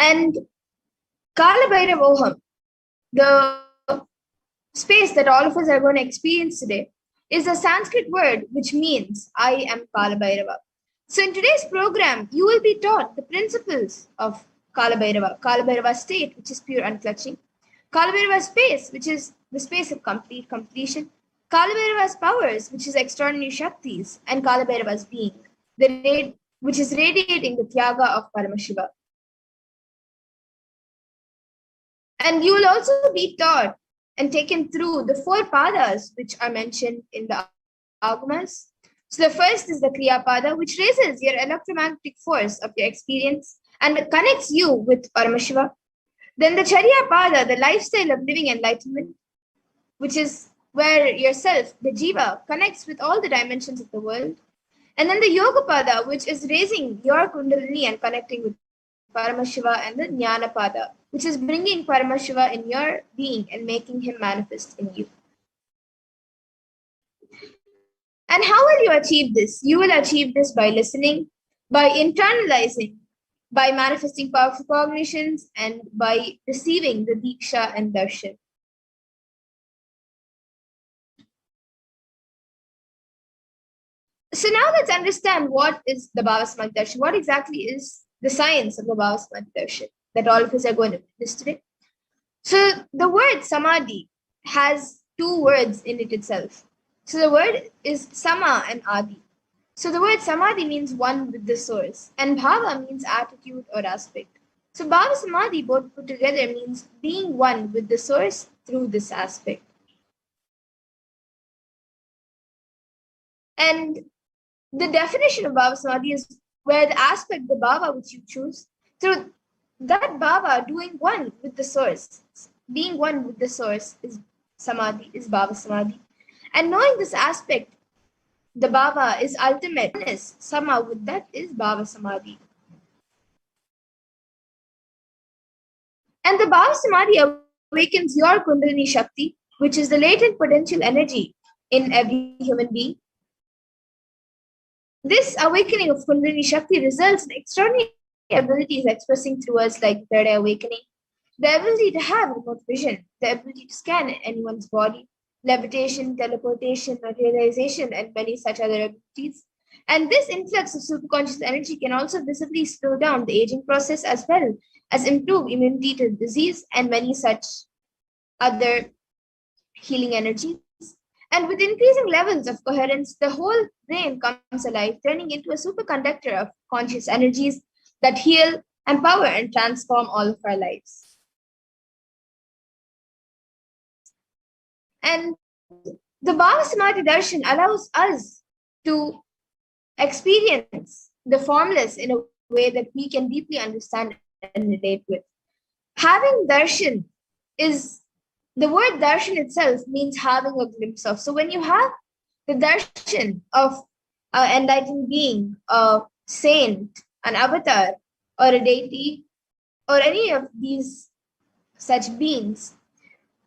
And Kalabhairavoham, the space that all of us are going to experience today, is a Sanskrit word which means I am Kalabhairava. So in today's program, you will be taught the principles of Kalabhairava state, which is pure unclutching, Kalabhairava space, which is the space of complete completion, Kalabhairava's powers, which is extraordinary Shaktis, and Kalabhairava's being, which is radiating the Tyaga of Paramashiva. And you will also be taught and taken through the 4 padas which are mentioned in the Agamas. So the first is the Kriya Pada, which raises your electromagnetic force of your experience and connects you with Paramashiva. Then the Charya Pada, the lifestyle of living enlightenment, which is where yourself, the Jiva, connects with all the dimensions of the world. And then the Yoga Pada, which is raising your Kundalini and connecting with Paramashiva, and the Jnana Pada, which is bringing Paramashiva in your being and making him manifest in you. And how will you achieve this? You will achieve this by listening, by internalizing, by manifesting powerful cognitions, and by receiving the Diksha and Darshan. So now let's understand what is the Bhava Samadhi Darshan. What exactly is the science of the Bhava Samadhi Darshan that all of us are going to witness today? So the word Samadhi has 2 words in it itself. So the word is Sama and Adi. So the word Samadhi means one with the source, and Bhava means attitude or aspect. So Bhava Samadhi both put together means being one with the source through this aspect. And the definition of Bhava Samadhi is where the aspect, the Bhava which you choose, through that Bhava doing one with the source, being one with the source is Samadhi, is Bhava Samadhi. And knowing this aspect, the Bhava is ultimate, is Sama with that is Bhava Samadhi. And the Bhava Samadhi awakens your Kundalini Shakti, which is the latent potential energy in every human being. This awakening of Kundalini Shakti results in extraordinary abilities expressing through us like third eye awakening, the ability to have remote vision, the ability to scan anyone's body, levitation, teleportation, materialization, and many such other abilities. And this influx of superconscious energy can also visibly slow down the aging process as well as improve immunity to disease and many such other healing energies. And with increasing levels of coherence, the whole brain comes alive, turning into a superconductor of conscious energies that heal, empower, and transform all of our lives. And the Bhava Samadhi Darshan allows us to experience the formless in a way that we can deeply understand and relate with. Having darshan is, the word darshan itself means having a glimpse of. So when you have the darshan of an enlightened being, a saint, an avatar, or a deity, or any of these such beings,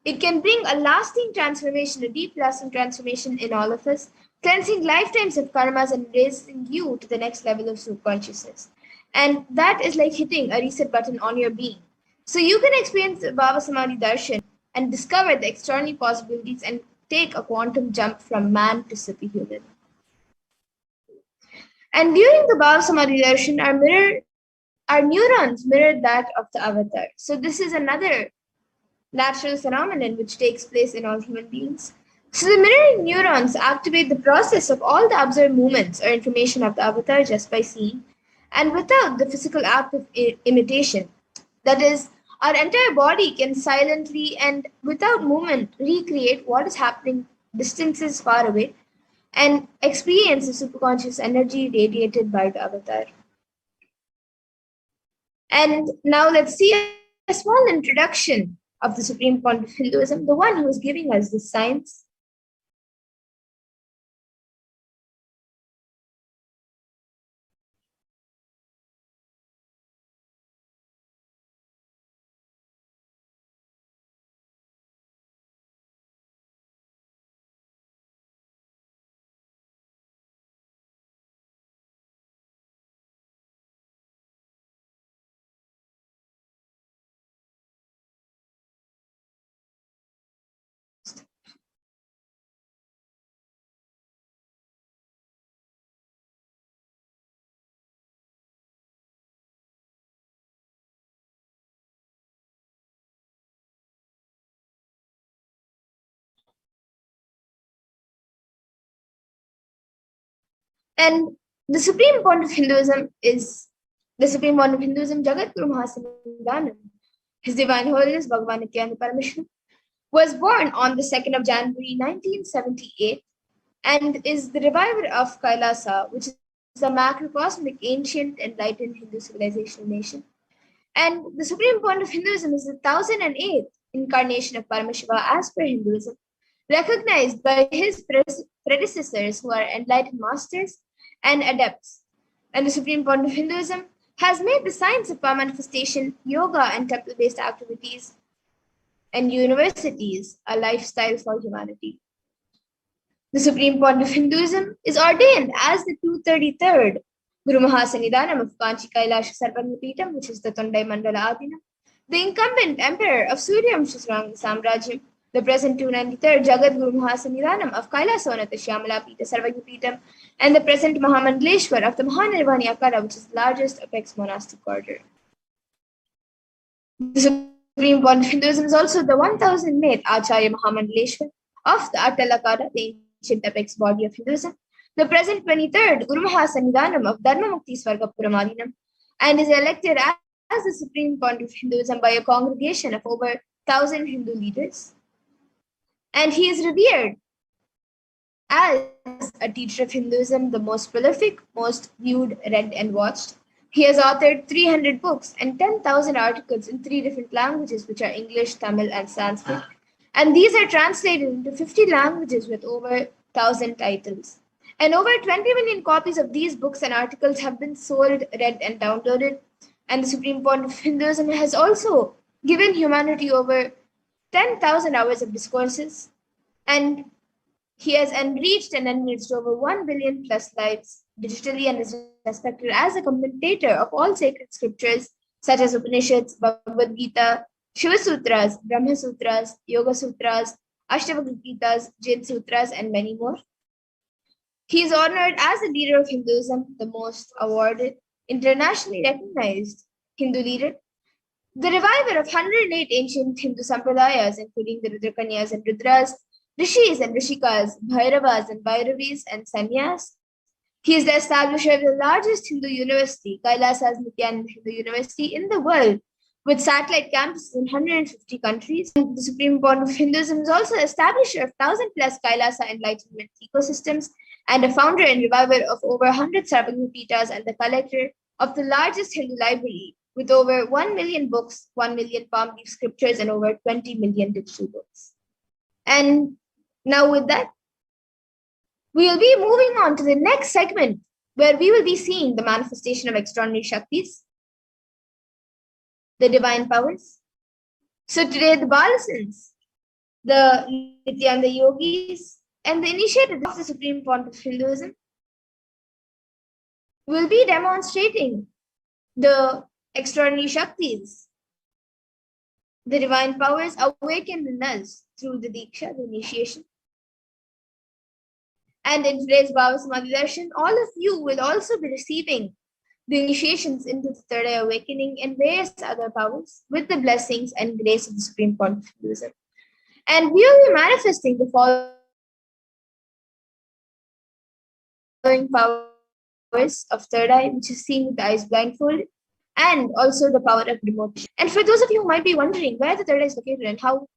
it can bring a lasting transformation, a deep lasting transformation in all of us, cleansing lifetimes of karmas and raising you to the next level of subconsciousness. And that is like hitting a reset button on your being. So you can experience the Bhava Samadhi Darshan and discover the extraordinary possibilities and take a quantum jump from man to superhuman. And during the Bhava Samadhi Darshan, our neurons mirror that of the avatar. So this is another natural phenomenon which takes place in all human beings. So the mirroring neurons activate the process of all the observed movements or information of the avatar just by seeing, and without the physical act of imitation. That is, our entire body can silently and without movement recreate what is happening distances far away and experience the superconscious energy radiated by the avatar. And now let's see a small introduction of the Supreme Point of Hinduism, the one who is giving us this science. And the supreme point of Hinduism is the supreme point of Hinduism, Jagat Guru Mahasanidanam, His Divine Holiness Bhagavan Nithyananda Paramashivam, was born on the 2nd of January 1978 and is the reviver of Kailasa, which is a macrocosmic, ancient, enlightened Hindu civilization nation. And the supreme point of Hinduism is the 1008th incarnation of Paramashiva as per Hinduism, recognized by his predecessors who are enlightened masters and adepts. And the supreme point of Hinduism has made the science of power manifestation, yoga, and temple-based activities and universities a lifestyle for humanity. The supreme point of Hinduism is ordained as the 233rd Guru Mahasanidanam of Kanchi Kailasha Sarvagnapeetham, which is the Tondai Mandala Adinam, the incumbent emperor of Suryamshasranga Samrajyam, the present 293rd Jagat Guru Mahasanidanam of Kailasonata Shyamala Pita Sarvagnapeetham, and the present Mahamandleshwar of the Mahanirvani Akara, which is the largest apex monastic order. The supreme point of Hinduism is also the 1008th Acharya Mahamandleshwar of the Atalakara, the ancient apex body of Hinduism, the present 23rd Guru Mahasanidanam of Dharma Mukti Swargapuram, and is elected as the supreme point of Hinduism by a congregation of over 1,000 Hindu leaders. And he is revered as a teacher of Hinduism, the most prolific, most viewed, read, and watched. He has authored 300 books and 10,000 articles in 3 different languages, which are English, Tamil, and Sanskrit. And these are translated into 50 languages with over 1,000 titles. And over 20 million copies of these books and articles have been sold, read, and downloaded. And the supreme point of Hinduism has also given humanity over 10,000 hours of discourses. And he has enriched and enriched over 1 billion plus lives digitally and is respected as a commentator of all sacred scriptures such as Upanishads, Bhagavad Gita, Shiva Sutras, Brahma Sutras, Yoga Sutras, Ashtavakra Gitas, Jain Sutras, and many more. He is honored as the leader of Hinduism, the most awarded, internationally recognized Hindu leader, the reviver of 108 ancient Hindu sampradayas, including the Rudrakanyas and Rudras, Rishis and Rishikas, Bhairavas and Bhairavis, and Sannyas. He is the establisher of the largest Hindu university, Kailasa's Nithyananda Hindu University, in the world, with satellite campuses in 150 countries. The supreme point of Hinduism is also the establisher of 1,000 plus Kailasa enlightenment ecosystems and a founder and reviver of over 100 Sarvagnapeethas and the collector of the largest Hindu library with over 1 million books, 1 million palm leaf scriptures, and over 20 million digital books. And now with that, we'll be moving on to the next segment where we will be seeing the manifestation of extraordinary Shaktis, the divine powers. So today the Balasins, the Nityananda yogis, and the initiated of the supreme point of Hinduism will be demonstrating the extraordinary Shaktis, the divine powers awakened in us through the Diksha, the initiation. And in today's Bhava Samadhi Darshan, all of you will also be receiving the initiations into the third eye awakening and various other powers with the blessings and grace of the supreme point of Hinduism. And we will be manifesting the following powers of third eye, which is seeing with the eyes blindfolded, and also the power of remote vision. And for those of you who might be wondering where the third eye is located and how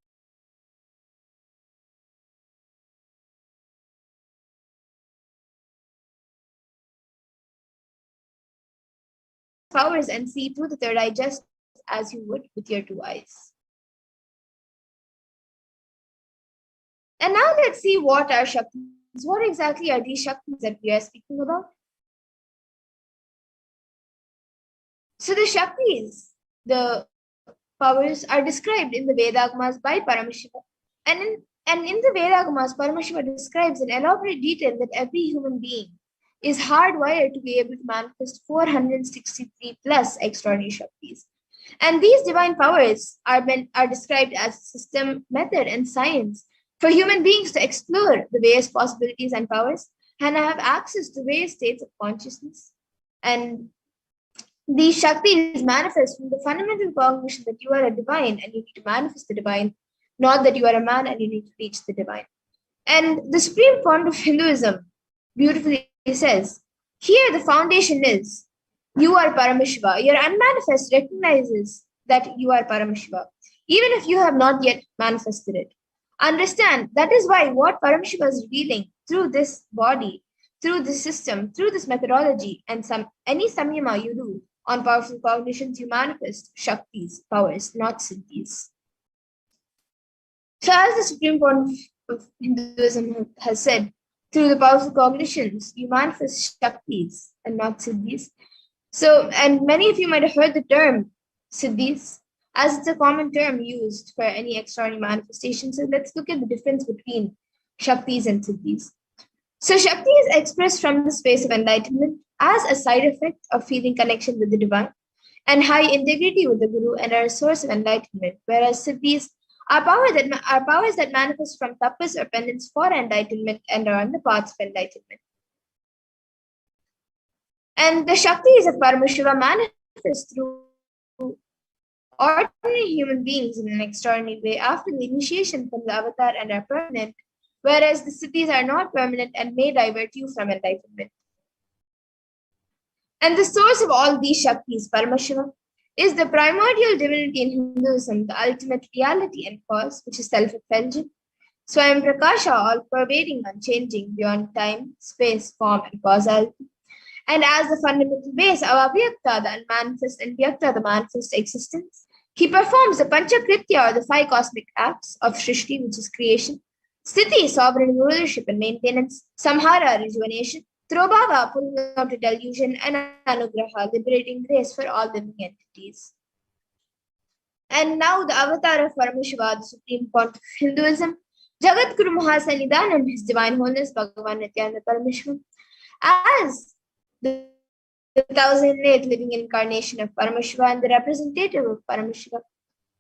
powers and see through the third eye just as you would with your 2 eyes. And now let's see what are Shaktis. What exactly are these Shaktis that we are speaking about? So the Shaktis, the powers, are described in the Vedagamas by Paramashiva. And in the Vedagamas, Paramashiva describes in elaborate detail that every human being is hardwired to be able to manifest 463 plus extraordinary Shaktis. And these divine powers are described as a system, method, and science for human beings to explore the various possibilities and powers and have access to various states of consciousness. And these Shaktis manifest from the fundamental cognition that you are a divine and you need to manifest the divine, not that you are a man and you need to reach the divine. And the supreme point of Hinduism beautifully says Here, the foundation is you are Paramashiva. Your unmanifest recognizes that you are Paramashiva, even if you have not yet manifested it. Understand that is why what Paramashiva is revealing through this body, through this system, through this methodology, and any samyama you do on powerful cognitions, you manifest Shaktis, powers, not Siddhis. So, as the Supreme Court of Hinduism has said, through the powerful cognitions, you manifest Shaktis and not Siddhis. So, and many of you might have heard the term Siddhis, as it's a common term used for any extraordinary manifestation. So, let's look at the difference between Shaktis and Siddhis. So, Shakti is expressed from the space of enlightenment as a side effect of feeling connection with the divine and high integrity with the Guru and are a source of enlightenment, whereas Siddhis are powers that manifest from tapas or penance for enlightenment and are on the path of enlightenment. And the Shaktis of Paramashiva manifest through ordinary human beings in an extraordinary way after the initiation from the avatar and are permanent, whereas the Siddhis are not permanent and may divert you from enlightenment. And the source of all these Shaktis, Paramashiva, is the primordial divinity in Hinduism, the ultimate reality and cause, which is self-effulgent, Swayam Prakasha, all-pervading, unchanging, beyond time, space, form, and causality. And as the fundamental base of Avyakta, the unmanifest, and Vyakta, the manifest existence, he performs the Panchakritya, or the 5 cosmic acts of Shrishti, which is creation, Sthiti, sovereign rulership and maintenance, Samhara, rejuvenation, Trobhava, pulling out a delusion, and Anugraha, liberating grace for all living entities. And now the avatar of Paramashiva, the supreme point of Hinduism, Jagat Guru Mahasanidanam, His Divine Holiness, Bhagavan Nithyananda Paramashivam, as the 1008th living incarnation of Paramashiva and the representative of Paramashiva,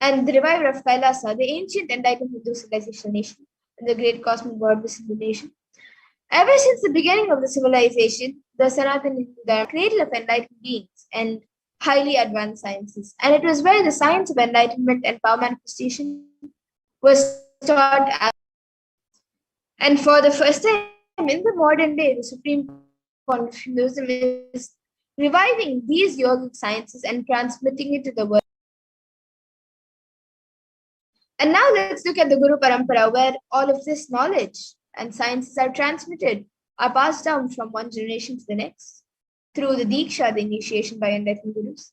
and the reviver of Kailasa, the ancient enlightened Hindu civilization nation, and the great cosmic god of the nation. Ever since the beginning of the civilization, the Sanatana Hindu Dharma, cradle of enlightened beings and highly advanced sciences, and it was where the science of enlightenment and power manifestation was taught. And for the first time in the modern day, the supreme point of Hinduism is reviving these yogic sciences and transmitting it to the world. And now let's look at the Guru Parampara, where all of this knowledge and sciences are transmitted, are passed down from one generation to the next through the Diksha, the initiation by enlightened Gurus.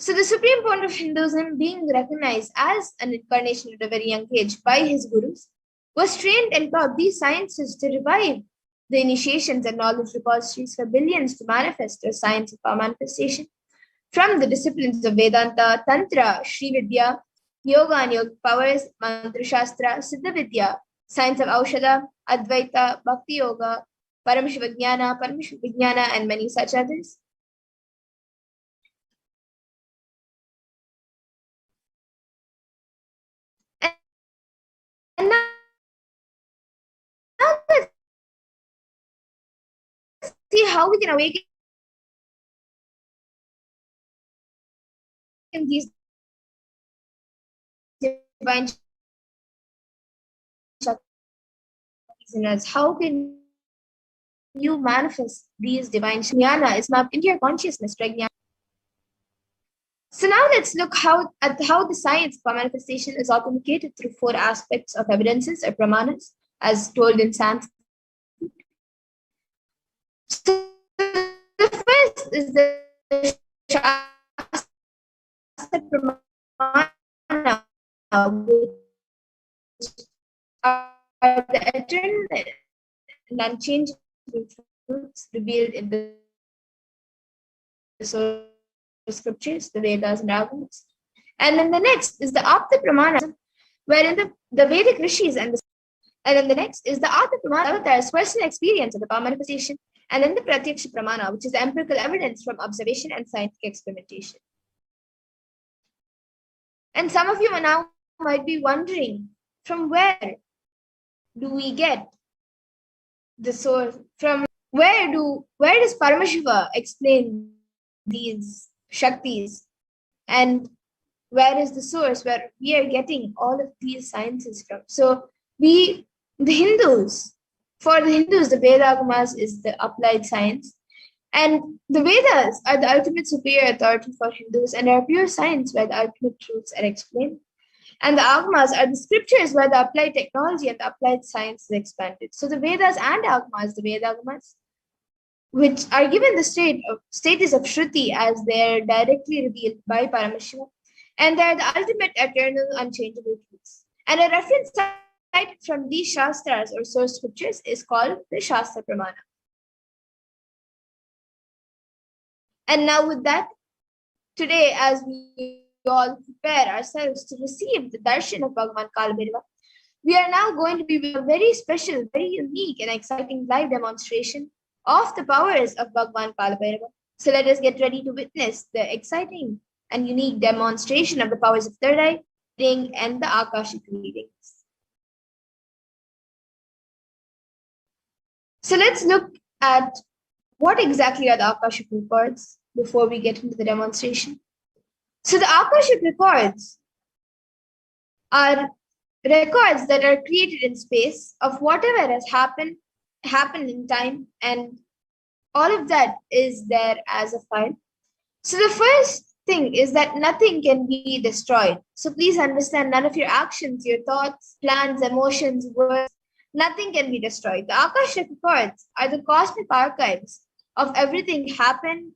So the supreme point of Hinduism, being recognized as an incarnation at a very young age by his Gurus, was trained and taught these sciences to revive the initiations and knowledge repositories for billions to manifest the science of our manifestation from the disciplines of Vedanta, Tantra, Sri Vidya, Yoga and Yogic powers, Mantra Shastra, Siddha Vidya, science of Aushadha, Advaita, Bhakti Yoga, Paramashivoham, Paramashivoham, and many such others. And now let's see how we can awaken these divine Shaktis in us. How can you manifest these divine Jnana is mapped into your consciousness, Prajna. So now let's look at how the science of manifestation is authenticated through 4 aspects of evidences or pramanas, as told in Sanskrit. So the first is the Shastra pramana, which are the eternal and unchangeable truths revealed in the source scriptures, the Vedas and Agams. And then the next is the Apta Pramana, wherein the Vedic rishis and then the next is the Apta Pramana avatars, personal experience of the power manifestation, and then the Pratyaksha Pramana, which is empirical evidence from observation and scientific experimentation. And some of you now might be wondering, from where do we get the source? From where does Paramashiva explain these Shaktis? And where is the source where we are getting all of these sciences from? So for the Hindus, the Vedagamas is the applied science, And the Vedas are the ultimate superior authority for Hindus and are pure science where the ultimate truths are explained. And the Agamas are the scriptures where the applied technology and the applied science is expanded. So the Vedas and Agamas, the Veda Agamas, which are given the status of Shruti as they're directly revealed by Paramashivoham, and they're the ultimate eternal unchangeable truths. And a reference cited from these Shastras or source scriptures is called the Shastra Pramana. And now with that, today as we all prepare ourselves to receive the darshan of Bhagavan Kalabhairava, we are now going to be with a very special, very unique and exciting live demonstration of the powers of Bhagavan Kalabhairava. So let us get ready to witness the exciting and unique demonstration of the powers of third eye, reading, and the Akashic readings. So let's look at what exactly are the Akashic records before we get into the demonstration. So the Akashic records are records that are created in space of whatever has happened in time, and all of that is there as a file. So the first thing is that nothing can be destroyed. So please understand, none of your actions, your thoughts, plans, emotions, words, nothing can be destroyed. The Akashic records are the cosmic archives of everything happening,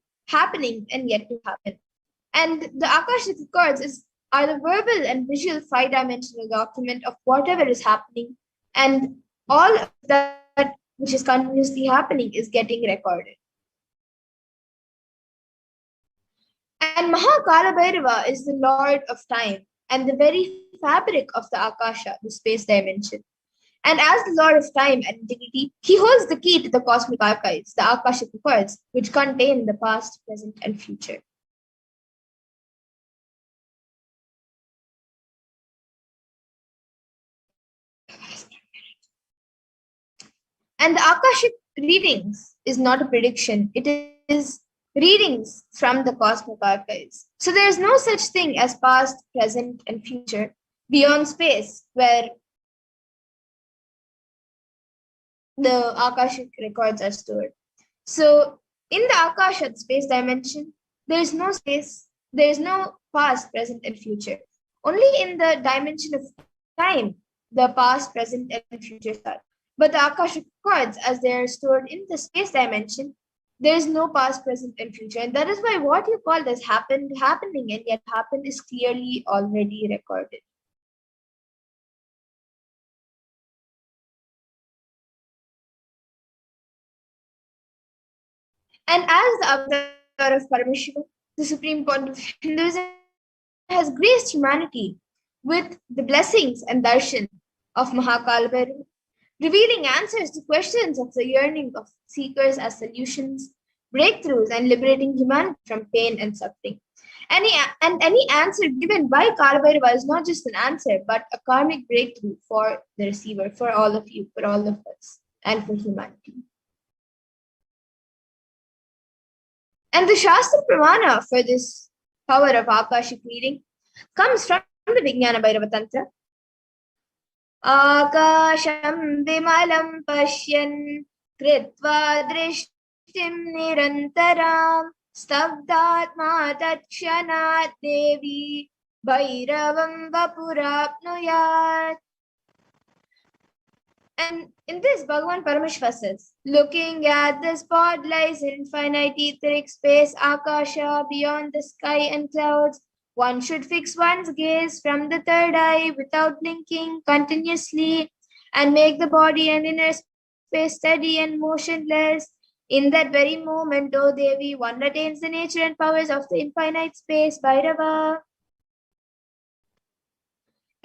and yet to happen. And the Akashic records are the verbal and visual five-dimensional document of whatever is happening, and all of that which is continuously happening is getting recorded. And Mahakalabhairava is the Lord of time and the very fabric of the Akasha, the space dimension. And as the Lord of time and integrity, he holds the key to the cosmic archives, the Akashic records, which contain the past, present, and future. And the Akashic readings is not a prediction, it is readings from the cosmic archives. So there is no such thing as past, present, and future beyond space, where the Akashic records are stored. So in the Akasha, the space dimension, there is no space, there is no past, present, and future. Only in the dimension of time, the past, present, and future are. But the Akashic records, as they are stored in the space dimension, there is no past, present, and future. And that is why what you called as happening, and yet happened is clearly already recorded. And as the avatar of Paramashivoham, the supreme point of Hinduism, has graced humanity with the blessings and darshan of Mahakalabhairava, revealing answers to questions of the yearning of seekers as solutions, breakthroughs, and liberating humanity from pain and suffering. Any answer given by Kalabhairava is not just an answer, but a karmic breakthrough for the receiver, for all of you, for all of us, and for humanity. And the Shastra Pramana for this power of Akashic reading comes from the Vijnana Bhairava Tantra. Akasham vimalam pashyan kritva drishtim nirantaram stavdatma tatshanat devi bhairavam vapurapnuyat. And in this, Bhagavan Paramashiva says, looking at the spotlights in infinite etheric space, Akasha, beyond the sky and clouds, one should fix one's gaze from the third eye without blinking continuously and make the body and inner space steady and motionless. In that very moment, O Devi, one attains the nature and powers of the infinite space, Bhairava.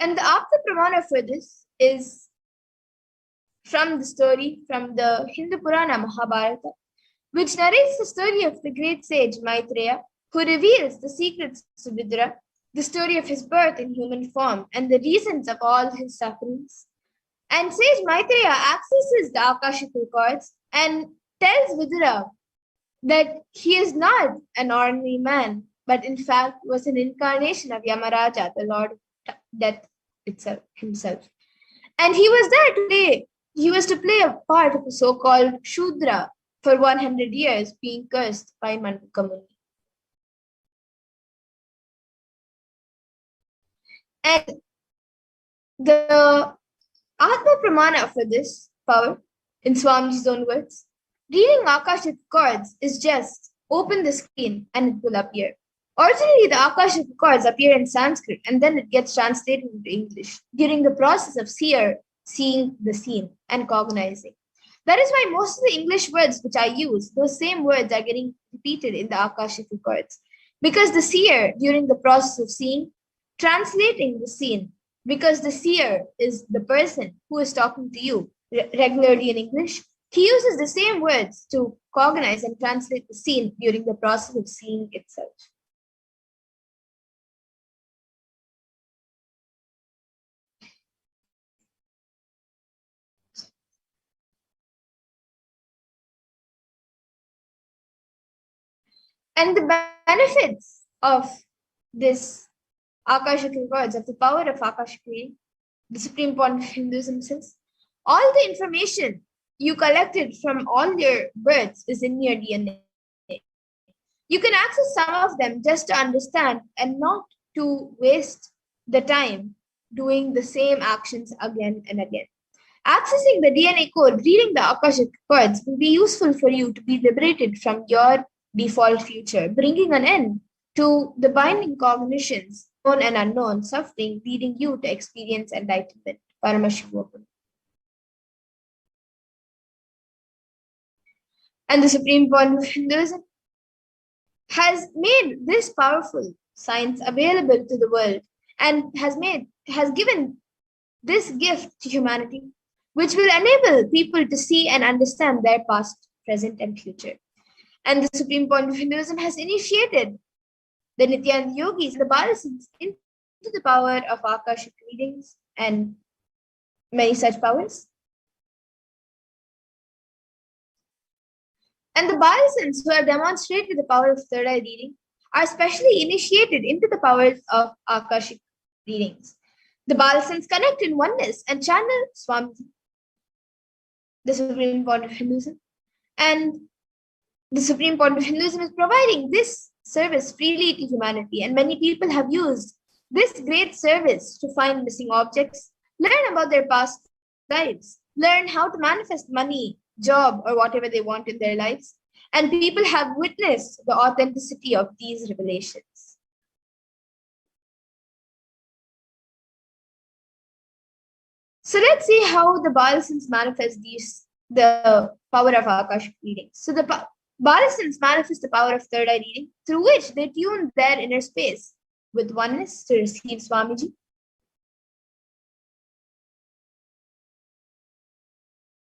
And the Apta Pramana for this is from the story from the Hindu Purana Mahabharata, which narrates the story of the great sage Maitreya, who reveals the secrets to Vidura, the story of his birth in human form, and the reasons of all his sufferings. And sage Maitreya accesses the Akashic records and tells Vidura that he is not an ordinary man, but in fact was an incarnation of Yamaraja, the Lord of Death himself. And he was there today. He was to play a part of a so-called Shudra for 100 years being cursed by Mandukamuni. And the Atma Pramana for this power, in Swamiji's own words, reading Akashic chords is just open the screen and it will appear. Originally, the Akashic chords appear in Sanskrit and then it gets translated into English during the process of seer seeing the scene and cognizing. That is why most of the English words which I use, those same words are getting repeated in the Akashic chords. Because the seer, during the process of seeing, translating the scene, because the seer is the person who is talking to you regularly in English, he uses the same words to cognize and translate the scene during the process of seeing itself. And the benefits of this Akashic records, of the power of Akashic reading, the Supreme Point of Hinduism says, all the information you collected from all your births is in your DNA. You can access some of them just to understand and not to waste the time doing the same actions again and again. Accessing the DNA code, reading the Akashic codes will be useful for you to be liberated from your default future, bringing an end to the binding cognitions, known and unknown suffering, leading you to experience enlightenment. Paramashivoham. And the Supreme Point of Hinduism has made this powerful science available to the world and has given this gift to humanity, which will enable people to see and understand their past, present, and future. And the Supreme Point of Hinduism has initiated the Nithyananda yogis, the Bhalasins, into the power of Akashic readings and many such powers. And the Bhalasins who have demonstrated the power of third eye reading are specially initiated into the powers of Akashic readings. The Bhalasins connect in oneness and channel Swamiji, the Supreme Point of Hinduism. And the Supreme Point of Hinduism is providing this service freely to humanity, and many people have used this great service to find missing objects, learn about their past lives, learn how to manifest money, job, or whatever they want in their lives. And people have witnessed the authenticity of these revelations. So let's see how the Bhalasins manifest the power of Akashic readings. So the Bhalasins manifest the power of third eye reading, through which they tune their inner space with oneness to receive Swamiji.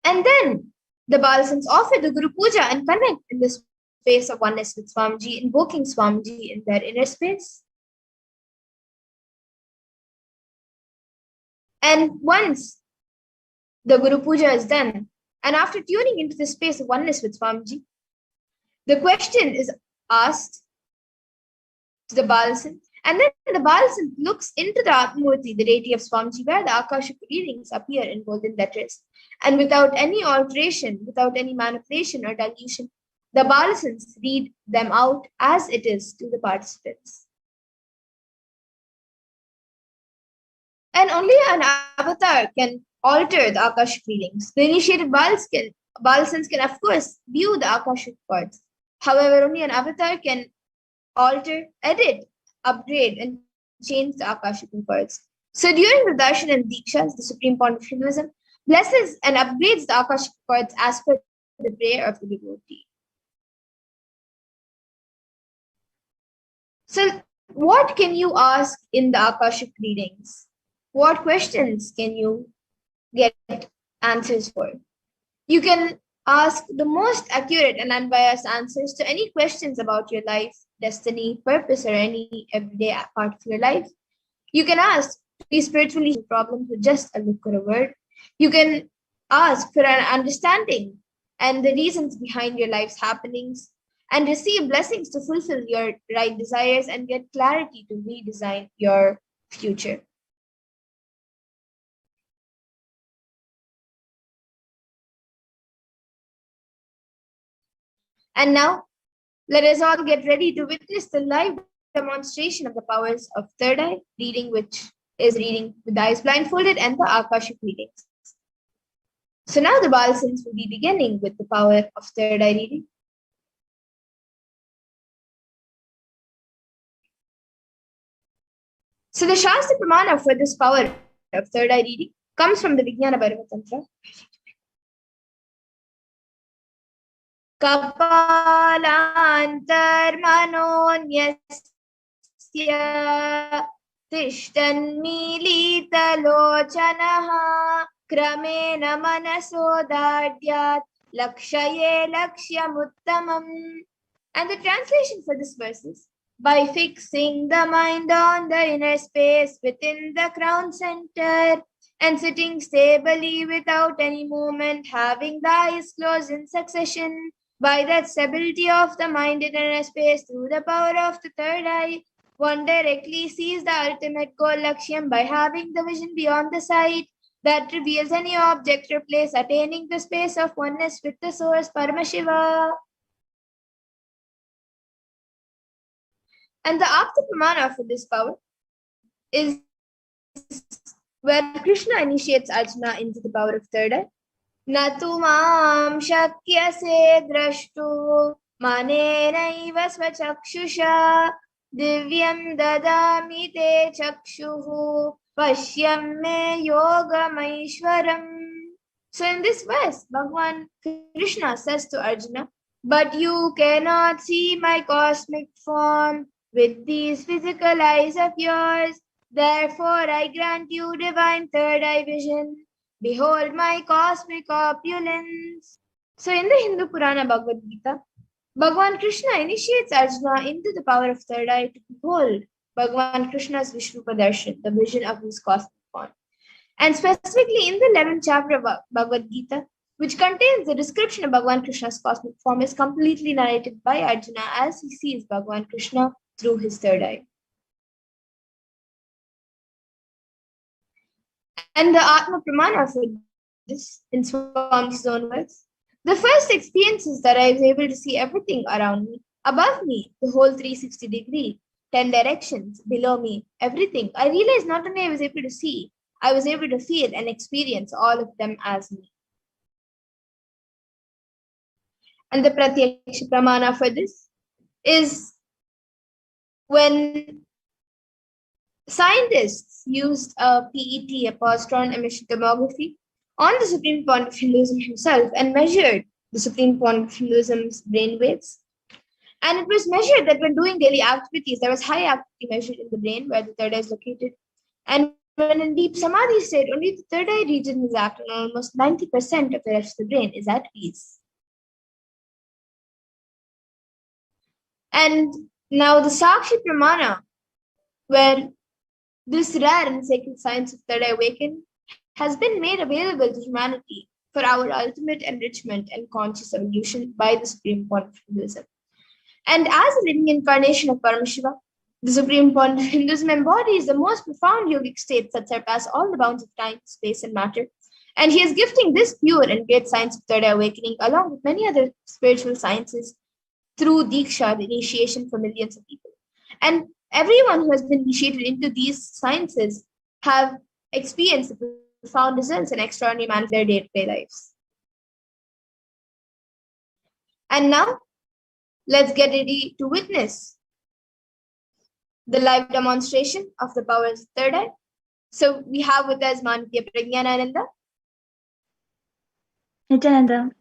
And then the Bhalasins offer the Guru Puja and connect in the space of oneness with Swamiji, invoking Swamiji in their inner space. And once the Guru Puja is done, and after tuning into the space of oneness with Swamiji, the question is asked to the Balasin, and then the Balasin looks into the Atmurti, the deity of Swamiji, where the Akashic readings appear in golden letters. And without any alteration, without any manipulation or dilution, the Balasins read them out as it is to the participants. And only an avatar can alter the Akashic readings. The initiated Balasins can, of course, view the Akashic cards. However, only an avatar can alter, edit, upgrade, and change the Akashic cards. So during the Darshan and Dikshas, the Supreme Point of Hinduism blesses and upgrades the Akashic cards as per the prayer of the devotee. So what can you ask in the Akashic readings? What questions can you get answers for? You can ask the most accurate and unbiased answers to any questions about your life, destiny, purpose, or any everyday part of your life. You can ask to be spiritually problems with just a look or a word. You can ask for an understanding and the reasons behind your life's happenings, and receive blessings to fulfill your right desires and get clarity to redesign your future. And now, let us all get ready to witness the live demonstration of the powers of third eye reading, which is reading with the eyes blindfolded, and the Akashic readings. So now the Balasins will be beginning with the power of third eye reading. So the Shastra Pramana for this power of third eye reading comes from the Vijnana Bhairava Tantra. Kapalantarmanonyasya tishtanmilitalochanaha kramena manasodadyat lakshaye lakshyamuttamam. And the translation for this verse is, by fixing the mind on the inner space within the crown center and sitting stably without any movement, having the eyes closed in succession, by that stability of the mind in inner space through the power of the third eye, one directly sees the ultimate goal Lakshyam by having the vision beyond the sight that reveals any object or place, attaining the space of oneness with the source Paramashiva. And the Apta Pramana for this power is where Krishna initiates Arjuna into the power of third eye. Natu mam shakyase drashtu manenaiva svachakshusha divyam dadami te chakshuhu pashyam me yogamaishwaram. So in this verse, Bhagavan Krishna says to Arjuna, but you cannot see my cosmic form with these physical eyes of yours. Therefore, I grant you divine third eye vision. Behold my cosmic opulence. So in the Hindu Purana Bhagavad Gita, Bhagavan Krishna initiates Arjuna into the power of third eye to behold Bhagavan Krishna's Vishrupa Darshan, the vision of his cosmic form. And specifically in the 11th chapter of Bhagavad Gita, which contains the description of Bhagavan Krishna's cosmic form, is completely narrated by Arjuna as he sees Bhagavan Krishna through his third eye. And the Atma Pramana for this, in Swami's own words, the first experience is that I was able to see everything around me, above me, the whole 360 degree, 10 directions, below me, everything. I realized not only I was able to see, I was able to feel and experience all of them as me. And the Pratyaksha Pramana for this is when scientists used a PET, a positron emission tomography, on the Supreme Point of Hinduism himself and measured the Supreme Point of Hinduism's brain waves. And it was measured that when doing daily activities, there was high activity measured in the brain where the third eye is located. And when in deep samadhi state, only the third eye region is active, and almost 90% of the rest of the brain is at peace. And now the Sakshi Pramana, where this rare and sacred science of third eye awakening has been made available to humanity for our ultimate enrichment and conscious evolution by the Supreme Point of Hinduism. And as a living incarnation of Paramashiva, the Supreme Point of Hinduism embodies the most profound yogic states that surpass all the bounds of time, space, and matter. And he is gifting this pure and great science of third eye awakening along with many other spiritual sciences through Diksha, the initiation for millions of people. And everyone who has been initiated into these sciences have experienced the profound results and extraordinary manner of their day-to-day lives. And now, let's get ready to witness the live demonstration of the powers of third eye. So we have with us Manitya Prajnanananda. Nithyananda.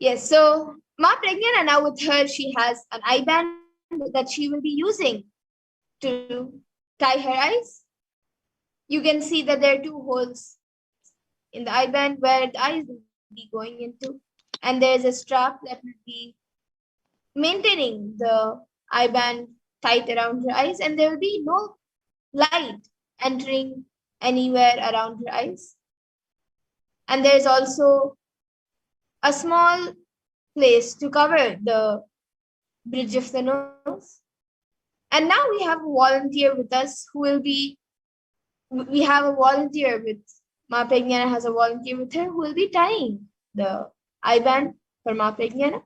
Yes, so Ma Prajnana, now with her, she has an eye band that she will be using to tie her eyes. You can see that there are two holes in the eye band where the eyes will be going into. And there's a strap that will be maintaining the eye band tight around her eyes. And there will be no light entering anywhere around her eyes. And there's also a small place to cover the bridge of the nose. And now we have a volunteer with us who will be, we have a volunteer with, Ma Pragnana has a volunteer with her who will be tying the eye band for Ma Pragnana.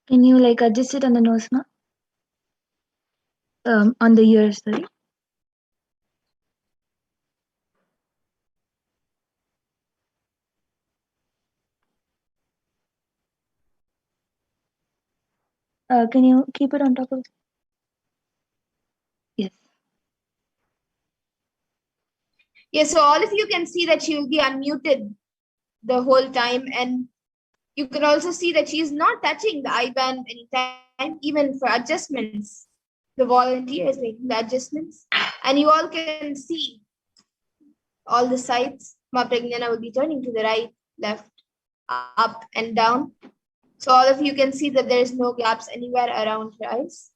Can you adjust it on the nose, ma? On the ears, sorry. Can you keep it on top of? Yes. Yeah, so all of you can see that she will be unmuted the whole time, and you can also see that she is not touching the eye band anytime, even for adjustments. The volunteer is making the adjustments, and you all can see all the sides. Ma Pragnana will be turning to the right, left, up, and down. So all of you can see that there is no gaps anywhere around her eyes.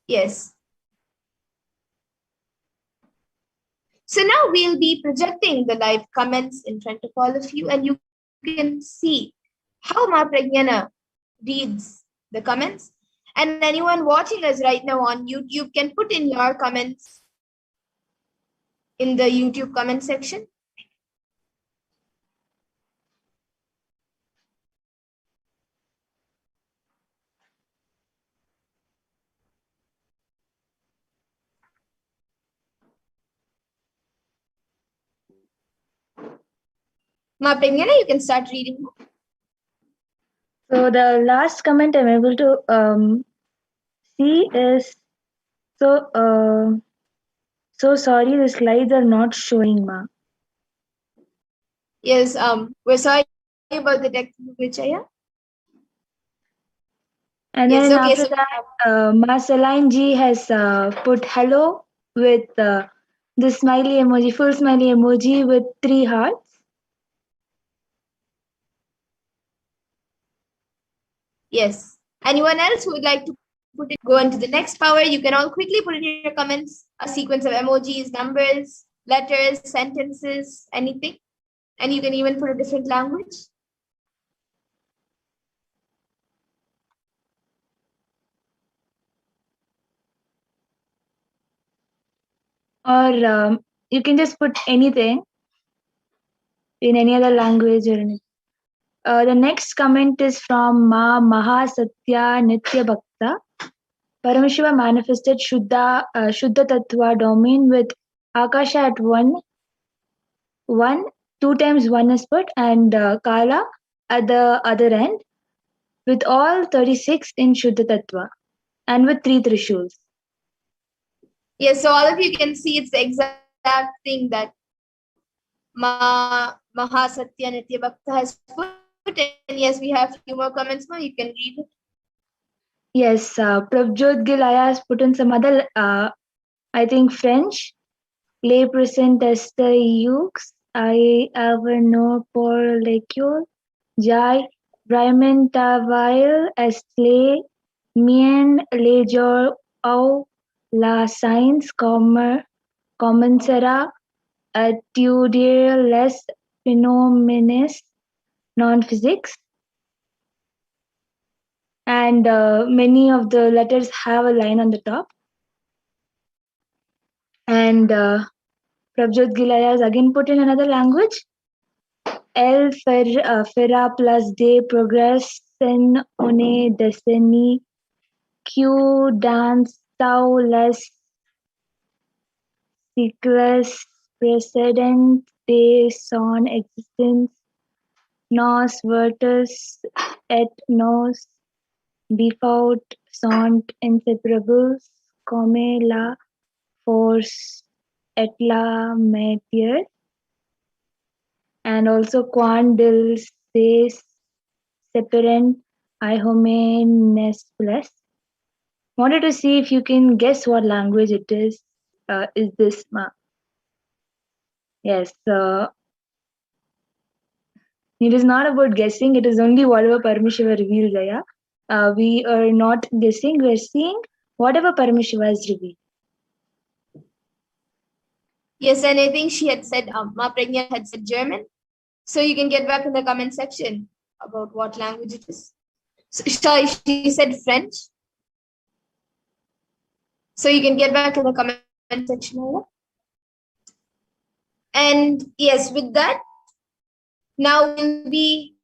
Yes. So now we'll be projecting the live comments in front of all of you, and you can see how Ma Pragnana reads the comments. And anyone watching us right now on YouTube can put in your comments in the YouTube comment section. Ma Pragnana, you can start reading. So the last comment I'm able to see is so sorry the slides are not showing, ma. Yes, we're sorry about the technical glitch, yeah? And Yes, then okay, after so that, Ma Saline Ji has put hello with the smiley emoji, full smiley emoji with 3 hearts. yes. Anyone else who would like to put it, go into the next power, you can all quickly put in your comments a sequence of emojis, numbers, letters, sentences, anything. And you can even put a different language. Or you can just put anything in any other language or anything. The next comment is from Ma Mahasatya Nitya Bhakta. Paramashiva manifested Shuddha Tattva domain with Akasha at one, 2 times 1 is put, and Kala at the other end, with all 36 in Shuddha Tattva, and with 3 Trishuls. Yes, so all of you can see it's the exact thing that Mahasatya Nitya Bhakta has put. And yes, we have a few more comments now. You can read it. Yes, Prabjot Gilaya has put in some other, I think, French. Les present eux, I have no pour l'école, Jai, vraiment travail, est mien les jours où la science commencera à étudier les phénomènes non-physics. And many of the letters have a line on the top. And Prabjot Gilaya has again put in another language. El Ferra plus de progress en une décennie Q dance tau les cycles precedent de son existence nos vertus et nos default sont inseparables comme la force et la matière. And also quan dil se separent ihomenes plus. Wanted to see if you can guess what language it is. Is this, ma? Yes, it is not about guessing. It is only whatever Paramashiva reveals, Aya. We are not guessing. We are seeing whatever Paramashiva has revealed. Yes, and I think she had said, Ma Pragya had said German. So you can get back in the comment section about what language it is. So, sorry, she said French. So you can get back in the comment section. And yes, with that, now we'll be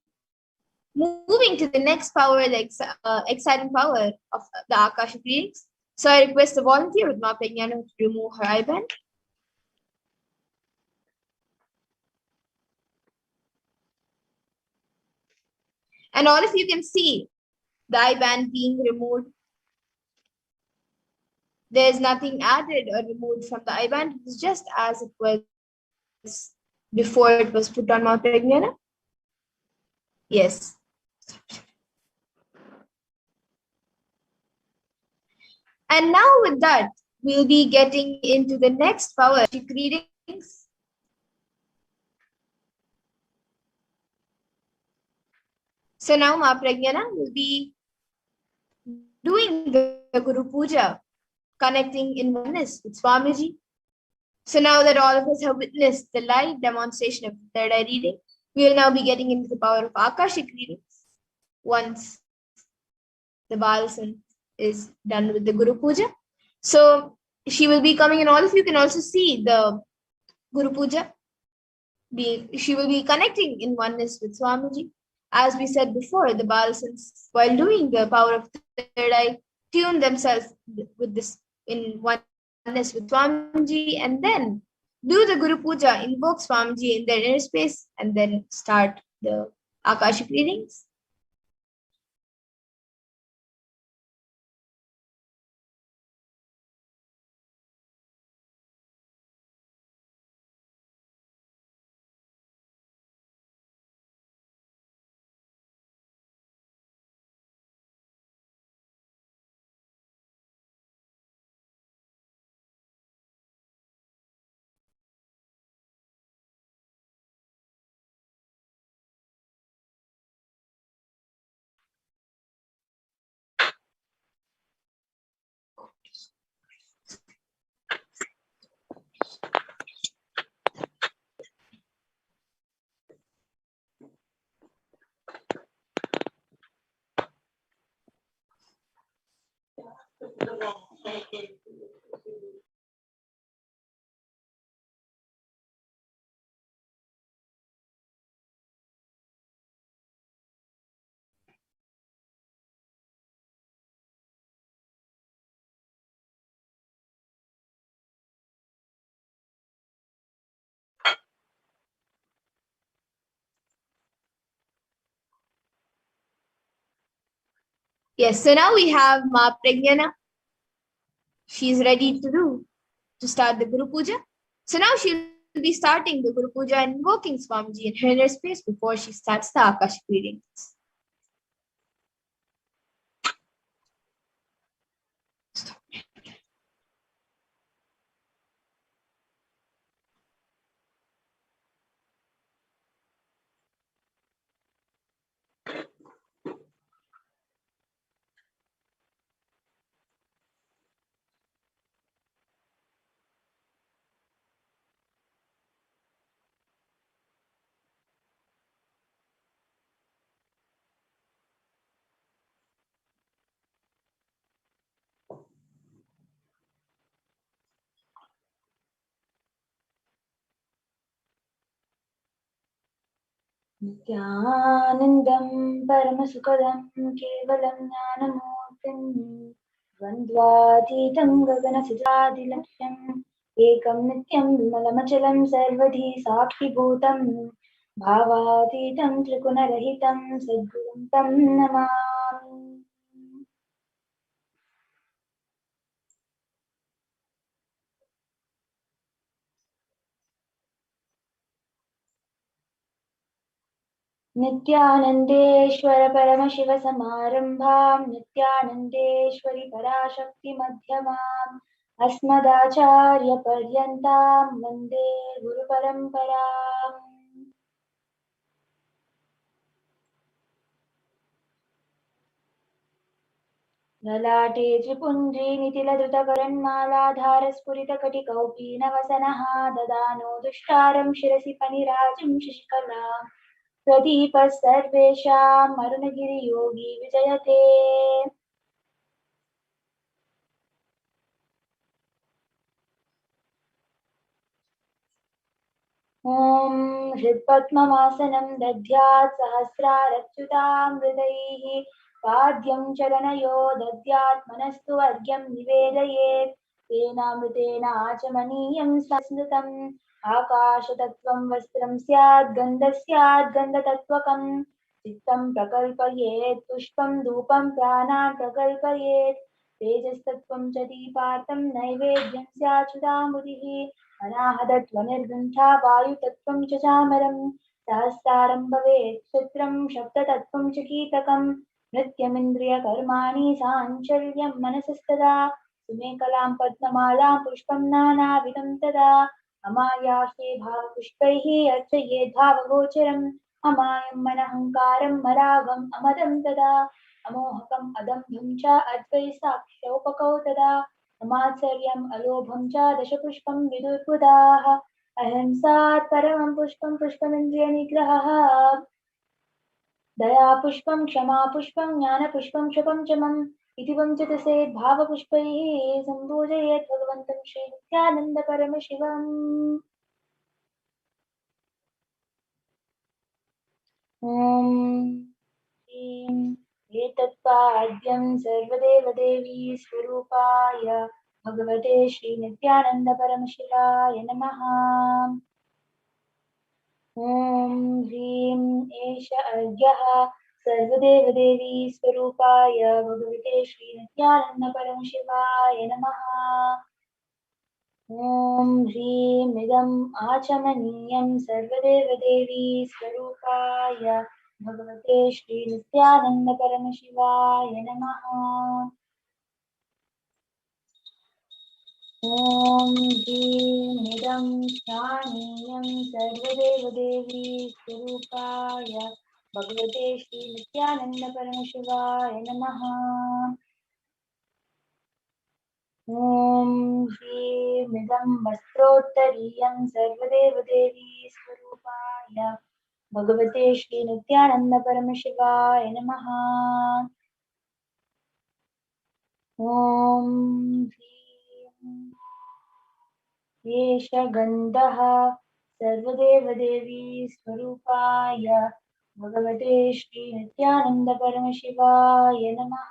moving to the next power, the exciting power of the Akashic readings. So I request the volunteer with Ma Prajnana to remove her eye band. And all of you can see the eye band being removed. There's nothing added or removed from the eye band. It's just as it was before it was put on Ma Prajnana. Yes. And now with that, we'll be getting into the next power, readings. So now Ma Prajnana will be doing the Guru Puja, connecting in oneness with Swamiji. So now that all of us have witnessed the live demonstration of the third eye reading, we will now be getting into the power of Akashic readings once the Balasan is done with the Guru Puja. So she will be coming, and all of you can also see the Guru Puja. She will be connecting in oneness with Swamiji. As we said before, the Balasans, while doing the power of third eye, tune themselves with this in oneness with Swamiji, and then do the Guru Puja, invoke Swamiji in their inner space, and then start the Akashic readings. Yes, so now we have Ma Prajnana. She's ready to start the Guru Puja. So now she'll be starting the Guru Puja and invoking Swamiji in her inner space before she starts the Akashic readings. नित्यानन्दं परमसुखदं केवलं ज्ञानमूर्तिं द्वन्द्वातीतं गगनसुजादिलक्ष्यम् एकं नित्यं विमलमचलं सर्वधी साक्षिभूतं भावातीतं त्रिगुणरहितं सद्गुरुं तं नमामि. नित्यानन्देश्वर परमशिवसमारम्भां नित्यानन्देश्वरि पराशक्तिमध्यमाम् अस्मदाचार्यपर्यन्तां वन्दे गुरुपरम्पराम्। ललाटे त्रिपुण्ड्रीनितिलधृतकरन्मालाधारस्फुरितकटिकौपीनवसनः ददानो दुष्टारं शिरसि फणिराजं शशिकलाम् प्रदीपः सर्वेषाम् अरुणगिरियोगी विजयते। ॐ हृत्पद्ममासनं दद्यात् सहस्रारच्युतां हृदैः पाद्यं चरणयो दद्यात् मनस्तु वर्ग्यं निवेदयेत् तेनामृतेन आचमनीयं स्मृतम् आकाशतत्त्वं वस्त्रं स्यात् गन्धः स्यात् गन्धतत्त्वकं चित्तं प्रकल्पयेत् पुष्पं धूपं प्राणान् प्रकल्पयेत् तेजस्तत्त्वं च दीपार्थं नैवेद्यं स्याच्युतामृतिः अनाहतत्वनिर्गुण्ठा वायुतत्त्वं च चामरं सहस्रारं भवेत् क्षुद्रं शब्दतत्त्वं च कीटकं नृत्यमिन्द्रियकर्माणि साञ्चल्यं मनसस्तदा सुमेकलां पद्ममालां पुष्पं नानाविधं तदा अमायास्ते भावपुष्पैः अर्चयेद् भावगोचरम् अमायं मनहङ्कारं मरागम् अमदं तदा अमोहकम् अदम्भं च अद्वैसाक्ष्यौपकौ तदा अमात्सर्यम् अलोभं च दशपुष्पं विदुर्बुधाः अहिंसात् परमं पुष्पं पुष्पमिन्द्रियनिग्रहः दया पुष्पं क्षमा पुष्पं ज्ञानपुष्पं शपञ्चमम् इति वञ्चतसे भावपुष्पैः सम्पूजयेत् भगवन्तं श्रीनित्यानन्दपरमशिवम्। ॐ ह्रीं एतत्पाद्यं सर्वदेवदेवी स्वरूपाय भगवते श्रीनित्यानन्दपरमशिवाय नमः। ॐ ह्रीं एष अर्घ्यः सर्वदेवदेवी स्वरूपाय भगवते श्रीनित्यानन्दपरमशिवाय नमः। ॐ ह्रीं इदम् आचमनीयं सर्वदेवदेवी स्वरूपाय भगवते श्रीनित्यानन्दपरमशिवाय नमः। ॐ ह्रीं इदं स्थानीयं सर्वदेवदेवी स्वरूपाय भगवते श्रीनित्यानन्दपरमशिवाय नमः। ॐ ह्रीं इदं वस्त्रोत्तरीयं सर्वदेवदेवी स्वरूपाय भगवते श्रीनित्यानन्दपरमशिवाय नमः। ॐ ह्रीं एष गन्धः सर्वदेवदेवी स्वरूपाय भगवते श्रीनित्यानन्दपरमशिवाय नमः।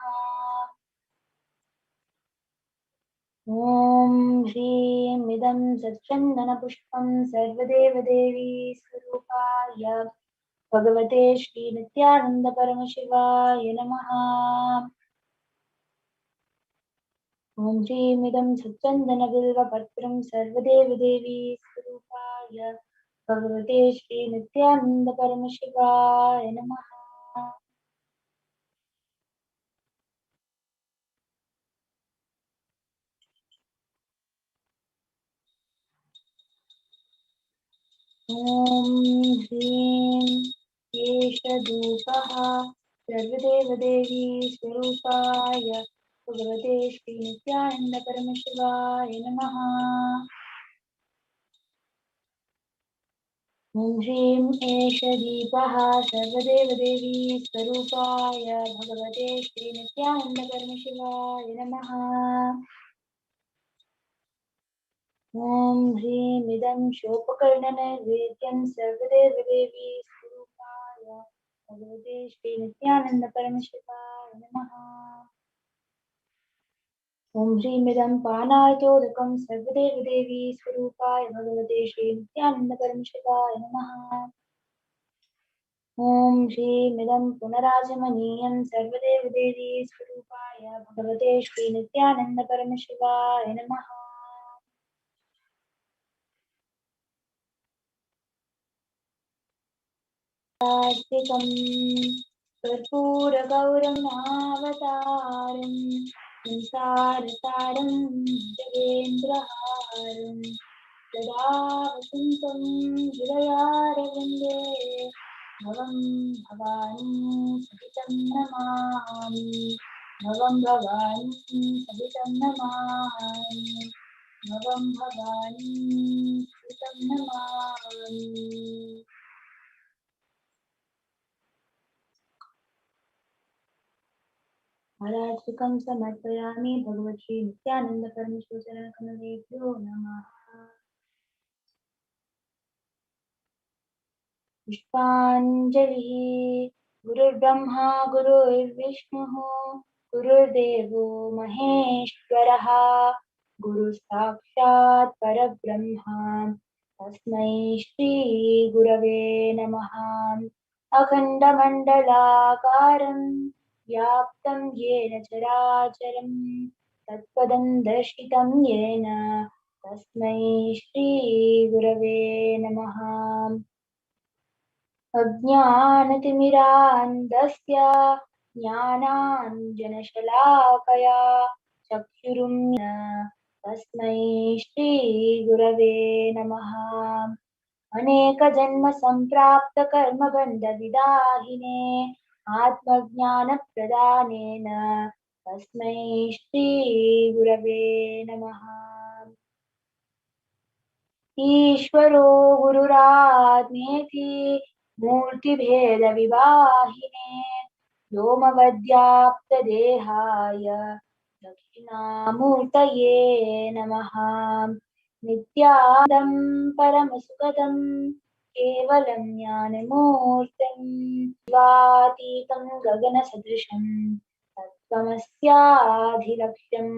ॐ ह्रीं इदं सच्चन्दनपुष्पं सर्वदेवदेवी स्वरूपाय भगवते श्रीनित्यानन्दपरमशिवाय नमः। ॐ ह्रीं इदं सच्चन्दनबिल्वपत्रं सर्वदेवदेवी स्वरूपाय भगवते श्रीनित्यानन्दपरमशिवाय नमः। ॐ ह्रीं एष धूपः सर्वदेवदेवी स्वरूपाय भगवते श्रीनित्यानन्दपरमशिवाय नमः। ॐ ह्रीं एष दीपः सर्वदेवदेवी स्वरूपाय भगवते श्रीनित्यानन्दपरमशिवाय नमः। ॐ ह्रीं इदं शोपकर्णनैवेद्यं सर्वदेवदेवी स्वरूपाय भगवते श्रीनित्यानन्दपरमशिवाय नमः। ॐ ह्रीं इदं पानार्तोदकं सर्वदेवदेवी स्वरूपाय भगवते श्रीनित्यानन्दपरमशिवाय नमः। ॐ ह्रीं इदं पुनराचमनीयं सर्वदेवदेवी स्वरूपाय भगवते श्रीनित्यानन्दपरमशिवाय नमः। कार्तिकं कर्पूरगौरमावतारं संसारसारं मङ्गलहारम् सदा वसन्तं हृदयारविन्दे भवं भवानी सहितं नमामि भवं भवानी सहितं नमामि भवं भवानी सहितं नमामि आराधिकं समर्पयामि भगवती नित्यानंद परमेश्वरचरणकमलेभ्यो नमः पुष्पाञ्जलिः गुरुर्ब्रह्मा गुरुर्विष्णुः गुरुर्देवो महेश्वरः गुरुसाक्षात् परब्रह्मा तस्मै श्रीगुरवे नमः अखण्डमण्डलाकारं व्याप्तं येन चराचरं तत्पदं दर्शितं येन तस्मै श्रीगुरवे नमः अज्ञानतिमिरान्धस्य ज्ञानाञ्जनशलाकया चक्षुरुन्मीलितं तस्मै श्रीगुरवे नमः अनेकजन्मसम्प्राप्तकर्मबन्धविदाहिने आत्मज्ञानप्रदानेन तस्मै श्रीगुरवे नमः ईश्वरो गुरुरात्मेति मूर्तिभेदविवाहिने व्योमवद्व्याप्तदेहाय दक्षिणामूर्तये नमः नित्यानन्दं परमसुखदं केवलं ज्ञानमूर्तिं शिवातीतं गगनसदृशं तत्त्वमस्याधिलक्ष्यम्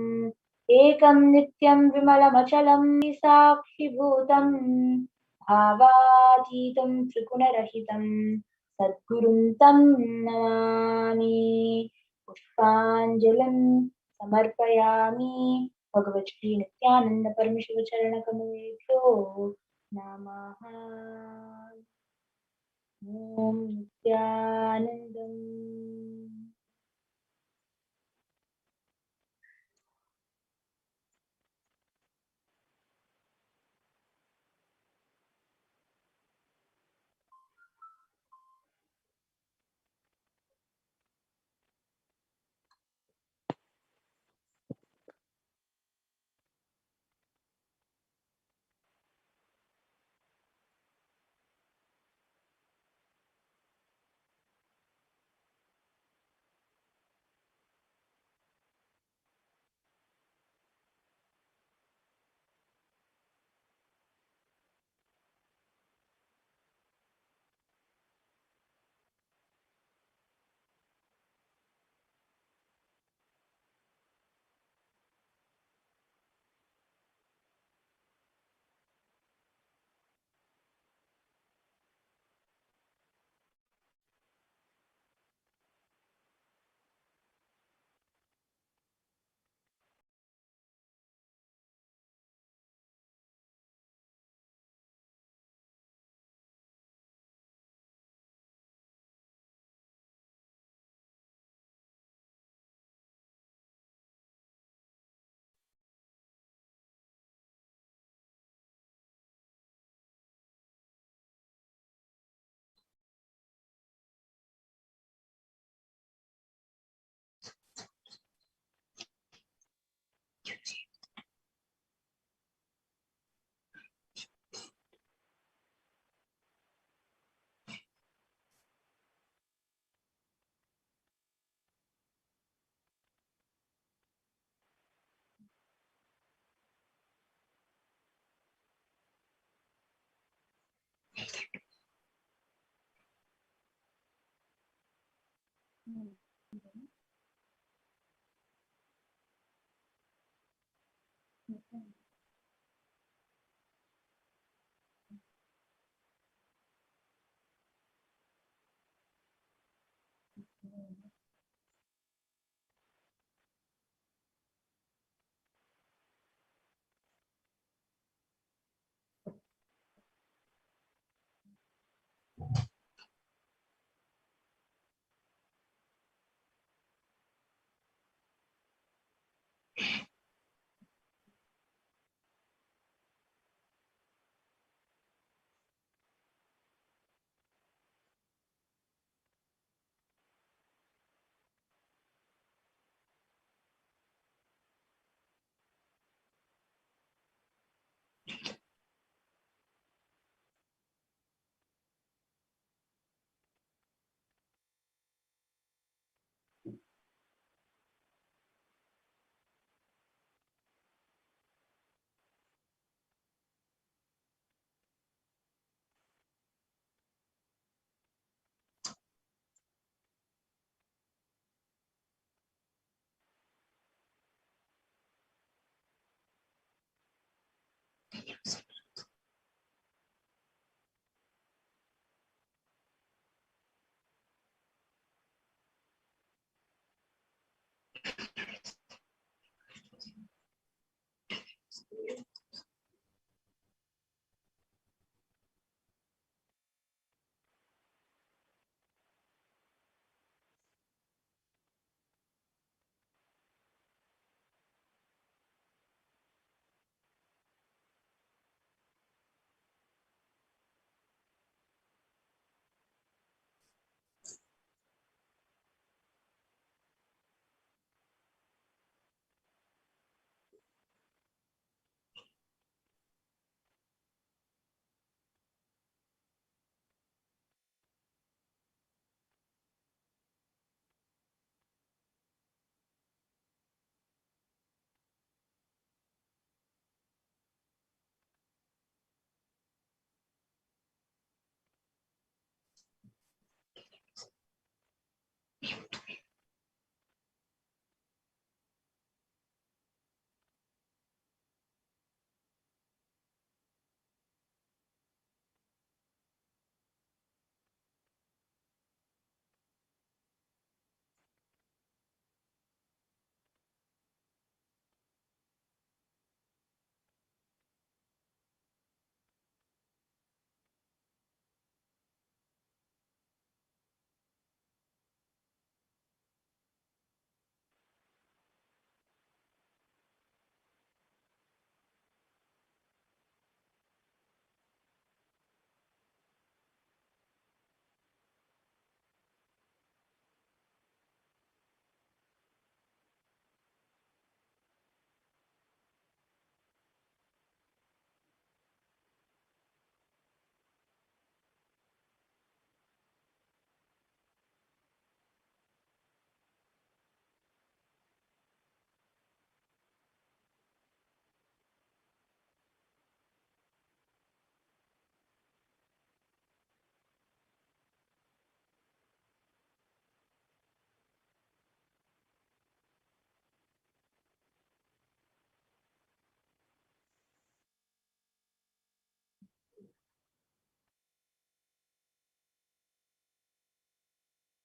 एकं नित्यं विमलमचलं साक्षिभूतं भावातीतं त्रिगुणरहितं सद्गुरुं तं नमामि पुष्पाञ्जलिं समर्पयामि भगवती नित्यानंद परमशिव चरणकमलेभ्यो नमः ॐ नित्यानन्दम्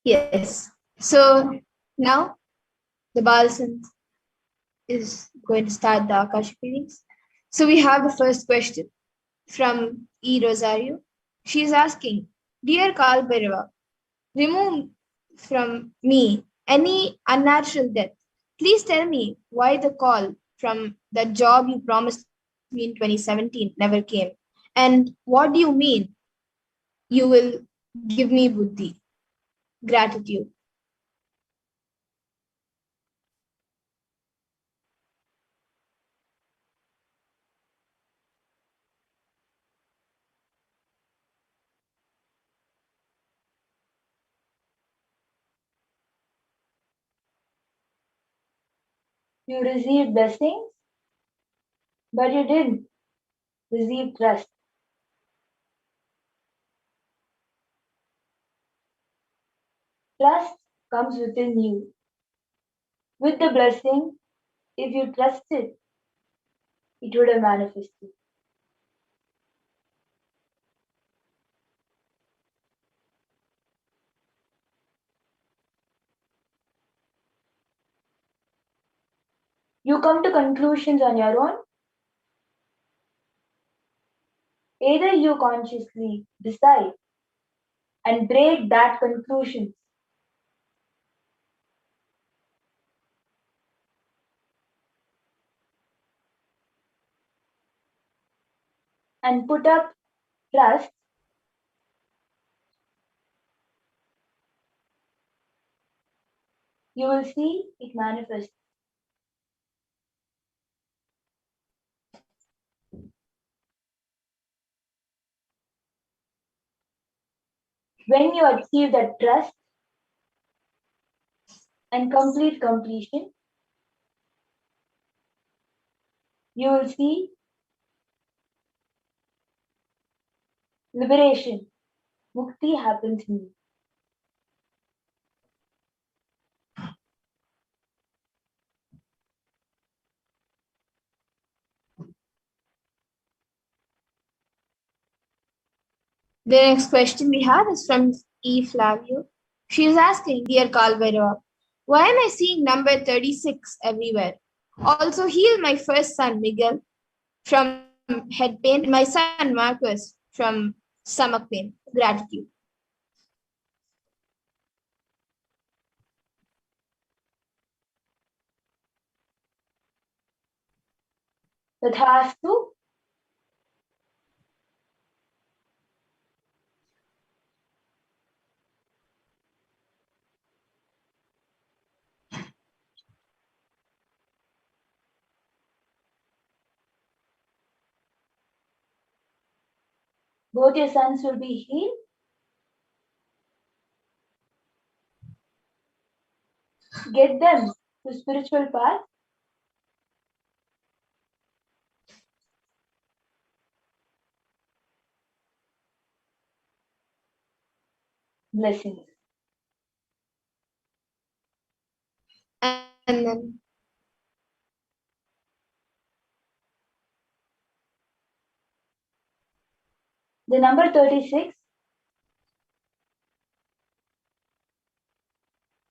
Yes. So now the Balsant is going to start the Akashic readings. So we have the first question from E. Rosario. She is asking, Dear Kal Bhairava, remove from me any unnatural death. Please tell me why the call from the job you promised me in 2017 never came. And what do you mean you will give me buddhi? Gratitude. You received blessings, but you didn't receive trust. Trust comes within you. With the blessing, if you trust it, it would have manifested. You come to conclusions on your own. Either you consciously decide and break that conclusion and put up trust, you will see it manifest. When you achieve that trust and complete completion, you will see liberation. Mukti happens in you. The next question we have is from E. Flavio. She is asking, Dear Kal Bhairava, why am I seeing number 36 everywhere? Also, heal my first son, Miguel, from head pain, and my son, Marcus, from stomach pain. Gratitude. Tathastu, both your sons will be healed. Get them to spiritual path. Blessings. And then The number 36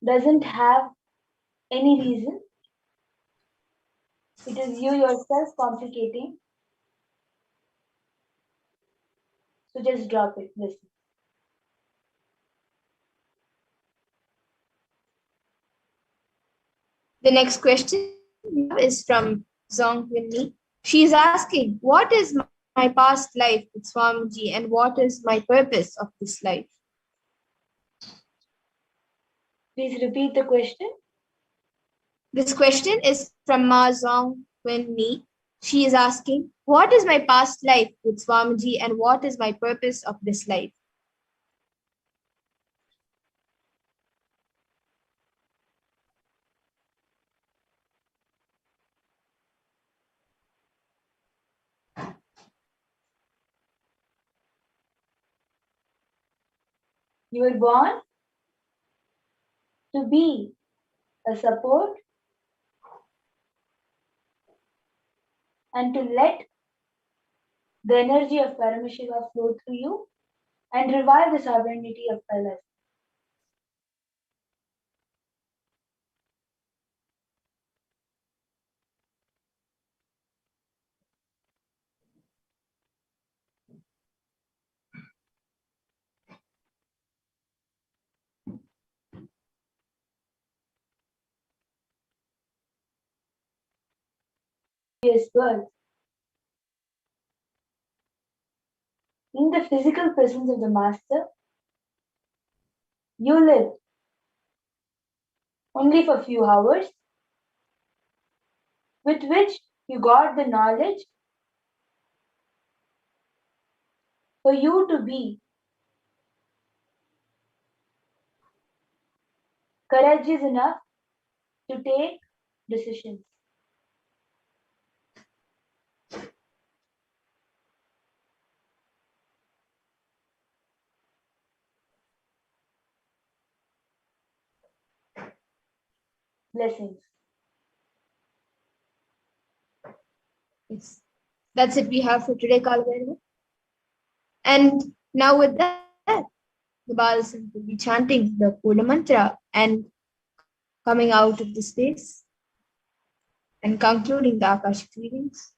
doesn't have any reason. It is you yourself complicating. So just drop it. Listen. the next question we have is from Zong Winnie. She is asking, what is my past life with Swamiji and what is my purpose of this life? Please repeat the question. This question is from Ma Zong Winnie. She is asking, what is my past life with Swamiji and what is my purpose of this life? You were born to be a support and to let the energy of Paramashiva flow through you and revive the sovereignty of Kailash. previous birth. In the physical presence of the Master, you live only for a few hours, with which you got the knowledge for you to be courageous enough to take decisions. Blessings. Yes. That's it we have for today, Kalvairava. And now with that, the Balasan will be chanting the Purna Mantra and coming out of the space and concluding the Akashic readings.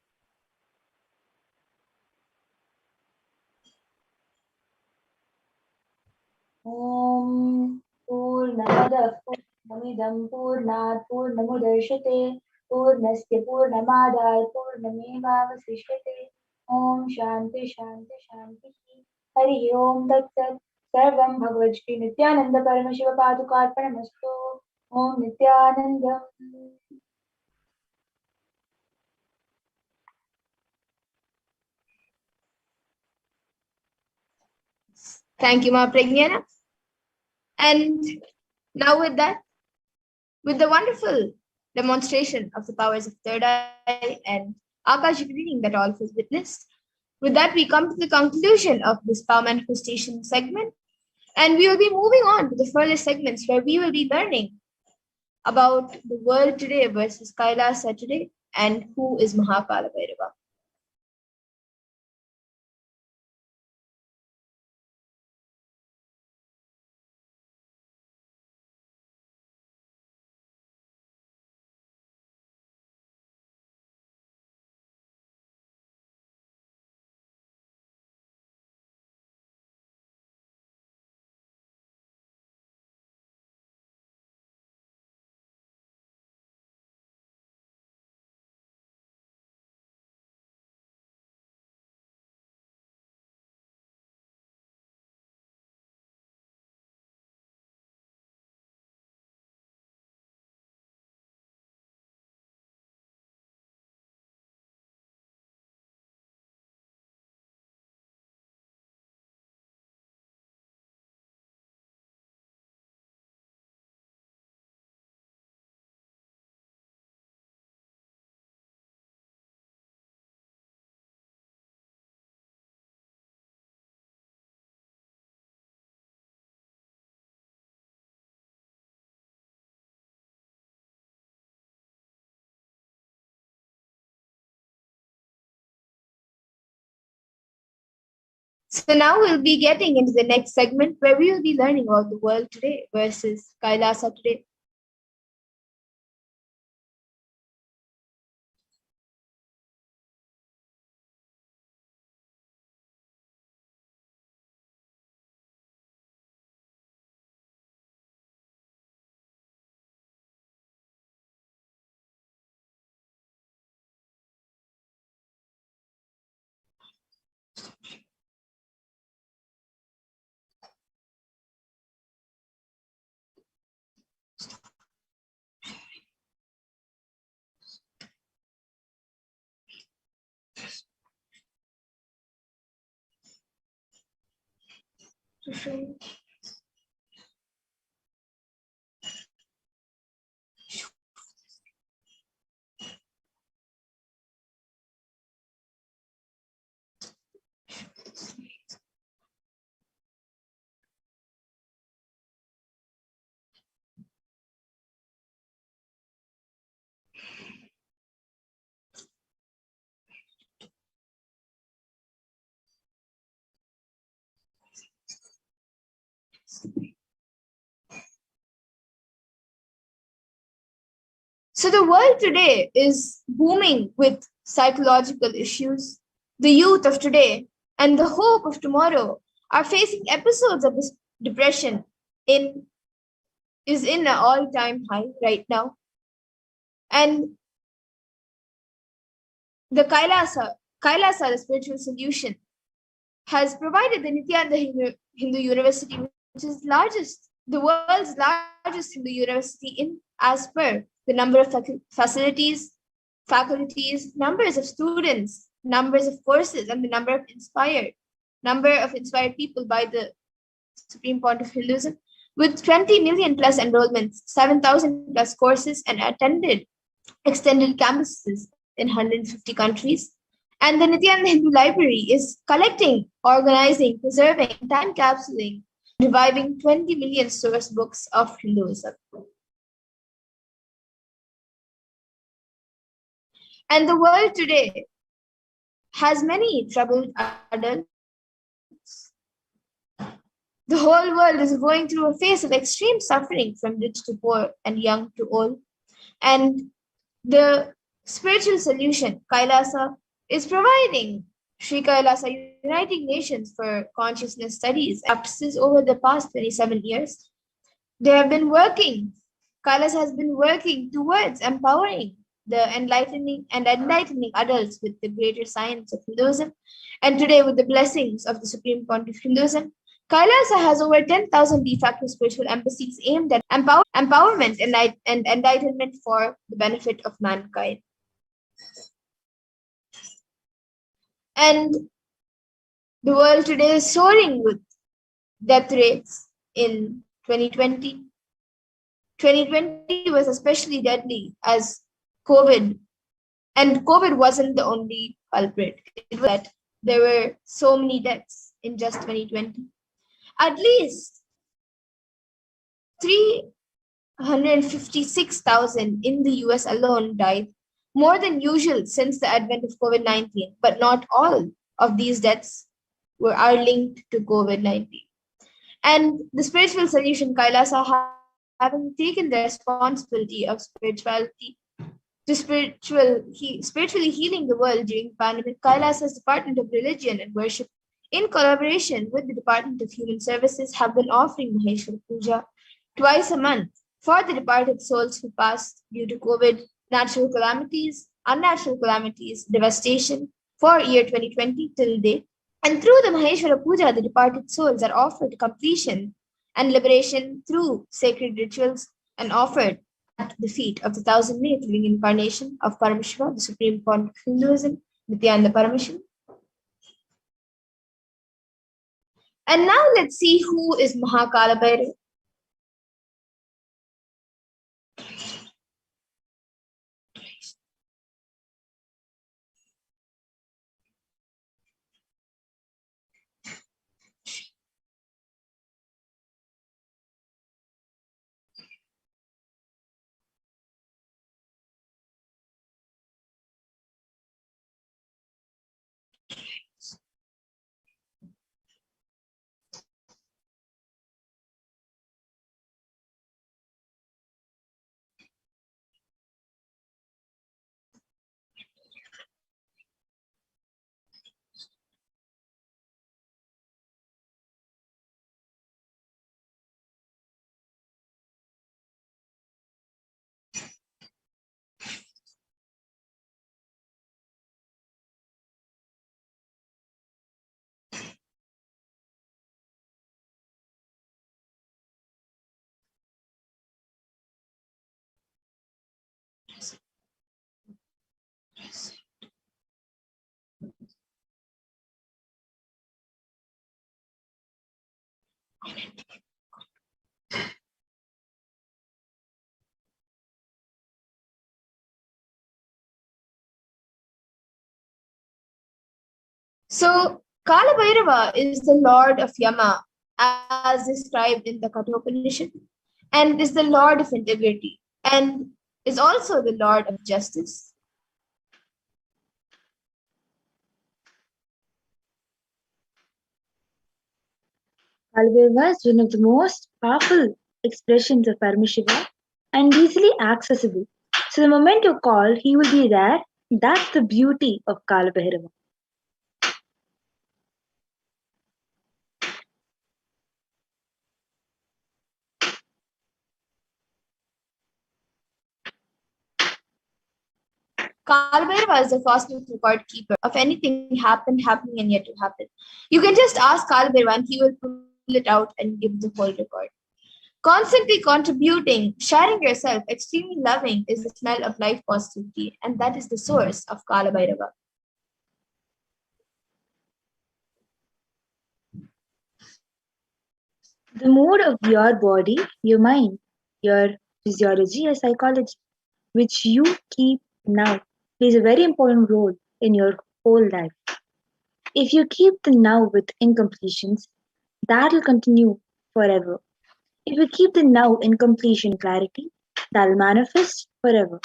Om Purnamadav Purnamidam Purnat Purnamudachyate Purnasya Purnamadaya Purnamevavasishyate Om Shanti Shanti Shanti Hari Om Tat Sat Sarvam Bhagavad Shri Nithyananda Paramashiva Padukarpanamastu Om Nithyanandam. Thank you, Ma Pragnana. And now with that, with the wonderful demonstration of the powers of third eye and Akashic reading that all of us witnessed, with that we come to the conclusion of this power manifestation segment, and we will be moving on to the further segments where we will be learning about the world today versus Kailasa today and who is Mahakala Bhairava. So now we'll be getting into the next segment where we will be learning about the world today versus Kailasa today. So the world today is booming with psychological issues. The youth of today and the hope of tomorrow are facing episodes of this depression is in an all-time high right now. And The Kailasa, the spiritual solution, has provided the Nithyananda Hindu University, which is the world's largest Hindu university in as per the number of facilities, faculties, numbers of students, numbers of courses, and the number of inspired people by the Supreme Pontiff Hinduism, with 20 million plus enrollments, 7,000 plus courses, and extended campuses in 150 countries. And the Nithyananda Hindu Library is collecting, organizing, preserving, time capsuling, reviving 20 million source books of Hinduism. And the world today has many troubled adults. The whole world is going through a phase of extreme suffering from rich to poor and young to old. And the spiritual solution, Kailasa, is providing Sri Kailasa uniting nations for consciousness studies and practices over the past 27 years. They have been working, Kailasa has been working towards empowering the enlightening adults with the greater science of Hinduism. And today, with the blessings of the Supreme Pontiff Hinduism, Kailasa has over 10,000 de facto spiritual embassies aimed at empowerment and enlightenment for the benefit of mankind. And the world today is soaring with death rates in 2020. 2020 was especially deadly as COVID, and COVID wasn't the only culprit. It was that there were so many deaths in just 2020. At least 356,000 in the US alone died, more than usual since the advent of COVID-19, but not all of these deaths are linked to COVID-19. And the spiritual solution, Kailasa, having taken the responsibility of spirituality to spiritually healing the world during the pandemic, Kailasa's Department of Religion and Worship, in collaboration with the Department of Human Services, have been offering Maheshwara Puja twice a month for the departed souls who passed due to COVID, natural calamities, unnatural calamities, devastation for year 2020 till date. And through the Maheshwara Puja, the departed souls are offered completion and liberation through sacred rituals and offered at the feet of the 1,000th living incarnation of Paramashiva, the Supreme Pontiff of Hinduism, Nithyananda Paramashivam. And now let's see who is Mahakala Bhairava. So, Kala Bhairava is the Lord of Yama, as described in the Kathopanishad, and is the Lord of integrity, and is also the Lord of justice. Kalabhairava is one of the most powerful expressions of Paramashiva and easily accessible. So the moment you call, he will be there. That's the beauty of Kalabhairava. Kalabhairava is the cosmic record keeper of anything happening, and yet to happen. You can just ask Kalabhairava and he will pull it out and give the whole record. Constantly contributing, sharing yourself, extremely loving is the smell of life positivity, and that is the source of Kalabhairava. The mood of your body, your mind, your physiology, your psychology, which you keep now, plays a very important role in your whole life. If you keep the now with incompletions, that will continue forever. If you keep the now in completion clarity, that will manifest forever.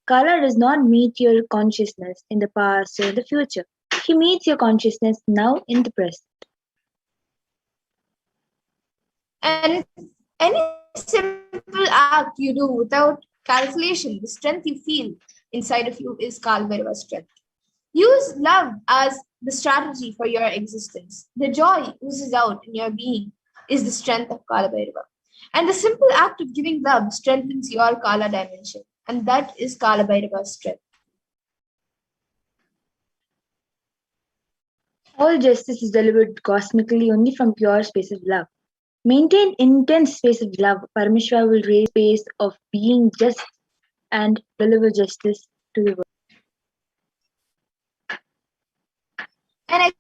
Color does not meet your consciousness in the past or in the future. He meets your consciousness now in the present. And any simple act you do without calculation, the strength you feel inside of you is Kalbhairava's strength. Use love as the strategy for your existence. The joy oozes out in your being is the strength of Kalabhairava. And the simple act of giving love strengthens your Kala dimension. And that is Kalabhairava's strength. All justice is delivered cosmically only from pure space of love. Maintain intense space of love. Paramashiva will raise space of being just and deliver justice to the world. And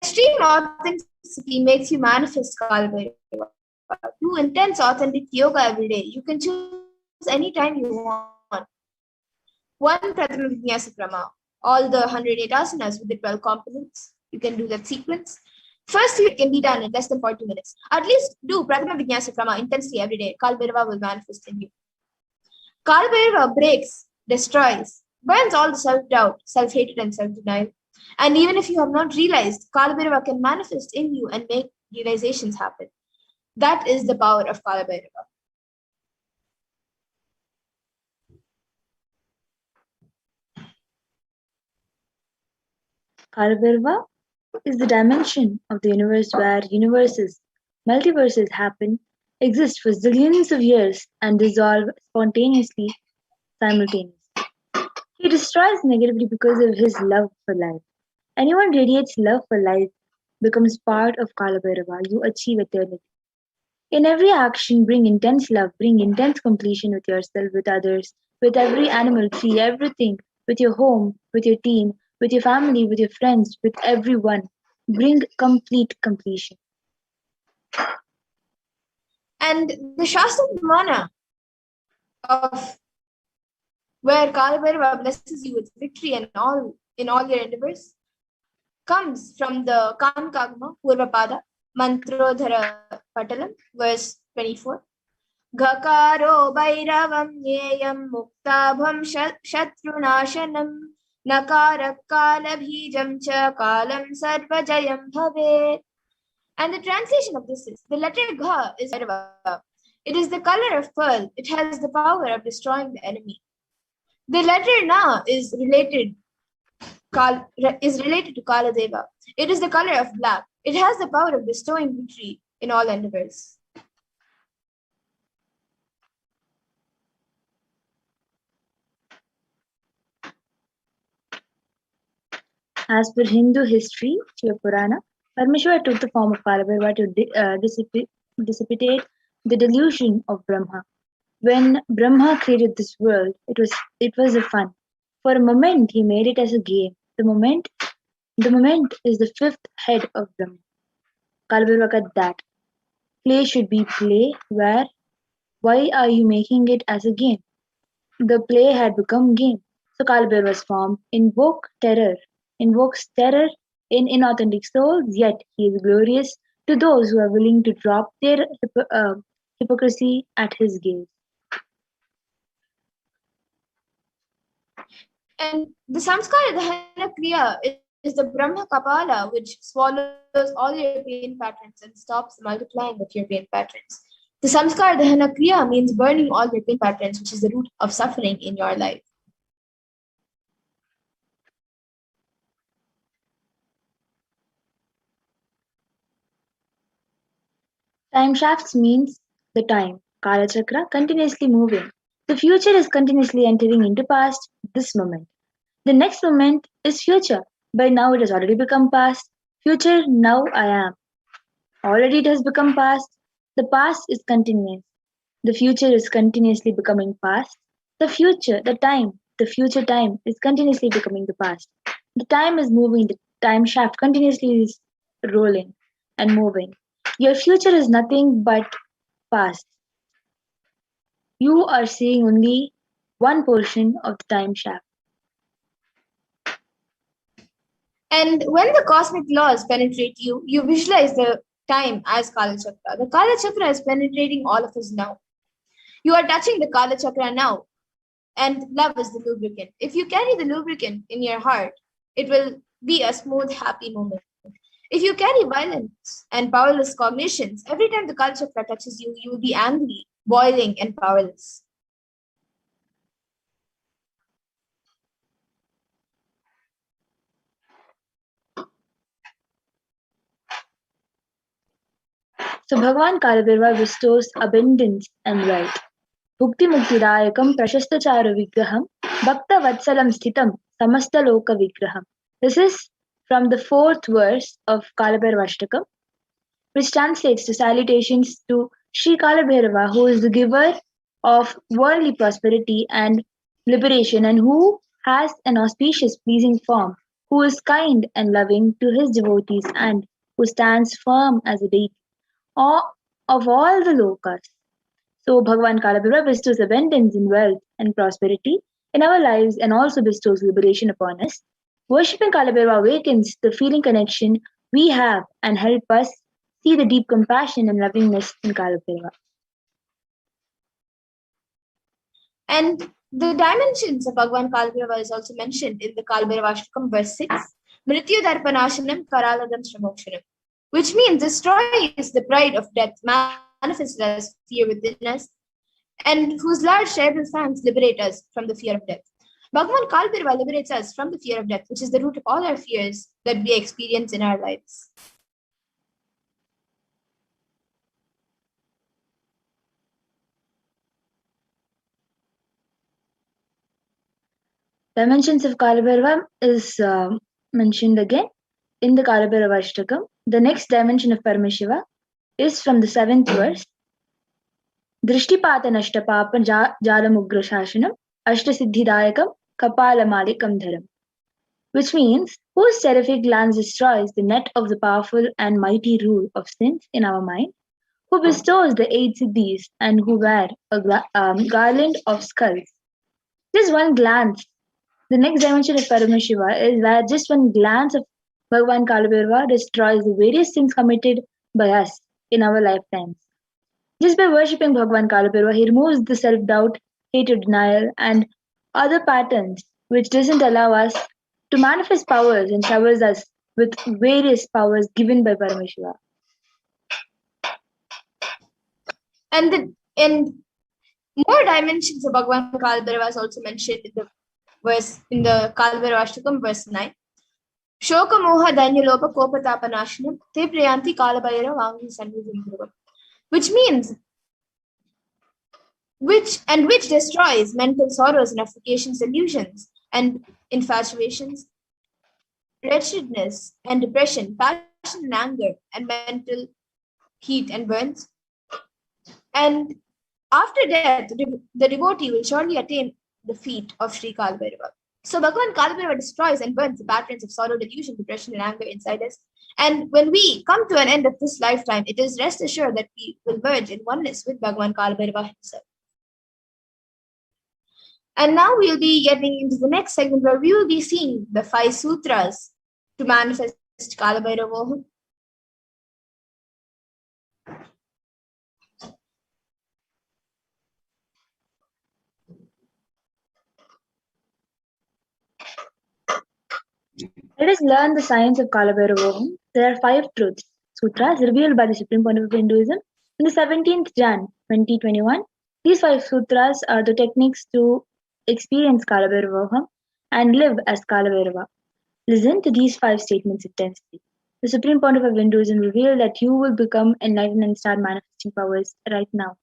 extreme authenticity makes you manifest Kalabhairava. Do intense authentic yoga every day. You can choose any time you want. One Prathama Vinyasa Krama, all the 108 asanas with the 12 components. You can do that sequence. First, it can be done in less than 40 minutes. At least do Prathama Vinyasa Krama intensely every day. Kalbhairava will manifest in you. Kalbhairava breaks, destroys, burns all the self-doubt, self-hatred, and self-denial. And even if you have not realized, Kalbhairava can manifest in you and make realizations happen. That is the power of Kalabhairava. Kalabhairava is the dimension of the universe where universes, multiverses happen, exist for zillions of years, and dissolve spontaneously, simultaneously. He destroys negativity because of his love for life. Anyone radiates love for life becomes part of Kalabhairava. You achieve eternity. In every action, bring intense love, bring intense completion with yourself, with others, with every animal, tree, everything, with your home, with your team, with your family, with your friends, with everyone. Bring complete completion. And the Shastra Vimana of where Kalabhairava blesses you with victory and in all your endeavors comes from the Kankagma Purvapada Mantrodhara Patalam, verse 24. Gakaro Bhairavam Yeyam Muktabham Shatrunashanam Nakara Kalabhijam Cha Kalam Sarvajayam Bhavet. And the translation of this is the letter Gha is Bhairava. It is the color of pearl. It has the power of destroying the enemy. The letter Na is related to Kaladeva. It is the color of black. It has the power of bestowing victory in all endeavors. As per Hindu history, Shiva Purana, Parmeshwar took the form of Kalabhairava to dissipate the delusion of Brahma. When Brahma created this world, it was a fun. For a moment, he made it as a game. The moment is the fifth head of Brahma. Kalabhairava got that. Play should be play. Why are you making it as a game? The play had become game. So Kalabhairava's form invokes terror in inauthentic souls, yet he is glorious to those who are willing to drop their hypocrisy at his gaze. And the Samskara Dahana Kriya is the Brahma Kapala, which swallows all your pain patterns and stops the multiplying of your pain patterns. The Samskara Dahana Kriya means burning all your pain patterns, which is the root of suffering in your life. Time shafts means the time. Kala Chakra continuously moving. The future is continuously entering into past, this moment. The next moment is future. By now it has already become past. Future, now I am. Already it has become past. The past is continuous. The future is continuously becoming past. The future time is continuously becoming the past. The time is moving, the time shaft continuously is rolling and moving. Your future is nothing but past. You are seeing only one portion of the time shaft. And when the cosmic laws penetrate you, you visualize the time as Kala Chakra. The Kala Chakra is penetrating all of us now. You are touching the Kala Chakra now, and love is the lubricant. If you carry the lubricant in your heart, it will be a smooth, happy moment. If you carry violence and powerless cognitions, every time the Kala Chakra touches you, you will be angry, boiling, and powerless. So Bhagavan Kalabhirva bestows abundance and wealth. Bhukti Muktidayakam Prashastachara Vigraham Bhakta Vatsalam Sthitam Samasta Loka Vigraham. This is from the fourth verse of Kalabhairvashtakam, which translates to salutations to Sri Kalabhairava, who is the giver of worldly prosperity and liberation, and who has an auspicious, pleasing form, who is kind and loving to his devotees, and who stands firm as a deity of all the lokas. So Bhagavan Kalabhira bestows abundance in wealth and prosperity in our lives and also bestows liberation upon us. Worshipping Kalabhira awakens the feeling connection we have and help us see the deep compassion and lovingness in Kalabhira. And the dimensions of Bhagavan Kalbhairava is also mentioned in the Kalbhairvashtakam verse 6, Mrityu Darpanashanam Karaladam Shramokshanam, which means destroys the pride of death, manifested as fear within us, and whose large cerebral fangs liberate us from the fear of death. Bhagavan Kalbhairava liberates us from the fear of death, which is the root of all our fears that we experience in our lives. Dimensions of Kalabhairava is mentioned again in the Kalabhairavashtakam. The next dimension of Paramashiva is from the seventh verse. Drishtipata nashta papa jalamugra shashanam ashtasiddhidayakam kapalamalikam dharam, which means whose terrific glance destroys the net of the powerful and mighty rule of sins in our mind, who bestows the 8 siddhis and who wear a garland of skulls. Just one glance. The next dimension of Paramashiva is where just one glance of Bhagavan Kalabhairava destroys the various sins committed by us in our lifetimes. Just by worshipping Bhagavan Kalabhairava, he removes the self-doubt, hatred, denial, and other patterns which doesn't allow us to manifest powers and showers us with various powers given by Paramashiva. And more dimensions of Bhagavan Kalbhairava is also mentioned in the Kalbhairvashtakam verse 9. Shoka moha danyalopa kopatapanashanam te priyanti kalabhaira vangi sanvidhindruvam, which means which destroys mental sorrows and afflictions, illusions and infatuations, wretchedness and depression, passion and anger, and mental heat and burns. And after death, the devotee will surely attain the feet of Sri Kalbhairava. So Bhagavan Kalbhairava destroys and burns the patterns of sorrow, delusion, depression, and anger inside us. And when we come to an end of this lifetime, it is rest assured that we will merge in oneness with Bhagavan Kalbhairava himself. And now we'll be getting into the next segment where we will be seeing the 5 sutras to manifest Kalabhairavoham. Let us learn the science of Kalabhairavoham. There are 5 truths, sutras revealed by the Supreme Point of Hinduism in the 17th Jan 2021. These 5 sutras are the techniques to experience Kalabhairavoham and live as Kalabhairava. Listen to these 5 statements intensely. The Supreme Pontiff of Hinduism revealed that you will become enlightened and start manifesting powers right now.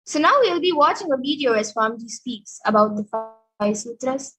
So now we'll be watching a video as Swamiji speaks about the 5 sutras.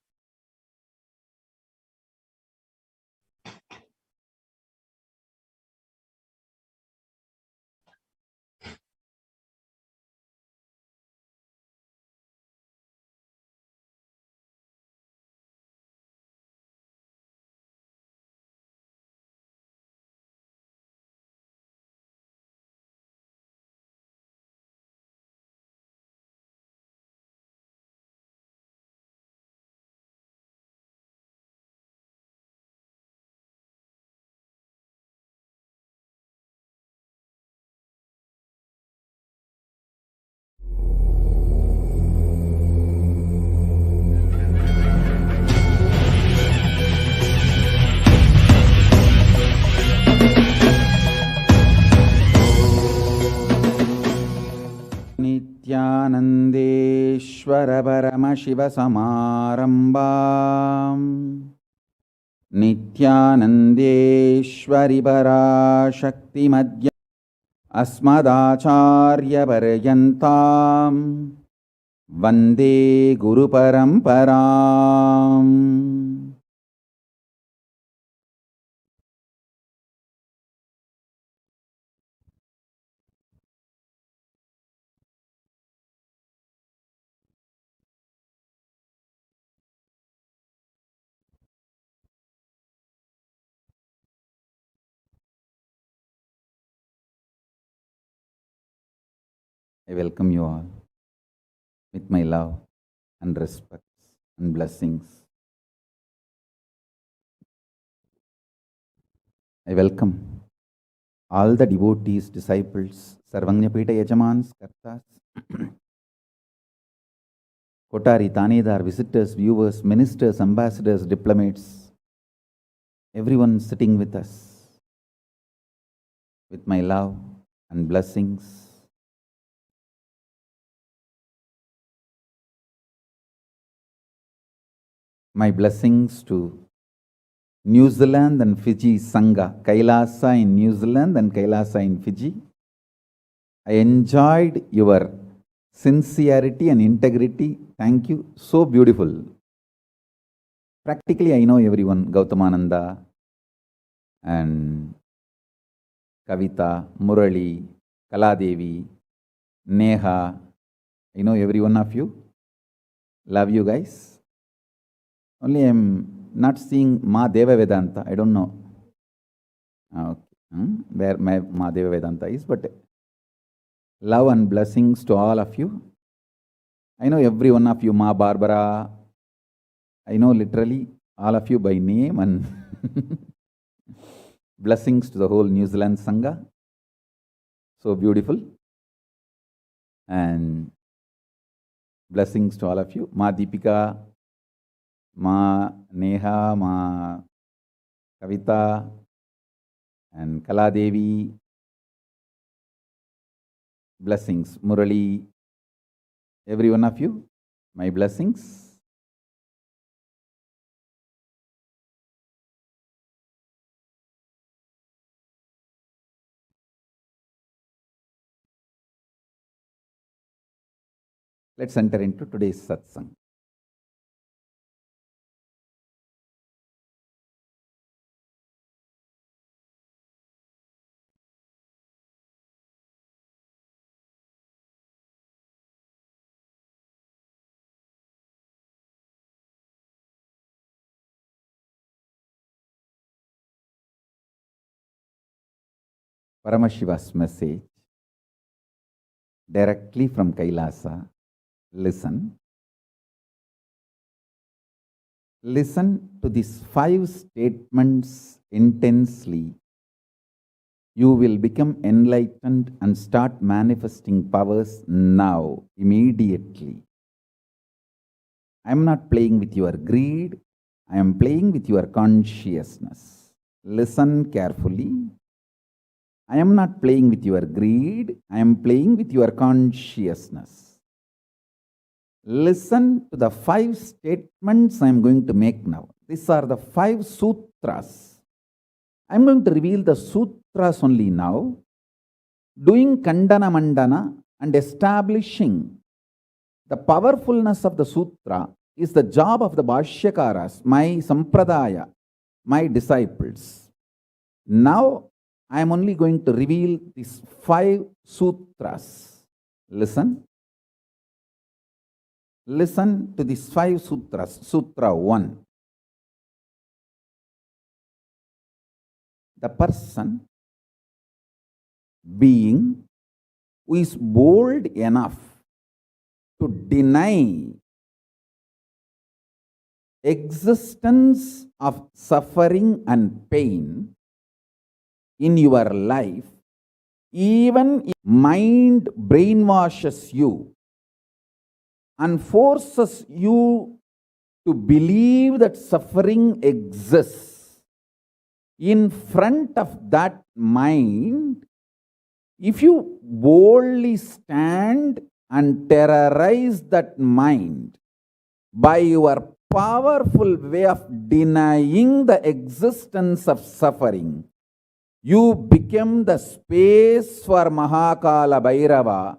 नित्यानन्देश्वर परमशिवसमारम्भां नित्यानन्देश्वरि पराशक्ति मध्य अस्मदाचार्यपर्यन्तां वन्दे गुरुपरम्पराम्. I welcome you all with my love and respects and blessings. I welcome all the devotees, disciples, Sarvanyapita Yajamans, Kartas, Kotari, Tanedar, visitors, viewers, ministers, ambassadors, diplomats, everyone sitting with us with my love and blessings. My blessings to New Zealand and Fiji Sangha, Kailasa in New Zealand and Kailasa in Fiji. I enjoyed your sincerity and integrity. Thank you. So beautiful. Practically, I know everyone. Gautamananda and Kavita, Murali, Kaladevi, Neha. I know every one of you. Love you guys. Only I'm not seeing Ma Deva Vedanta. I don't know where my Ma Deva Vedanta is, but love and blessings to all of you. I know every one of you, Ma Barbara. I know literally all of you by name, and blessings to the whole New Zealand Sangha. So beautiful. And blessings to all of you. Ma Deepika, Ma Neha, Ma Kavita, and Kaladevi. Blessings. Murali, every one of you, my blessings. Let's enter into today's satsang. Paramashiva's message directly from Kailasa. Listen. Listen to these 5 statements intensely. You will become enlightened and start manifesting powers now, immediately. I am not playing with your greed. I am playing with your consciousness. Listen carefully. I am not playing with your greed. I am playing with your consciousness. Listen to the 5 statements I am going to make now. These are the 5 sutras. I am going to reveal the sutras only now, doing Kandana Mandana and establishing the powerfulness of the sutra is the job of the Bhashyakaras, my Sampradaya, my disciples. Now, I am only going to reveal these 5 sutras. Listen. Listen to these 5 sutras. Sutra 1. The person, being, who is bold enough to deny existence of suffering and pain in your life, even if mind brainwashes you and forces you to believe that suffering exists, in front of that mind, if you boldly stand and terrorize that mind by your powerful way of denying the existence of suffering, you become the space for Mahakala Bhairava,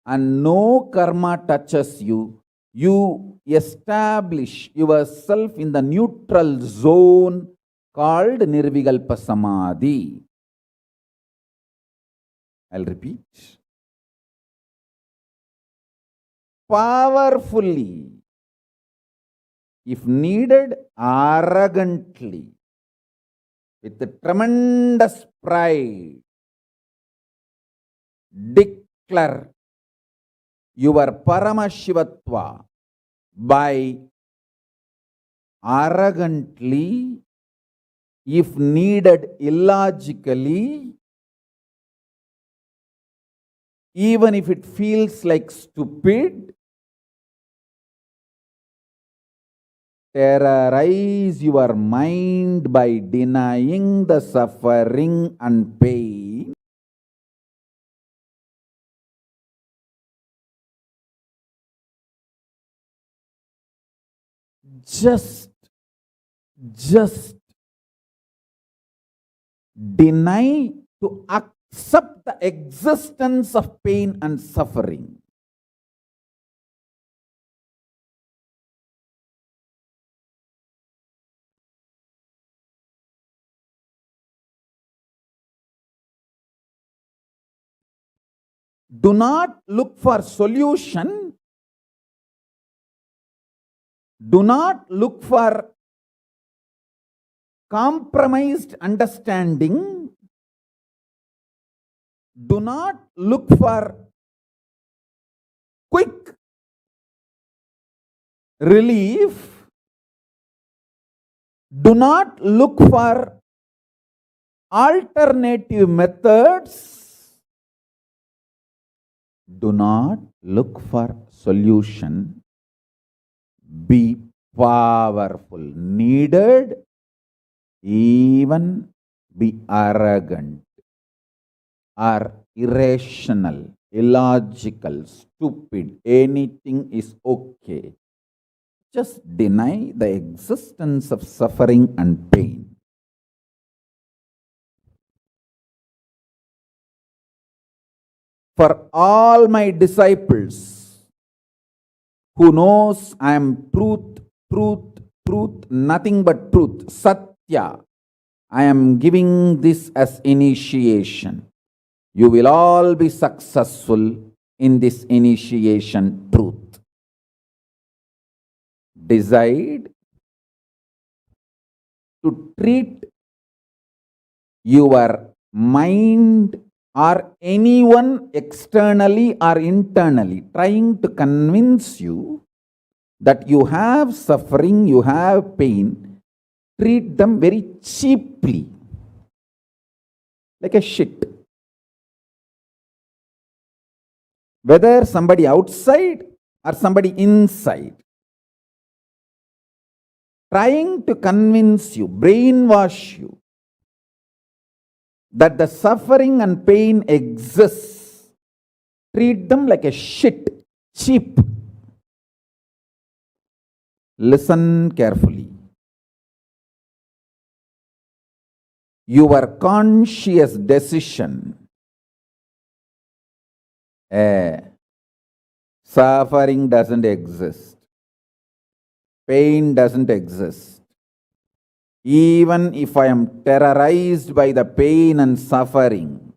and no karma touches you. You establish yourself in the neutral zone called Nirvikalpa Samadhi. I'll repeat. Powerfully, if needed, arrogantly, with a tremendous pride, declare your Paramashivatva by arrogantly, if needed, illogically, even if it feels like stupid, terrorize your mind by denying the suffering and pain. Just deny to accept the existence of pain and suffering. Do not look for solution. Do not look for compromised understanding. Do not look for quick relief. Do not look for alternative methods. Do not look for solution. Be powerful. Needed, even be arrogant or irrational, illogical, stupid. Anything is okay. Just deny the existence of suffering and pain. For all my disciples who knows I am truth, nothing but truth, Satya, I am giving this as initiation. You will all be successful in this initiation truth. Decide to treat your mind or anyone externally or internally trying to convince you that you have suffering, you have pain, treat them very cheaply, like a shit. Whether somebody outside or somebody inside, trying to convince you, brainwash you, that the suffering and pain exists, treat them like a shit, cheap. Listen carefully. Your conscious decision Suffering doesn't exist. Pain doesn't exist. Even if I am terrorized by the pain and suffering,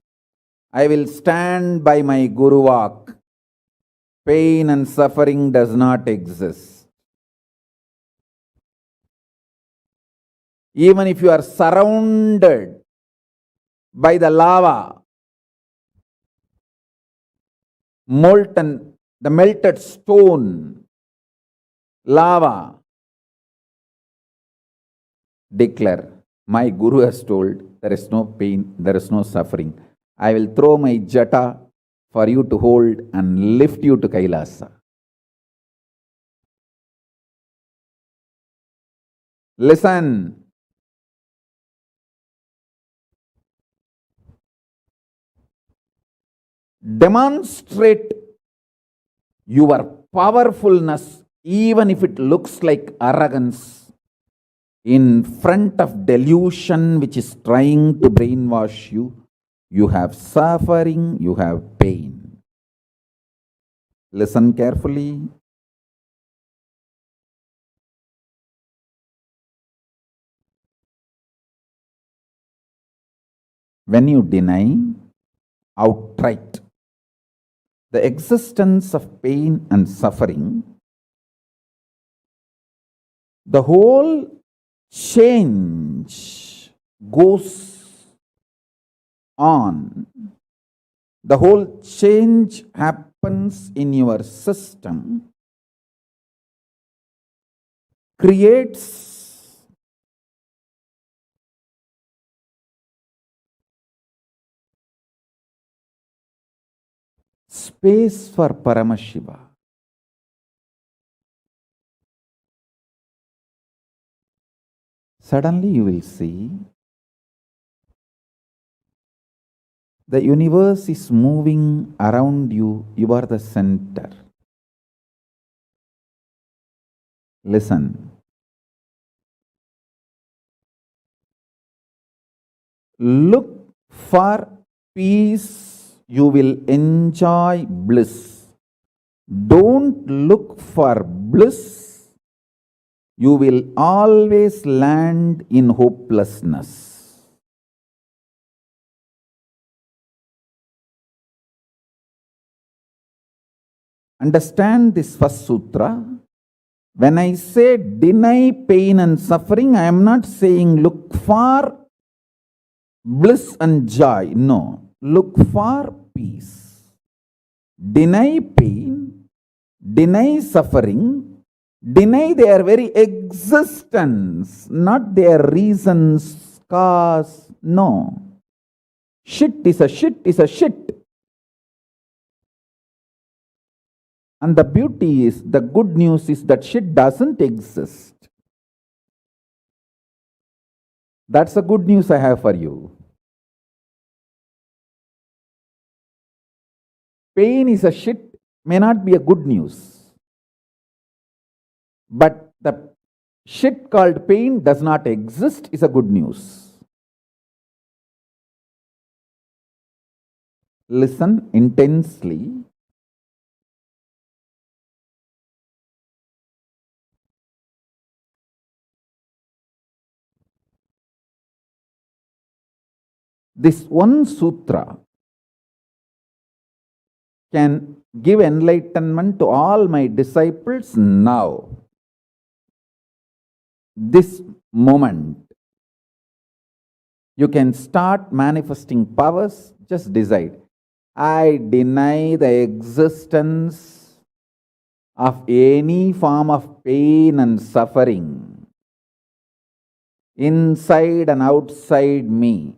I will stand by my Guru Vak. Pain and suffering does not exist. Even if you are surrounded by the lava, molten, the melted stone, lava, declare, my Guru has told, there is no pain, there is no suffering. I will throw my jata for you to hold and lift you to Kailasa. Listen. Demonstrate your powerfulness, even if it looks like arrogance, in front of delusion which is trying to brainwash you. You have suffering, you have pain. Listen carefully. When you deny outright the existence of pain and suffering, the whole change goes on. The whole change happens in your system, creates space for Paramashiva. Suddenly you will see the universe is moving around you. You are the center. Listen. Look for peace, you will enjoy bliss. Don't look for bliss, you will always land in hopelessness. Understand this first sutra. When I say deny pain and suffering, I am not saying look for bliss and joy. No, look for peace. Deny pain, deny suffering, deny their very existence, not their reasons, cause. No. Shit is a shit is a shit. And the beauty is, the good news is that shit doesn't exist. That's the good news I have for you. Pain is a shit may not be a good news. But the shit called pain does not exist is a good news. Listen intensely. This one sutra can give enlightenment to all my disciples now. This moment. You can start manifesting powers. Just decide. I deny the existence of any form of pain and suffering inside and outside me.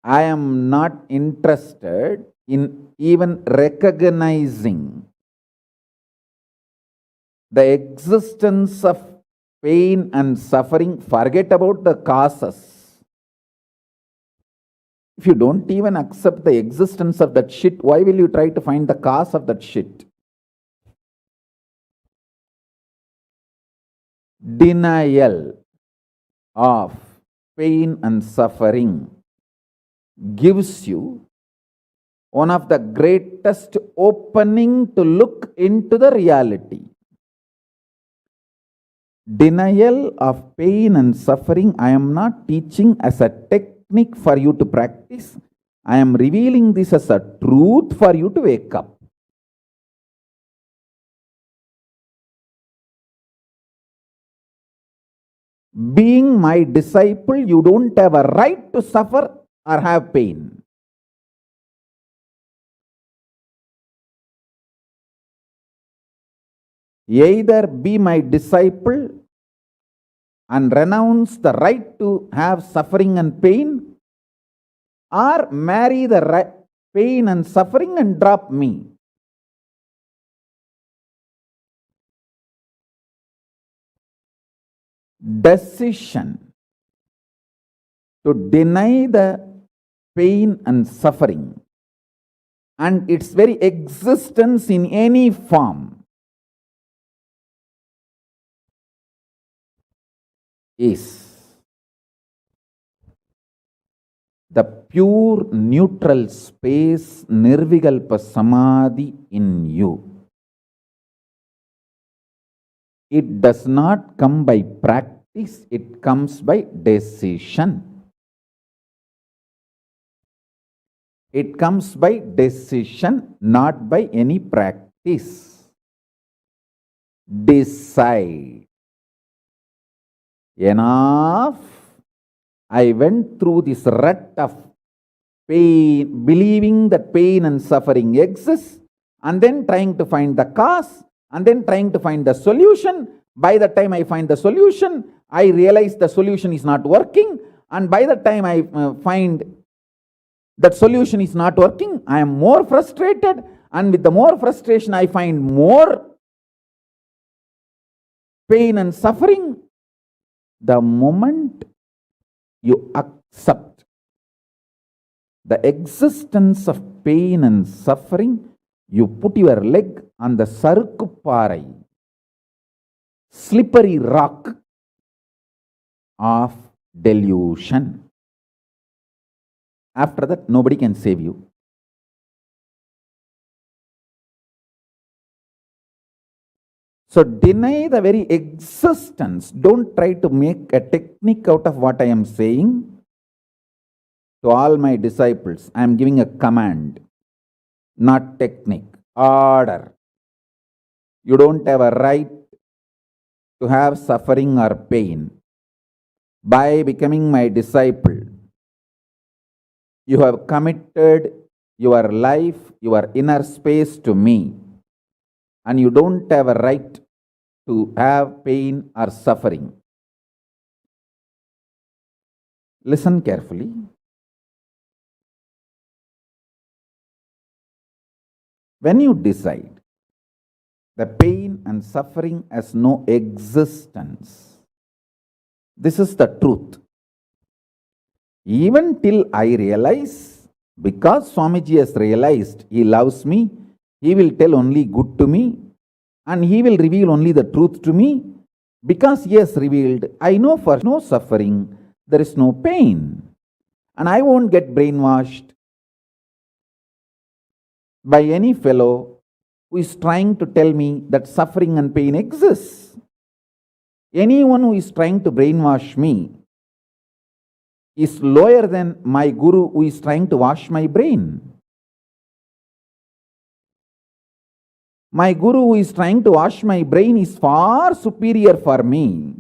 I am not interested in even recognizing the existence of pain and suffering. Forget about the causes. If you don't even accept the existence of that shit, why will you try to find the cause of that shit? Denial of pain and suffering gives you one of the greatest opening to look into the reality. Denial of pain and suffering, I am not teaching as a technique for you to practice. I am revealing this as a truth for you to wake up. Being my disciple, you don't have a right to suffer or have pain. Either be my disciple and renounce the right to have suffering and pain, or marry the pain and suffering and drop me. Decision to deny the pain and suffering and its very existence in any form is the pure neutral space Nirvikalpa Samadhi in you. It does not come by practice, it comes by decision. It comes by decision, not by any practice. Decide. Enough. I went through this rut of pain, believing that pain and suffering exist, and then trying to find the cause, and then trying to find the solution. By the time I find the solution, I realize the solution is not working, and by the time I find that solution is not working, I am more frustrated, and with the more frustration, I find more pain and suffering. The moment you accept the existence of pain and suffering, you put your leg on the sarukkuparai, slippery rock of delusion. After that, nobody can save you. So deny the very existence. Don't try to make a technique out of what I am saying. To all my disciples, I am giving a command, not technique, order. You don't have a right to have suffering or pain. By becoming my disciple, you have committed your life, your inner space to me, and you don't have a right to have pain or suffering. Listen carefully. When you decide the pain and suffering has no existence, this is the truth. Even till I realize, because Swamiji has realized he loves me, he will tell only good to me, and he will reveal only the truth to me. Because he has revealed, I know for no suffering, there is no pain. And I won't get brainwashed by any fellow who is trying to tell me that suffering and pain exists. Anyone who is trying to brainwash me is lower than my guru who is trying to wash my brain. My guru who is trying to wash my brain is far superior for me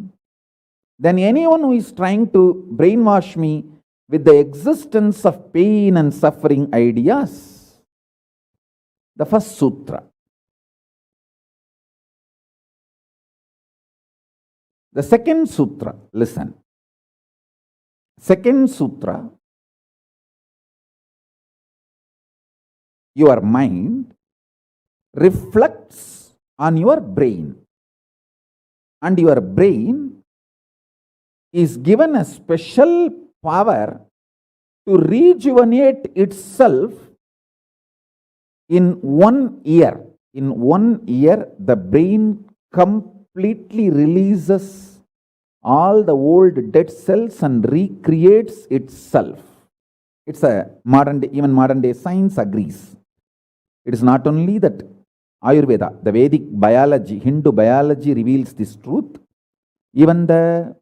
than anyone who is trying to brainwash me with the existence of pain and suffering ideas. The first sutra. The second sutra, listen. Second sutra, your mind reflects on your brain, and your brain is given a special power to rejuvenate itself in 1 year. In 1 year, the brain completely releases all the old dead cells and recreates itself. It's a modern day, even modern day science agrees. It is not only that Ayurveda, the Vedic biology, Hindu biology reveals this truth. Even the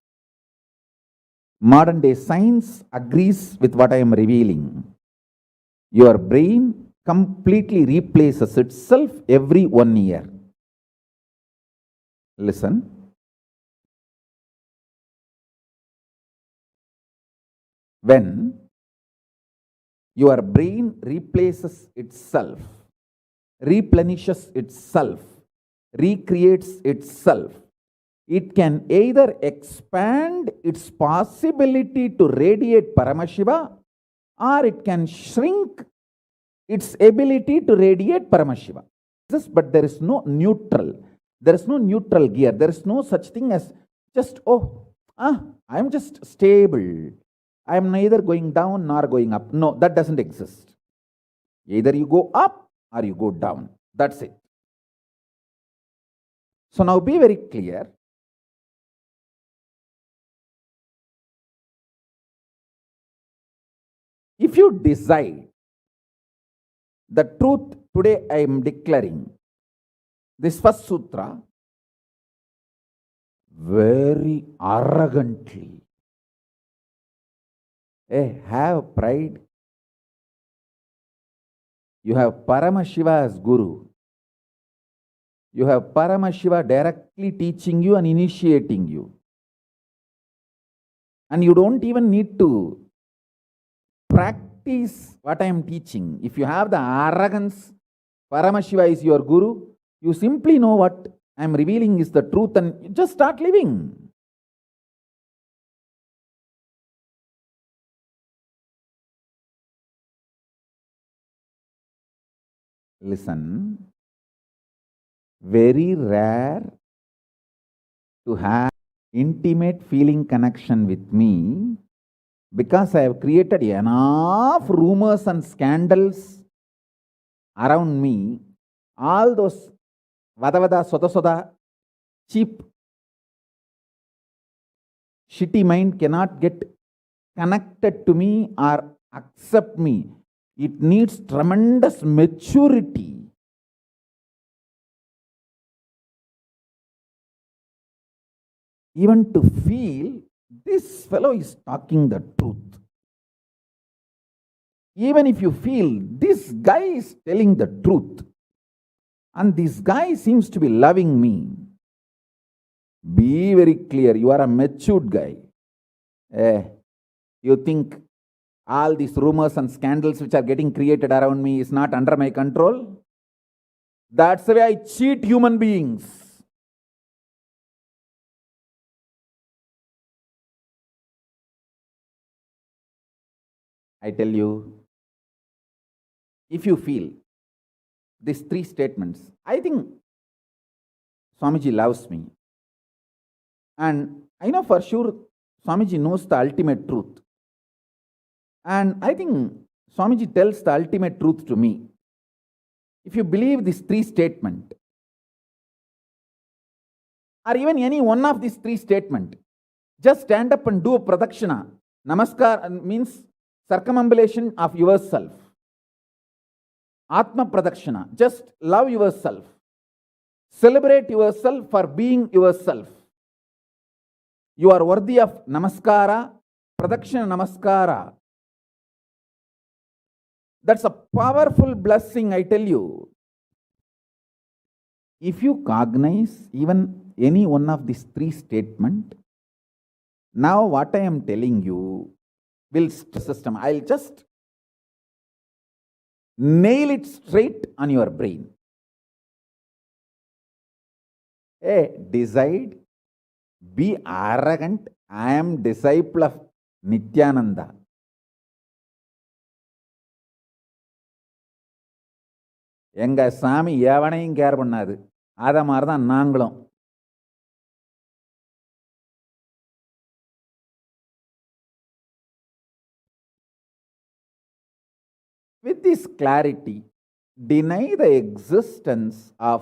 modern day science agrees with what I am revealing. Your brain completely replaces itself every 1 year. Listen. When your brain replaces itself, replenishes itself, recreates itself, it can either expand its possibility to radiate Paramashiva, or it can shrink its ability to radiate Paramashiva. But there is no neutral. There is no neutral gear. There is no such thing as just, I am just stable. I am neither going down nor going up. No, that doesn't exist. Either you go up or you go down. That's it. So now be very clear. If you decide the truth today I am declaring, this first sutra, very arrogantly, have pride. You have Paramashiva as Guru. You have Paramashiva directly teaching you and initiating you. And you don't even need to practice what I am teaching. If you have the arrogance, Paramashiva is your Guru, you simply know what I am revealing is the truth and you just start living. Listen, very rare to have intimate feeling connection with me because I have created enough rumors and scandals around me. All those vada soda, cheap, shitty mind cannot get connected to me or accept me. It needs tremendous maturity. Even to feel this fellow is talking the truth. Even if you feel this guy is telling the truth and this guy seems to be loving me, be very clear, you are a matured guy. You think all these rumors and scandals which are getting created around me is not under my control? That's the way I cheat human beings. I tell you, if you feel these three statements, I think Swamiji loves me. And I know for sure Swamiji knows the ultimate truth. And I think Swamiji tells the ultimate truth to me. If you believe these three statements, or even any one of these three statements, just stand up and do a pradakshina. Namaskar means circumambulation of yourself. Atma pradakshina, just love yourself. Celebrate yourself for being yourself. You are worthy of namaskara, pradakshina namaskara. That's a powerful blessing, I tell you. If you cognize even any one of these three statements, now what I am telling you will system. I'll just nail it straight on your brain. Decide, be arrogant. I am disciple of Nithyananda. எங்க சாமி எவனையும் care பண்ணாது. அத மாதிரிதான் நாங்களும். With this clarity, deny the existence of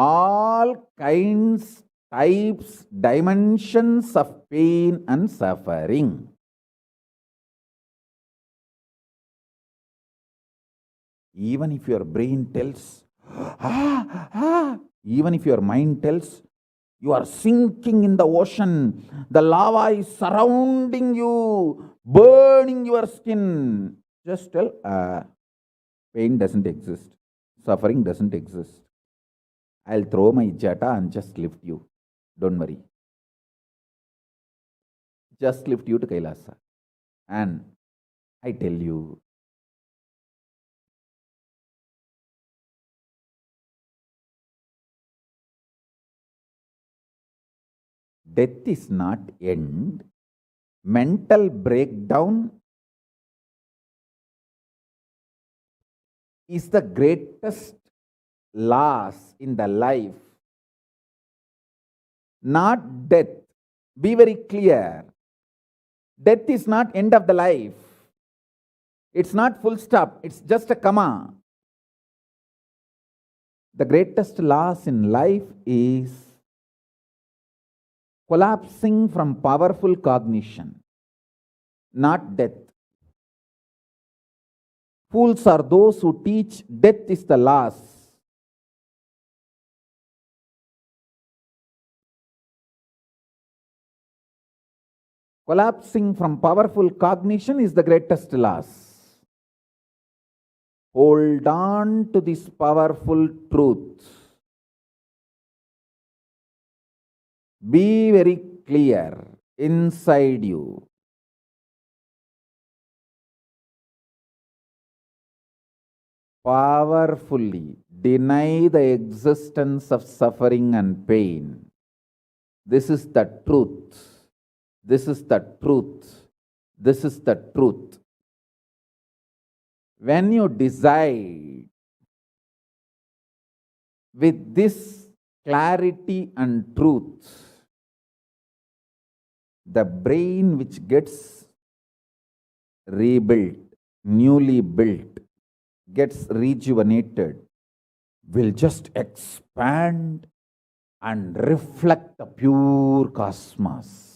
all kinds, types, dimensions of pain and suffering. Even if your brain tells, even if your mind tells, you are sinking in the ocean, the lava is surrounding you, burning your skin. Just tell, pain doesn't exist, suffering doesn't exist. I'll throw my jata and just lift you. Don't worry. Just lift you to Kailasa. And I tell you, death is not end. Mental breakdown is the greatest loss in the life. Not death. Be very clear. Death is not end of the life. It's not full stop. It's just a comma. The greatest loss in life is collapsing from powerful cognition, not death. Fools are those who teach death is the loss. Collapsing from powerful cognition is the greatest loss. Hold on to this powerful truth. Be very clear inside you. Powerfully deny the existence of suffering and pain. This is the truth. This is the truth. This is the truth. When you decide with this clarity and truth, the brain which gets rebuilt, newly built, gets rejuvenated, will just expand and reflect the pure cosmos.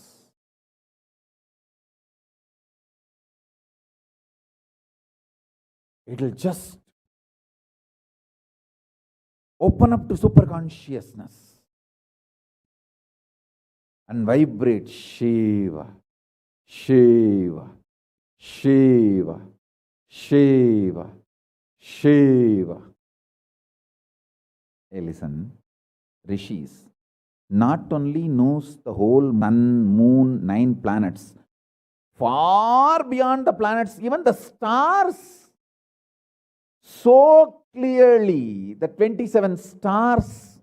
It will just open up to superconsciousness and vibrate Shiva, Shiva, Shiva, Shiva, Shiva. Hey, listen, rishis not only knows the whole sun, moon, 9 planets, far beyond the planets, even the stars, so clearly, the 27 stars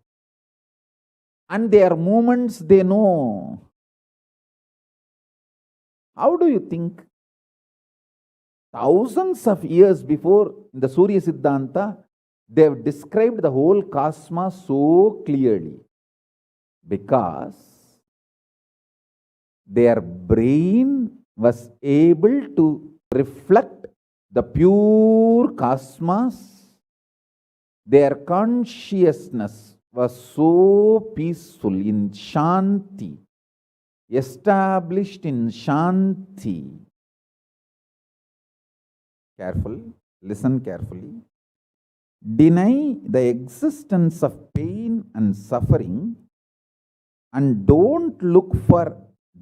and their movements they know. How do you think? Thousands of years before, in the Surya Siddhanta, they have described the whole cosmos so clearly because their brain was able to reflect the pure cosmos. Their consciousness was so peaceful in Shanti, established in Shanti. Careful, listen carefully. Deny the existence of pain and suffering and don't look for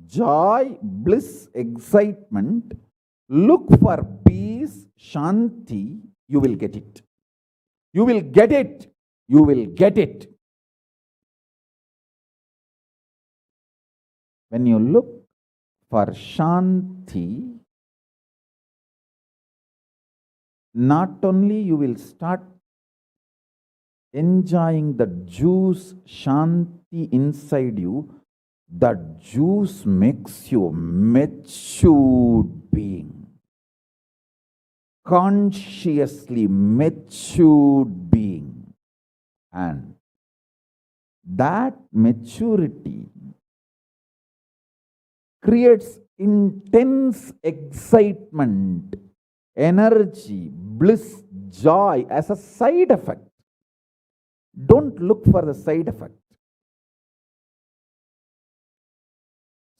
joy, bliss, excitement. Look for peace, Shanti, you will get it. You will get it. You will get it. When you look for Shanti, not only you will start enjoying the juice Shanti inside you, that juice makes you a matured being. Consciously matured being. And that maturity creates intense excitement, energy, bliss, joy as a side effect. Don't look for the side effect.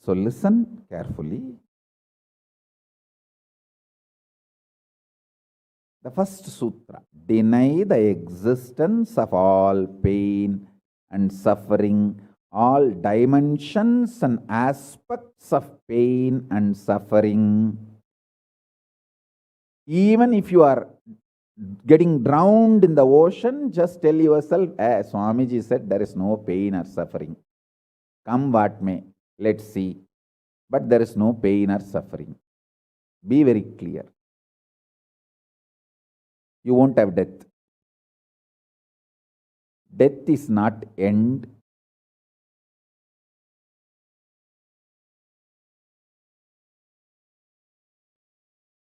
So listen carefully. The first sutra, deny the existence of all pain and suffering, all dimensions and aspects of pain and suffering. Even if you are getting drowned in the ocean, just tell yourself, Swamiji said there is no pain or suffering. Come what may, let's see. But there is no pain or suffering. Be very clear. You won't have death. Death is not end.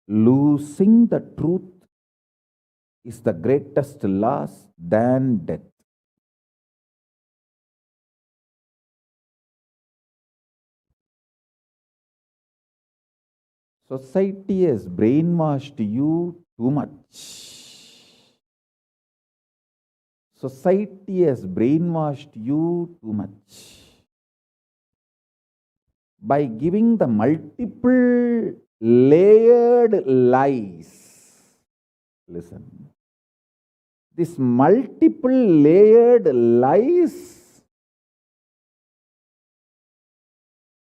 Losing the truth is the greatest loss than death. Society has brainwashed you too much. Society has brainwashed you too much by giving the multiple layered lies. Listen. This multiple layered lies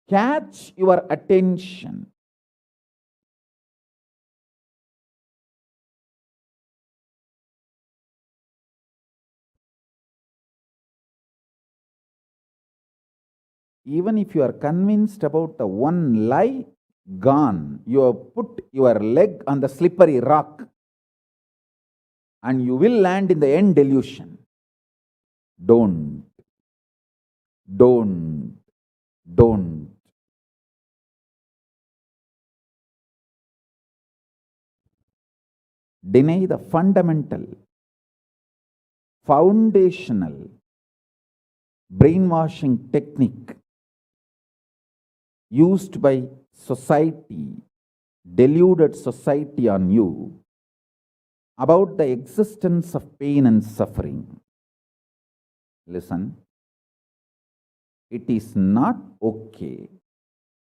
catch your attention. Even if you are convinced about the one lie, gone. You have put your leg on the slippery rock and you will land in the end delusion. Don't. Deny the fundamental, foundational brainwashing technique used by society, deluded society on you about the existence of pain and suffering. Listen, it is not okay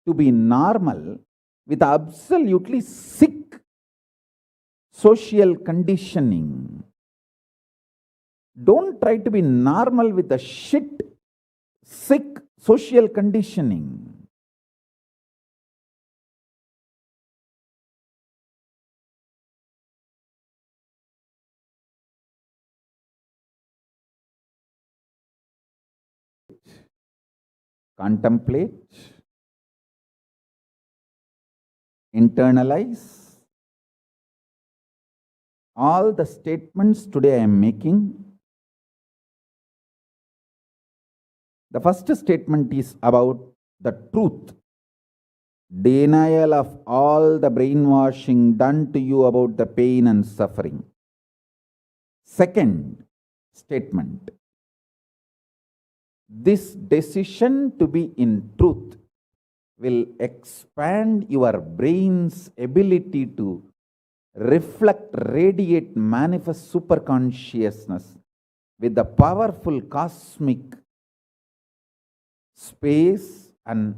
to be normal with absolutely sick social conditioning. Don't try to be normal with the shit, sick social conditioning. Contemplate, internalize all the statements today I am making. The first statement is about the truth, denial of all the brainwashing done to you about the pain and suffering. Second statement, this decision to be in truth will expand your brain's ability to reflect, radiate, manifest superconsciousness with the powerful cosmic space and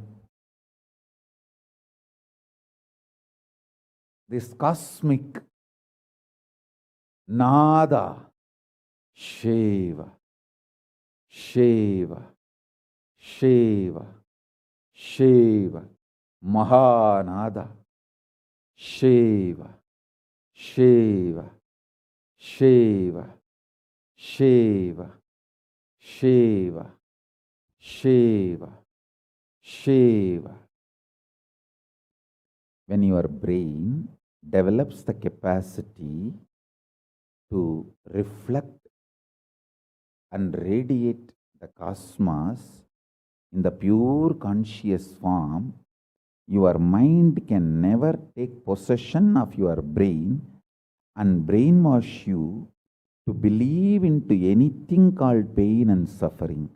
this cosmic nada, Shiva, Shiva, Shiva, Shiva, Mahanada, Shiva, Shiva, Shiva, Shiva, Shiva, Shiva, Shiva. When your brain develops the capacity to reflect and radiate the cosmos in the pure conscious form, your mind can never take possession of your brain and brainwash you to believe into anything called pain and suffering.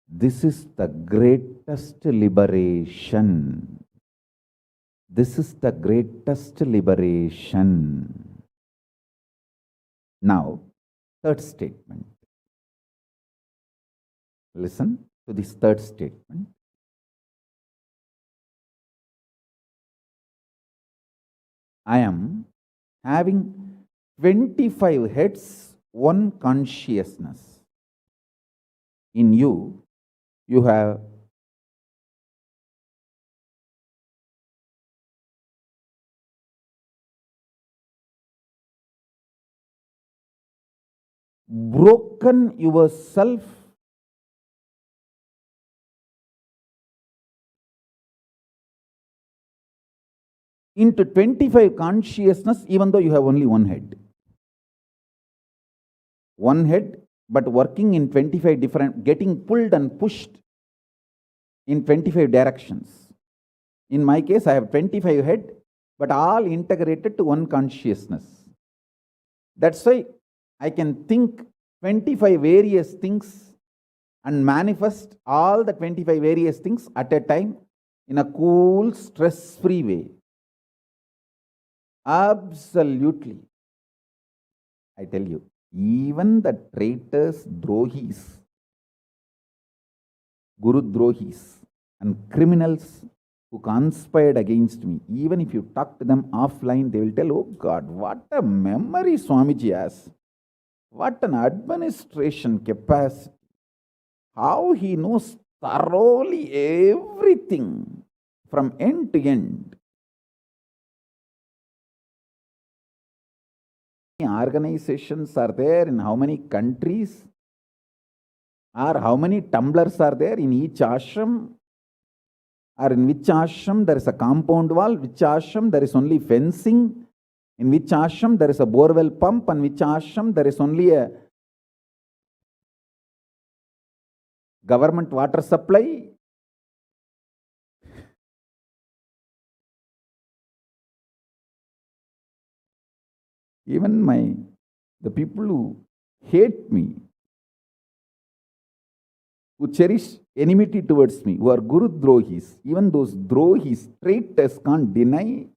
This is the greatest liberation. This is the greatest liberation. Now, third statement. Listen to this third statement. I am having 25 heads, one consciousness. In you, you have broken yourself into 25 consciousness, even though you have only one head. One head, but working in 25 different, getting pulled and pushed in 25 directions. In my case, I have 25 head, but all integrated to one consciousness. That's why I can think 25 various things and manifest all the 25 various things at a time in a cool, stress-free way. Absolutely. I tell you, even the traitors, drohis, guru drohis, and criminals who conspired against me, even if you talk to them offline, they will tell, oh God, what a memory Swamiji has. What an administration capacity. How he knows thoroughly everything from end to end. Organizations are there in how many countries, or how many tumblers are there in each ashram, or in which ashram there is a compound wall, which ashram there is only fencing, in which ashram there is a borewell pump, and which ashram there is only a government water supply. Even the people who hate me, who cherish enmity towards me, who are Guru Drohis, even those Drohis, traitors, can't deny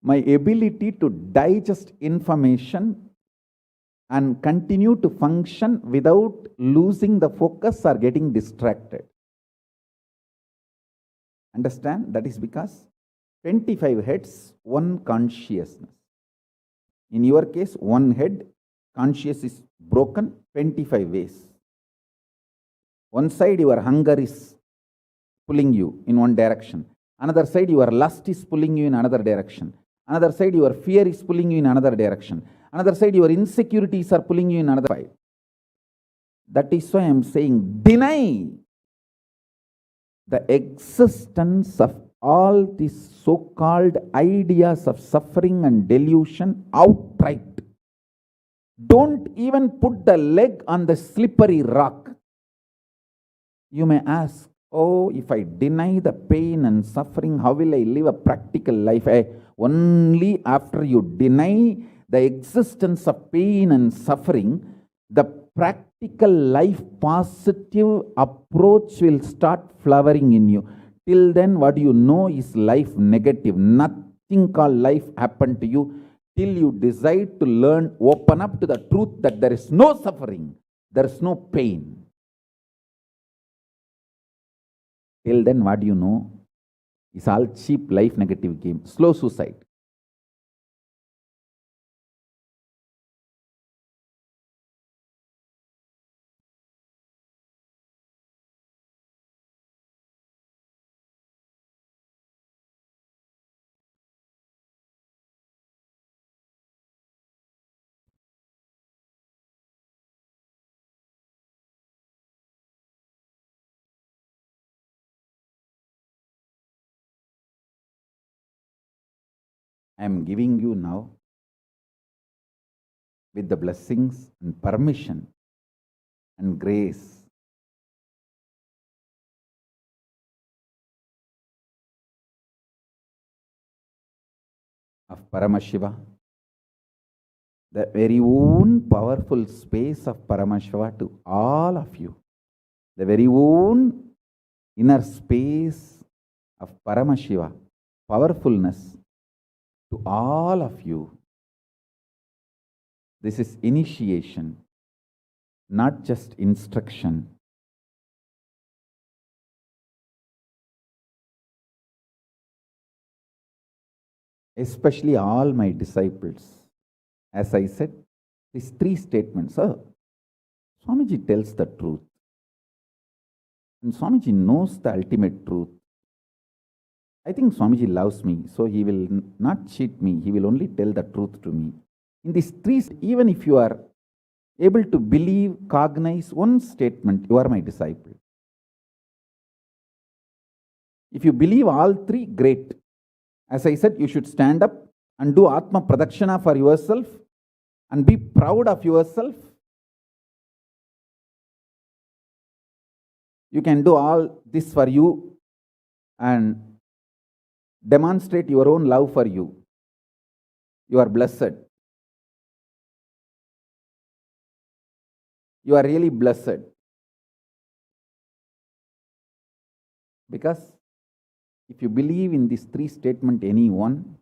my ability to digest information and continue to function without losing the focus or getting distracted. Understand? That is because 25 heads, one consciousness. In your case, one head, conscious is broken 25 ways. One side, your hunger is pulling you in one direction. Another side, your lust is pulling you in another direction. Another side, your fear is pulling you in another direction. Another side, your insecurities are pulling you in another side. That is why I am saying, deny the existence of all these so-called ideas of suffering and delusion outright. Don't even put the leg on the slippery rock. You may ask, oh, if I deny the pain and suffering, how will I live a practical life? Only after you deny the existence of pain and suffering, the practical life positive approach will start flowering in you. Till then, what you know is life negative. Nothing called life happened to you till you decide to learn, open up to the truth that there is no suffering, there is no pain. Till then, what you know is all cheap life negative game, slow suicide. I am giving you now, with the blessings and permission and grace of Paramashiva, the very own powerful space of Paramashiva to all of you, the very own inner space of Paramashiva, powerfulness to all of you. This is initiation, not just instruction. especially all my disciples. As I said, these three statements, Swamiji tells the truth. And Swamiji knows the ultimate truth. I think Swamiji loves me, so he will not cheat me. He will only tell the truth to me. In these three, even if you are able to believe, cognize one statement, you are my disciple. If you believe all three, great. As I said, you should stand up and do Atma Pradakshana for yourself and be proud of yourself. You can do all this for you and demonstrate your own love for you. You are blessed. You are really blessed. Because if you believe in these three statements, any one,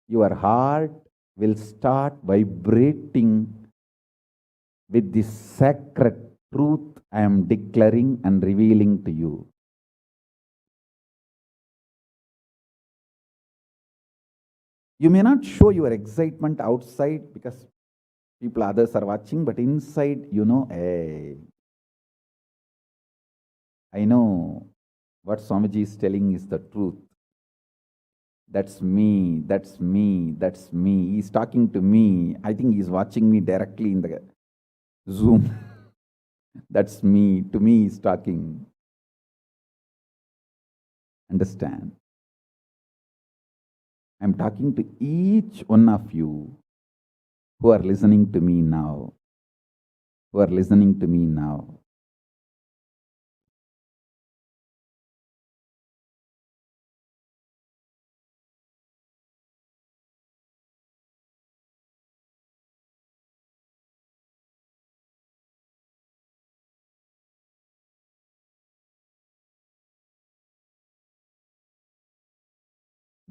your heart will start vibrating with this sacred truth I am declaring and revealing to you. You may not show your excitement outside because people, others are watching, but inside, hey, I know what Swamiji is telling is the truth. That's me, that's me, that's me. He's talking to me. I think he's watching me directly in the Zoom. That's me. To me, he's talking. Understand? I'm talking to each one of you who are listening to me now. Who are listening to me now.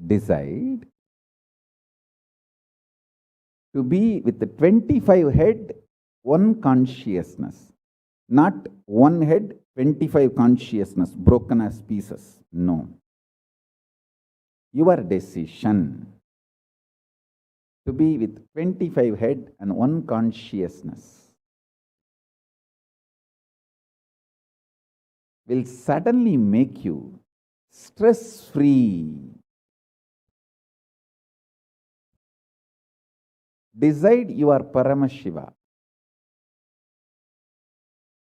Decide to be with the 25 head, one consciousness. Not one head, 25 consciousness, broken as pieces. No. Your decision to be with 25 head and one consciousness will suddenly make you stress-free. Decide you are Paramashiva.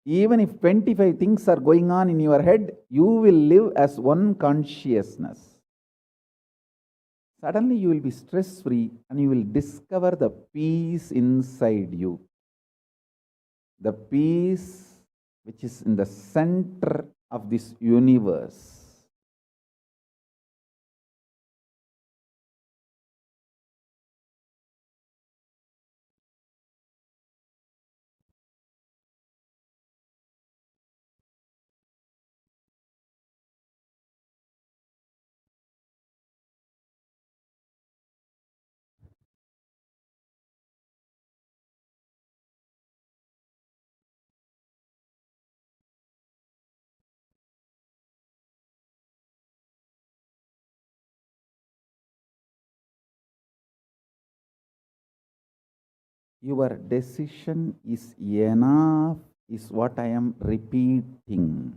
Even if 25 things are going on in your head, you will live as one consciousness. Suddenly you will be stress-free and you will discover the peace inside you. The peace which is in the center of this universe. Your decision is enough, is what I am repeating.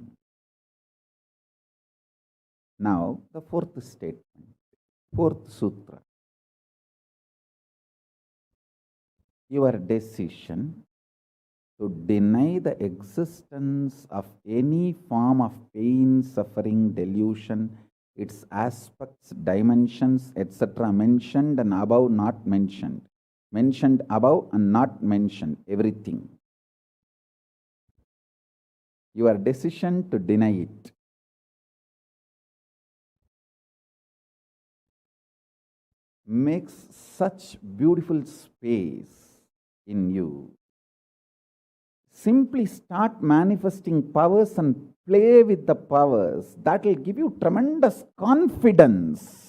Now, the fourth statement, fourth sutra. Your decision to deny the existence of any form of pain, suffering, delusion, its aspects, dimensions, etc., mentioned and above, not mentioned. Mentioned above and not mentioned, everything. Your decision to deny it. Makes such beautiful space in you. Simply start manifesting powers and play with the powers. That will give you tremendous confidence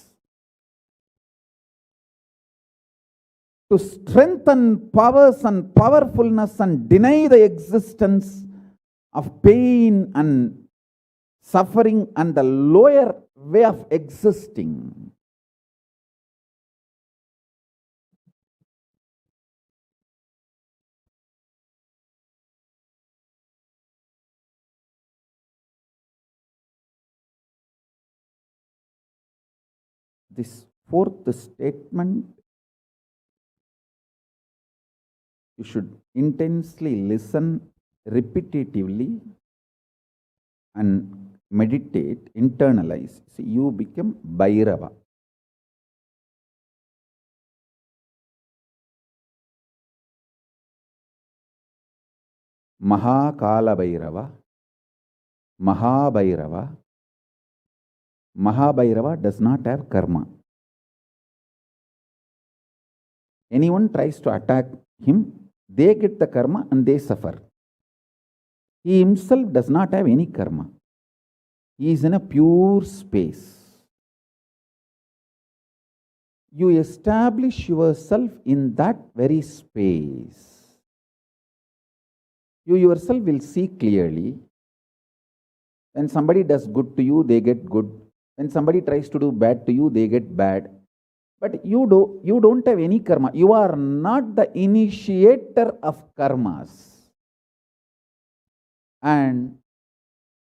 to strengthen powers and powerfulness and deny the existence of pain and suffering and the lower way of existing. this fourth statement, you should intensely listen repetitively and meditate, internalize. See, you become Bhairava. Mahakala Bhairava, Mahabhairava. Mahabhairava does not have karma. Anyone tries to attack him, they get the karma and they suffer. He himself does not have any karma. He is in a pure space. You establish yourself in that very space. You yourself will see clearly. When somebody does good to you, they get good. When somebody tries to do bad to you, they get bad. But you don't have any karma. You are not the initiator of karmas. And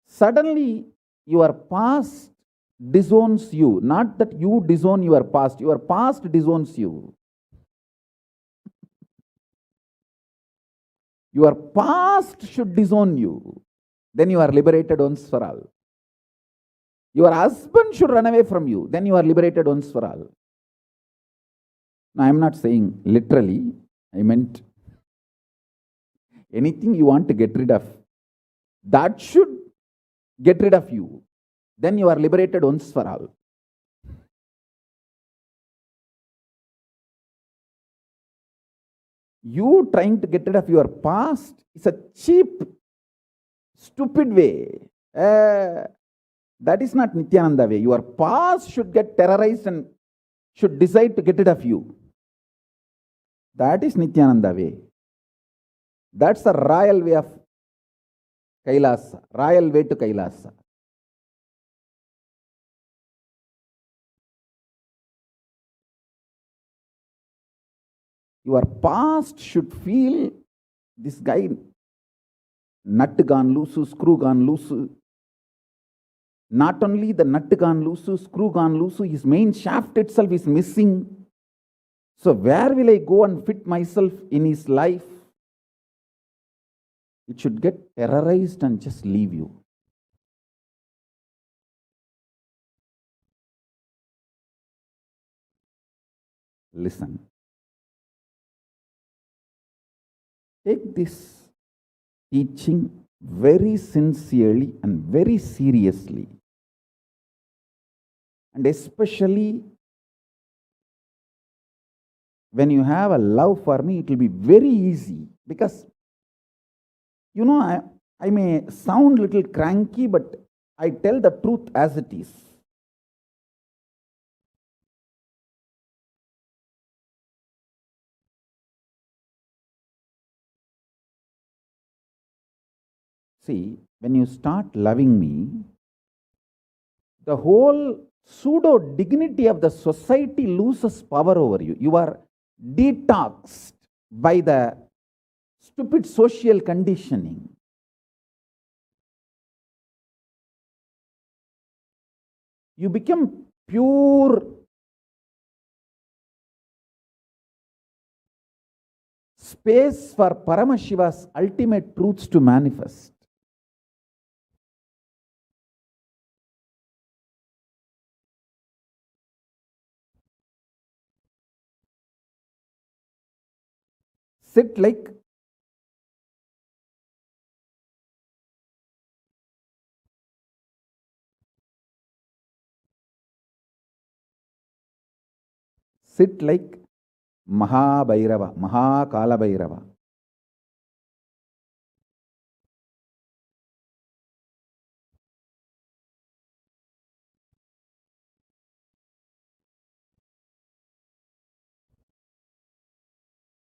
suddenly your past disowns you. Not that you disown your past disowns you. Your past should disown you. Then you are liberated once for all. Your husband should run away from you. Then you are liberated once for all. Now, I am not saying literally. I meant anything you want to get rid of, that should get rid of you. Then you are liberated once for all. You trying to get rid of your past is a cheap, stupid way. That is not Nithyananda way. Your past should get terrorized and should decide to get rid of you. That is Nithyananda way. That's the royal way of Kailasa, royal way to Kailasa. Your past should feel, this guy, nut gone loose, screw gone loose. Not only the nut gone loose, screw gone loose, his main shaft itself is missing. So where will I go and fit myself in his life? It should get terrorized and just leave you. Listen. Take this teaching very sincerely and very seriously. And especially when you have a love for me, it will be very easy. Because, I may sound a little cranky, but I tell the truth as it is. See, when you start loving me, the whole pseudo dignity of the society loses power over you. You are detoxed by the stupid social conditioning. You become pure space for Paramashiva's ultimate truths to manifest. Sit like Mahabhairava, Mahakala Bhairava.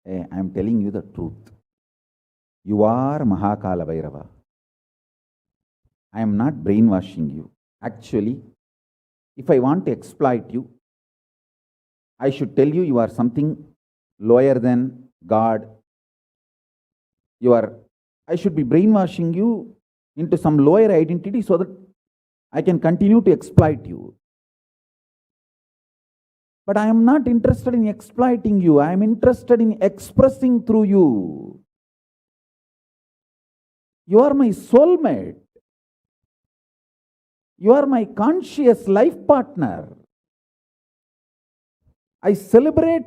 I am telling you the truth. You are Mahakala Bhairava. I am not brainwashing you. Actually, if I want to exploit you, I should tell you are something lower than God. I should be brainwashing you into some lower identity so that I can continue to exploit you. But I am not interested in exploiting you. I am interested in expressing through you. You are my soulmate. You are my conscious life partner. I celebrate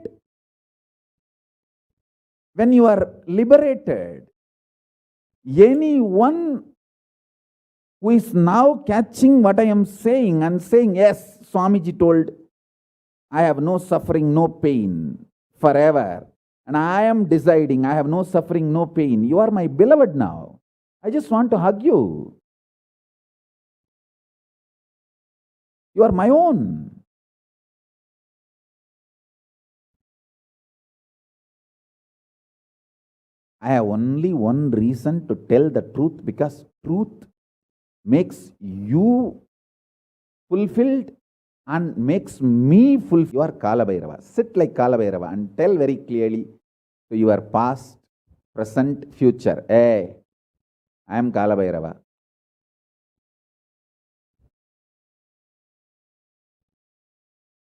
when you are liberated. Anyone who is now catching what I am saying and saying, yes, Swamiji told, I have no suffering, no pain forever. And I am deciding I have no suffering, no pain. You are my beloved now. I just want to hug you. You are my own. I have only one reason to tell the truth, because truth makes you fulfilled and makes me fulfilled. You are Kalabhairava. Sit like Kalabhairava and tell very clearly to your past, present, future. Hey, I am Kalabhairava.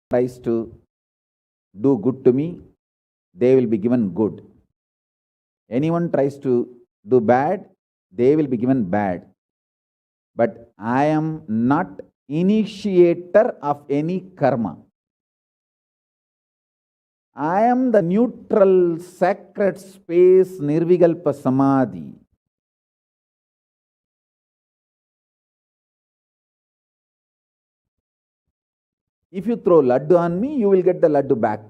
Tries to do good to me, they will be given good. Anyone tries to do bad, they will be given bad. But I am not initiator of any karma. I am the neutral, sacred space, Nirvikalpa Samadhi. If you throw laddu on me, you will get the laddu back.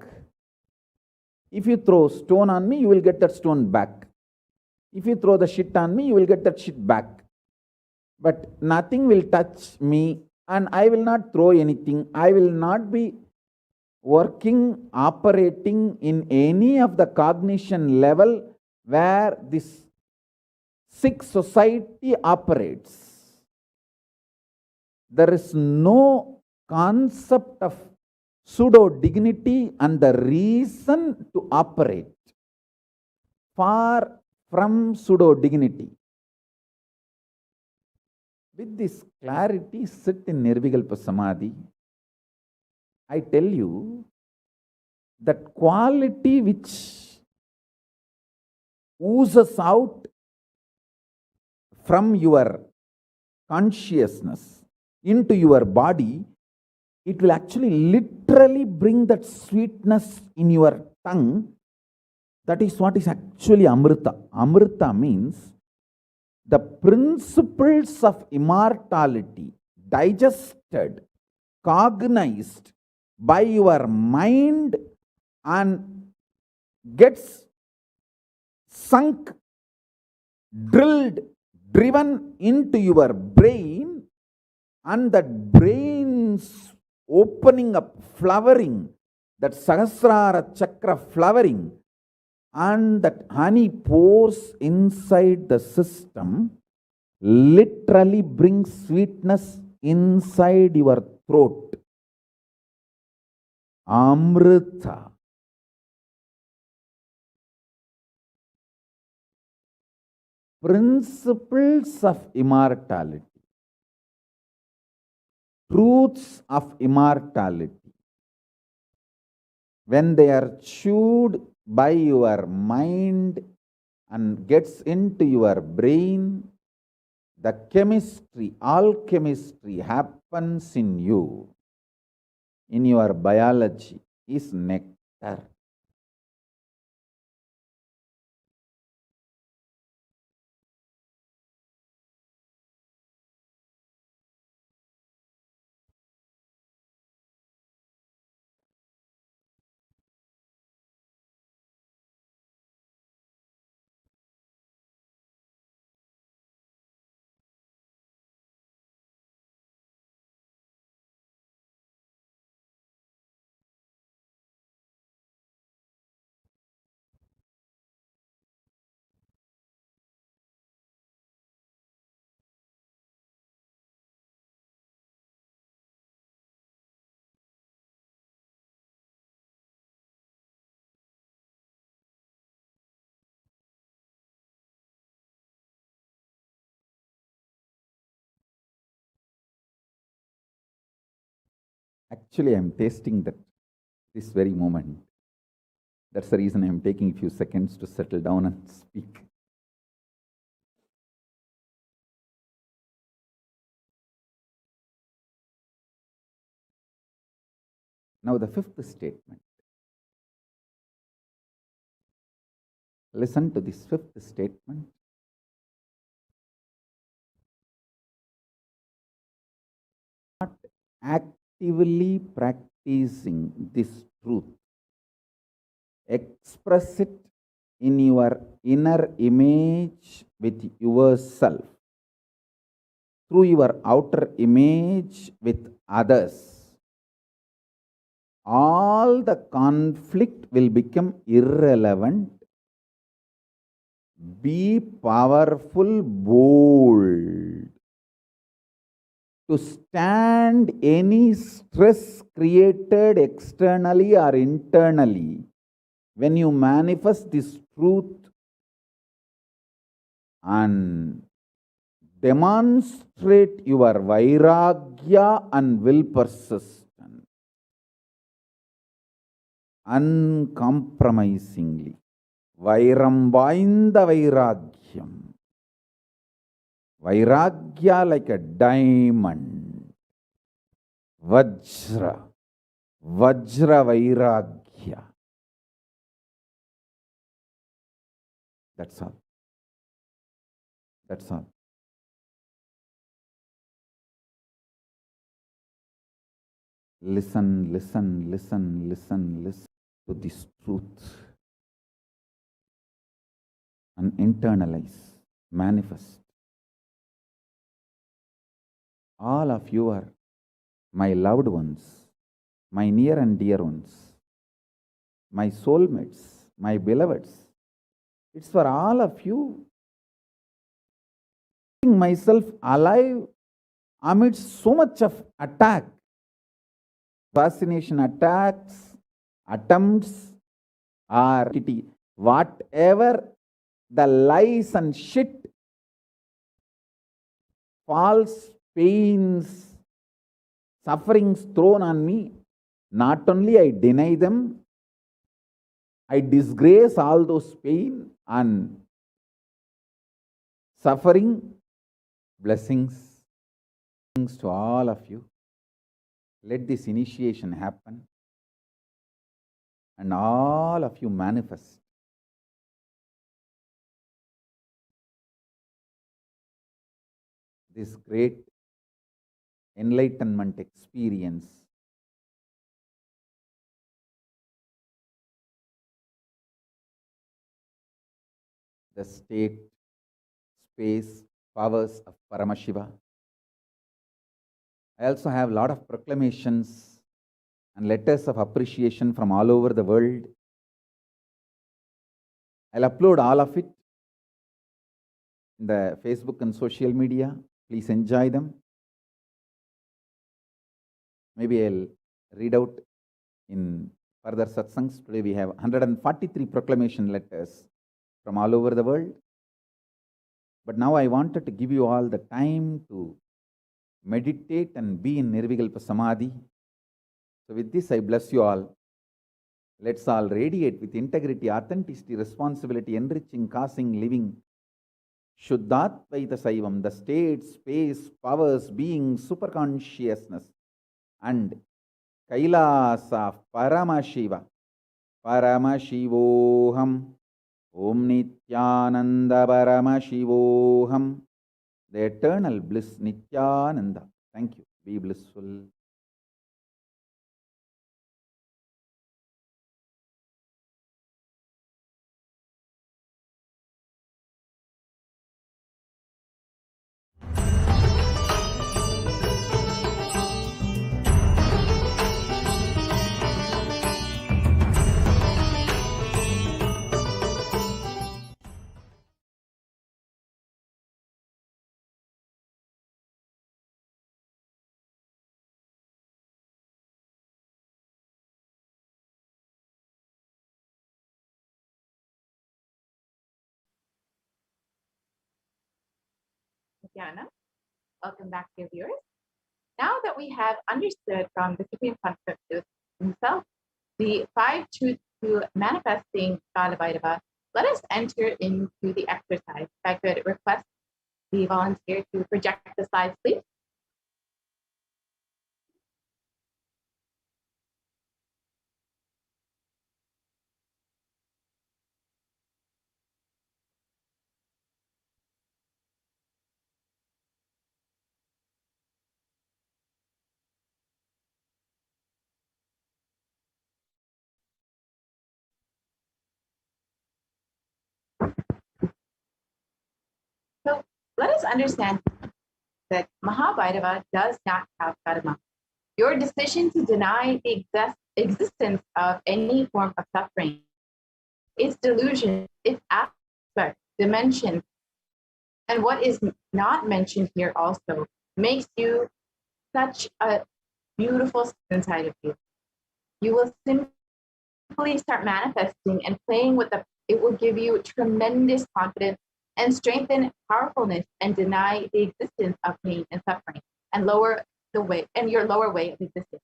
If you throw stone on me, you will get that stone back. If you throw the shit on me, you will get that shit back. But nothing will touch me, and I will not throw anything. I will not be working, operating in any of the cognition level where this sick society operates. There is no concept of pseudo dignity and the reason to operate. Far from pseudo dignity. With this clarity, sit in Nirvikalpa Samadhi. I tell you that quality which oozes out from your consciousness into your body, it will actually literally bring that sweetness in your tongue. That is what is actually Amrita. Amrita means the principles of immortality digested, cognized by your mind and gets sunk, drilled, driven into your brain, and that brain's opening up, flowering, that Sahasrara Chakra flowering, and that honey pours inside the system, literally brings sweetness inside your throat. Amrita. Principles of immortality. Truths of immortality. When they are chewed by your mind and gets into your brain, the chemistry, alchemistry happens in you, in your biology, is nectar. Actually, I am tasting that this very moment. That's the reason I'm taking a few seconds to settle down and speak. Now, the fifth statement. Listen to this fifth statement. Not actively practicing this truth. Express it in your inner image with yourself, through your outer image with others. All the conflict will become irrelevant. Be powerful, bold, to stand any stress created externally or internally. When you manifest this truth and demonstrate your vairagya and will persistence uncompromisingly. Vairam vainda vairagyam. Vairagya like a diamond. Vajra. Vajra vairagya. That's all. That's all. Listen, listen, listen, listen, listen to this truth and internalize, manifest. All of you are my loved ones, my near and dear ones, my soulmates, my beloveds. It's for all of you. Myself alive amidst so much of attack, assassination attacks, attempts, or whatever the lies and shit, false pains, sufferings thrown on me, not only I deny them, I disgrace all those pain and suffering. Blessings to all of you. Let this initiation happen and all of you manifest this great enlightenment experience. The state, space, powers of Paramashiva. I also have a lot of proclamations and letters of appreciation from all over the world. I'll upload all of it in the Facebook and social media. Please enjoy them. Maybe I'll read out in further satsangs. Today we have 143 proclamation letters from all over the world. But now I wanted to give you all the time to meditate and be in Nirvikalpa Samadhi. So with this, I bless you all. Let's all radiate with integrity, authenticity, responsibility, enriching, causing, living. Shuddhatvaita Saivam, the state, space, powers, being, superconsciousness, and Kailasa, Paramashiva, Paramashivoham, Om Nithyananda Paramashivoham, the eternal bliss Nithyananda. Thank you. Be blissful. Nithyananda. Welcome back, dear viewers. Now that we have understood from the Supreme Consciousness himself the 5 truths to manifesting Kala Bhairava, let us enter into the exercise. If I could request the volunteer to project the slides, please. So let us understand that Mahabhairava does not have karma. Your decision to deny the existence of any form of suffering, its delusion, its aspect, dimension, and what is not mentioned here also makes you such a beautiful inside of you. You will simply start manifesting and playing with it will give you tremendous confidence and strengthen powerfulness and deny the existence of pain and suffering and lower the way and your lower way of existence.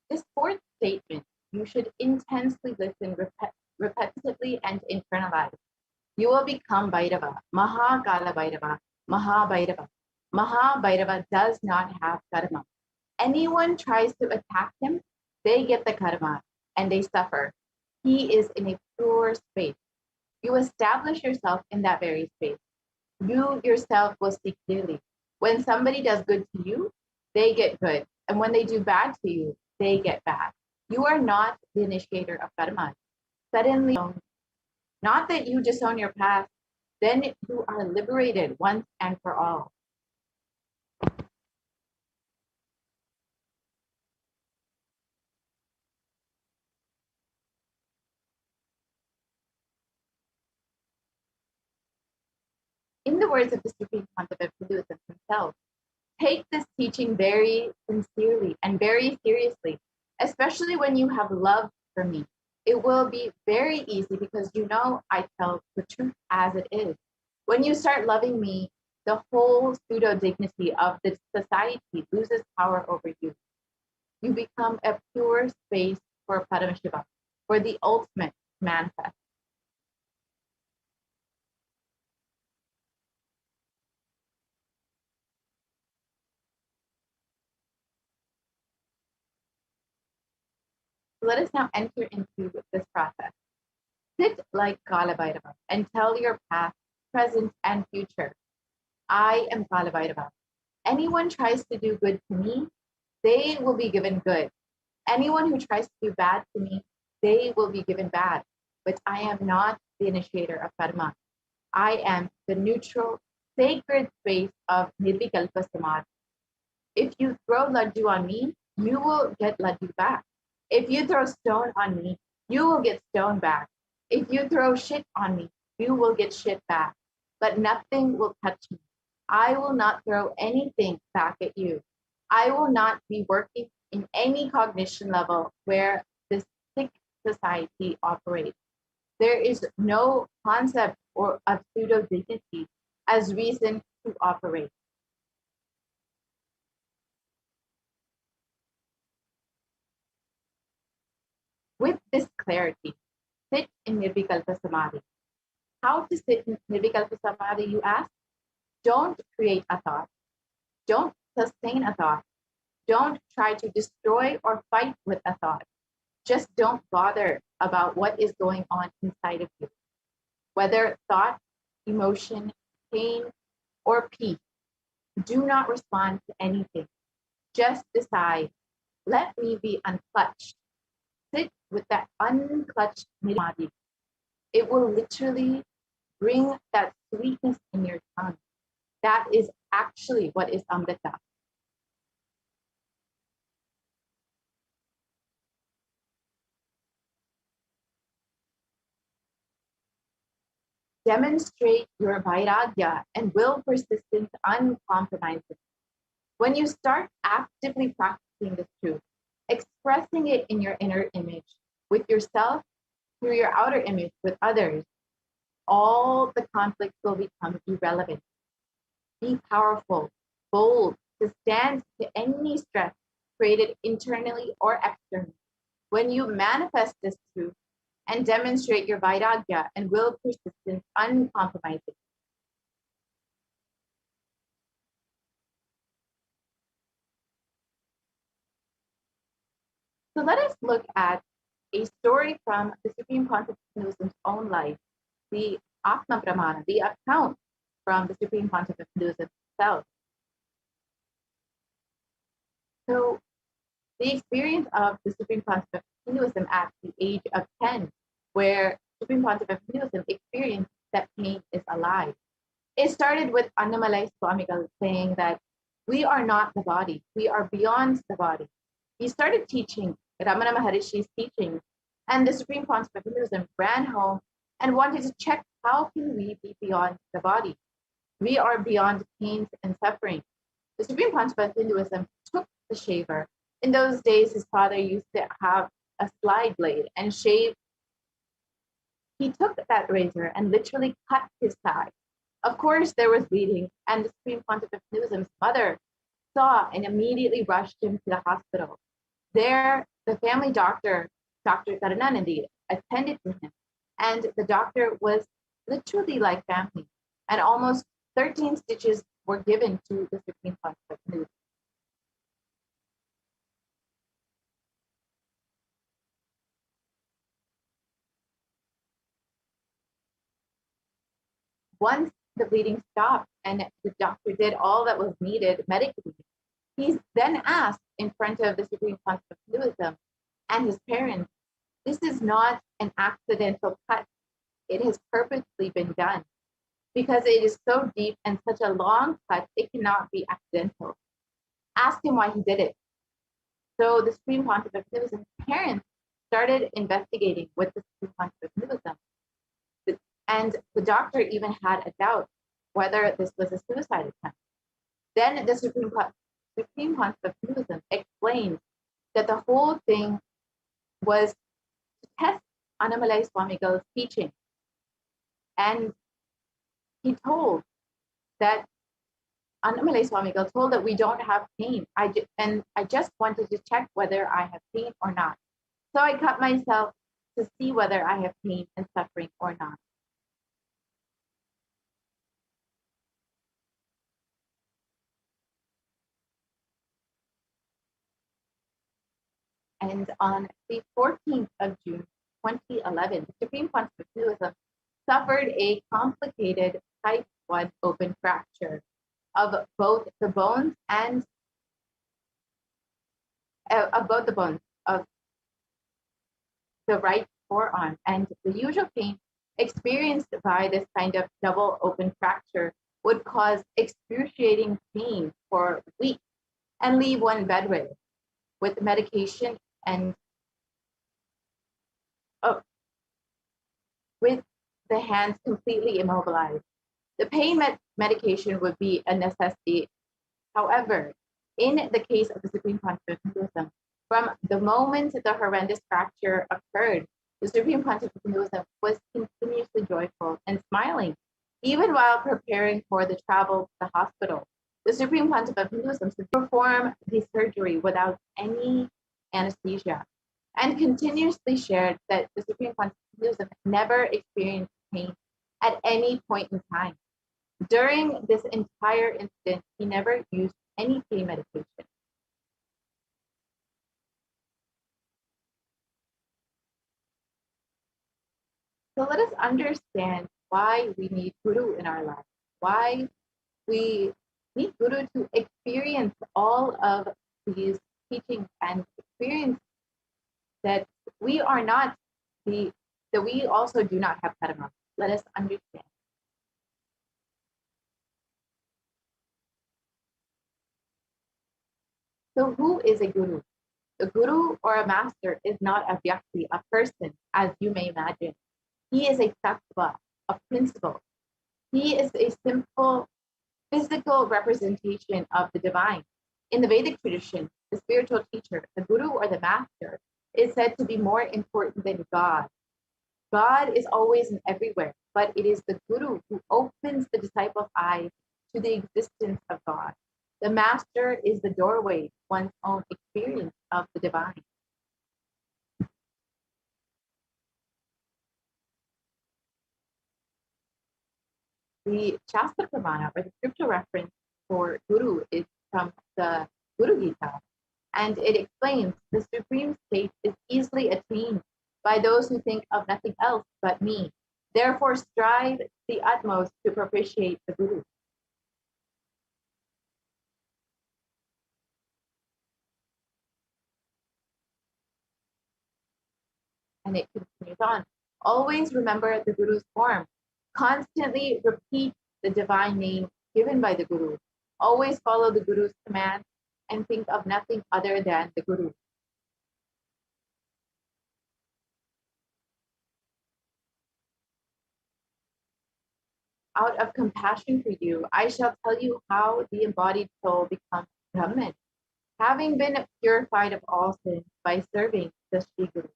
This fourth statement, you should intensely listen repetitively and internalize. You will become Bhairava, Mahakala Bhairava, Mahabhairava. Mahabhairava does not have karma. Anyone tries to attack him, they get the karma and they suffer. He is in a pure space. You establish yourself in that very space. You yourself will see clearly. When somebody does good to you, they get good. And when they do bad to you, they get bad. You are not the initiator of karma. Suddenly, not that you disown your past, then you are liberated once and for all. In the words of the Supreme Pontiff of Hinduism himself, take this teaching very sincerely and very seriously, especially when you have love for me. It will be very easy because you know I tell the truth as it is. When you start loving me, the whole pseudo dignity of the society loses power over you. You become a pure space for Paramashivoham, for the ultimate manifest. Let us now enter into this process. Sit like Kala Bhairava and tell your past, present, and future. I am Kala Bhairava. Anyone tries to do good to me, they will be given good. Anyone who tries to do bad to me, they will be given bad. But I am not the initiator of karma. I am the neutral, sacred space of Nirvikalpa Samadhi. If you throw laddu on me, you will get laddu back. If you throw stone on me, you will get stone back. If you throw shit on me, you will get shit back. But nothing will touch me. I will not throw anything back at you. I will not be working in any cognition level where this sick society operates. There is no concept or of pseudo dignity as reason to operate. With this clarity, sit in Nirvikalpa Samadhi. How to sit in Nirvikalpa Samadhi, you ask? Don't create a thought. Don't sustain a thought. Don't try to destroy or fight with a thought. Just don't bother about what is going on inside of you. Whether thought, emotion, pain, or peace, do not respond to anything. Just decide, let me be unclutched. Sit with that unclutched Samadhi. It will literally bring that sweetness in your tongue. That is actually what is Amrita. demonstrate your vairagya and will persistence uncompromising. When you start actively practicing this truth, expressing it in your inner image with yourself, through your outer image with others, all the conflicts will become irrelevant. Be powerful, bold, to stand to any stress created internally or externally. When you manifest this truth and demonstrate your vairagya and will persistence uncompromising. So let us look at a story from the Supreme Concept of Hinduism's own life, the Atma Pramana, the account from the Supreme Concept of Hinduism itself. So the experience of the Supreme Concept of Hinduism at the age of 10, where Supreme Concept of Hinduism experienced that pain is alive. It started with Annamalai Swamigal saying that we are not the body, we are beyond the body. He started teaching Ramana Maharishi's teachings, and the Supreme Concept of Hinduism ran home and wanted to check how can we be beyond the body. We are beyond pains and suffering. The Supreme Concept of Hinduism took the shaver. In those days, his father used to have a slide blade and shave. He took that razor and literally cut his thigh. Of course, there was bleeding, and the Supreme Concept of Hinduism's mother saw and immediately rushed him to the hospital. There, the family doctor, Dr. Karananandi, attended to him, and the doctor was literally like family, and almost 13 stitches were given to the Supreme Concept of Hinduism. Once the bleeding stopped and the doctor did all that was needed medically, he's then asked in front of the Supreme Concept of Hinduism and his parents, this is not an accidental cut. It has purposely been done because it is so deep and such a long cut, it cannot be accidental. Ask him why he did it. So the Supreme Concept of Hinduism's parents started investigating with the Supreme Concept of Hinduism. And the doctor even had a doubt whether this was a suicide attempt. Then the Supreme Concept of Hinduism explained that the whole thing was to test Annamalai Swamigal's teaching. And he told that Annamalai Swamigal told that we don't have pain. I just wanted to check whether I have pain or not. So I cut myself to see whether I have pain and suffering or not. And on the 14th of June, 2011, the Supreme Concept of Hinduism suffered a complicated type 1 open fracture of both the bones and of both the bones of the right forearm. And the usual pain experienced by this kind of double open fracture would cause excruciating pain for weeks and leave one bedridden with medication and with the hands completely immobilized. The pain medication would be a necessity. However, in the case of the Supreme Concept of Hinduism, from the moment the horrendous fracture occurred, the Supreme Concept of Hinduism was continuously joyful and smiling, even while preparing for the travel to the hospital. The Supreme Concept of Hinduism to perform the surgery without any anesthesia, and continuously shared that the Supreme Concept of Hinduism never experienced pain at any point in time. During this entire incident, he never used any pain medication. So let us understand why we need Guru in our life, why we need Guru to experience all of these teachings and experience that we are not that we also do not have karma. Let us understand. So who is a guru? A guru or a master is not a vyakti, a person, as you may imagine. He is a tattva, a principle. He is a simple physical representation of the divine. In the Vedic tradition, the spiritual teacher, the guru or the master, is said to be more important than God. God is always and everywhere, but it is the guru who opens the disciple's eyes to the existence of God. The master is the doorway to one's own experience of the divine. The Shastra Pramana, or the scriptural reference for Guru, is from the Guru Gita, and it explains the supreme state is easily attained by those who think of nothing else but me. Therefore, strive the utmost to propitiate the Guru. And it continues on. Always remember the Guru's form. Constantly repeat the divine name given by the Guru. Always follow the Guru's command and think of nothing other than the Guru. Out of compassion for you, I shall tell you how the embodied soul becomes Brahman, having been purified of all sins by serving the Sri Guru.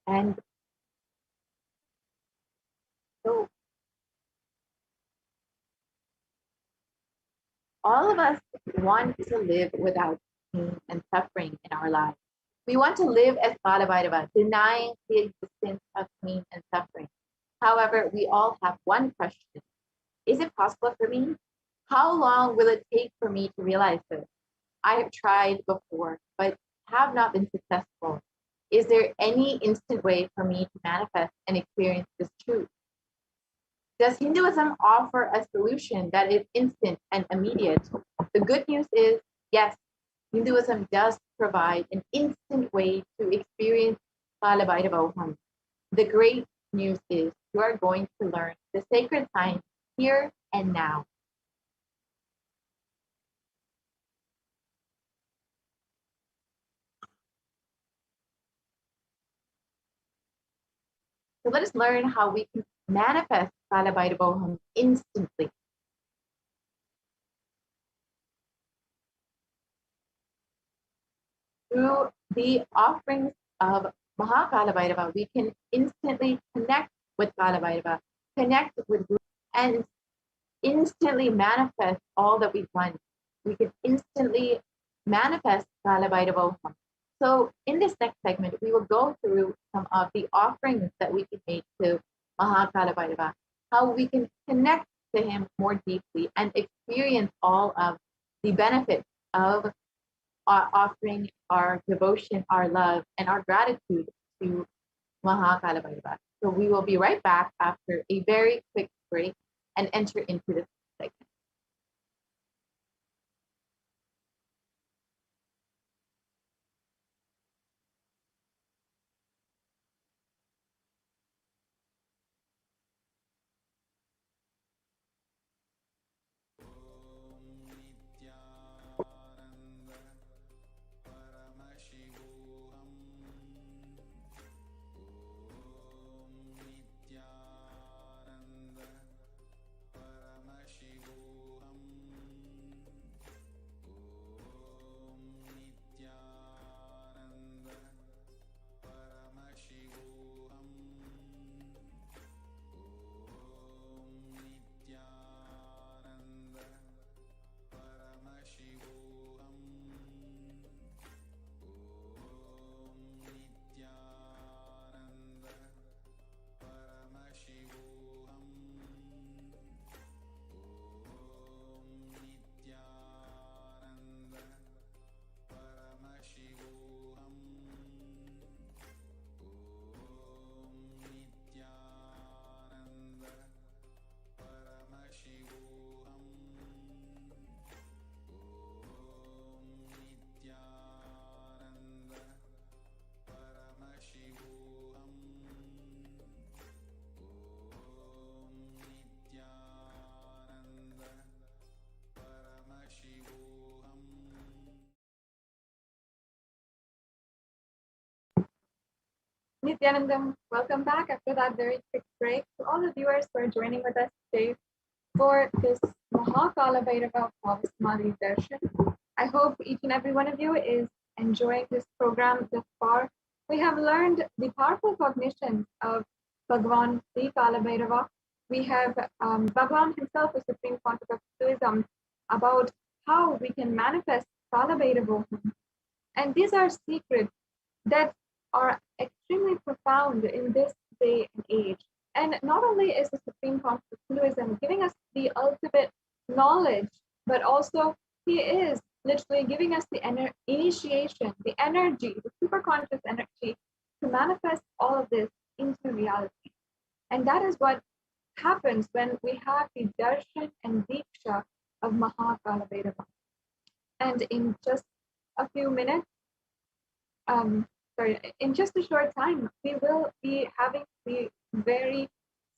And so all of us want to live without pain and suffering in our lives. We want to live as Balabhairava, denying the existence of pain and suffering. However, we all have one question. Is it possible for me? How long will it take for me to realize this? I have tried before, but have not been successful. Is there any instant way for me to manifest and experience this truth? Does Hinduism offer a solution that is instant and immediate? The good news is, yes, Hinduism does provide an instant way to experience Balabhairavoham. The great news is you are going to learn the sacred science here and now. So let us learn how we can manifest Balabhairavoham instantly. Through the offerings of Mahakalabhairava, we can instantly connect with Kalabhairava, connect with Guru, and instantly manifest all that we want. We can instantly manifest Kalabhairavoham. So in this next segment, we will go through some of the offerings that we can make to Mahakalabhairava, how we can connect to him more deeply and experience all of the benefits of offering our devotion, our love, and our gratitude to Mahakalabhairava. So we will be right back after a very quick break and enter into this segment. Nithyananda Paramashivoham. Om Nithyananda Paramashivoham. Nithyanandam, welcome back after that very quick break. To all the viewers who are joining with us today for this Mahakala Bhairava Bhavasamadhi Darshan. I hope each and every one of you is enjoying this program thus far. We have learned the powerful cognition of Bhagavan Sri Kala Bhairava. We have Bhagavan himself, the Supreme Concept of Hinduism, about how we can manifest Kala Bhairavoham. And these are secrets that are extremely profound in this day and age. And not only is the Supreme Concept of Hinduism giving us the ultimate knowledge, but also he is literally giving us the initiation, the energy, the superconscious energy to manifest all of this into reality. And that is what happens when we have the darshan and diksha of Mahakala Bhairava. And in just a few minutes, in just a short time, we will be having the very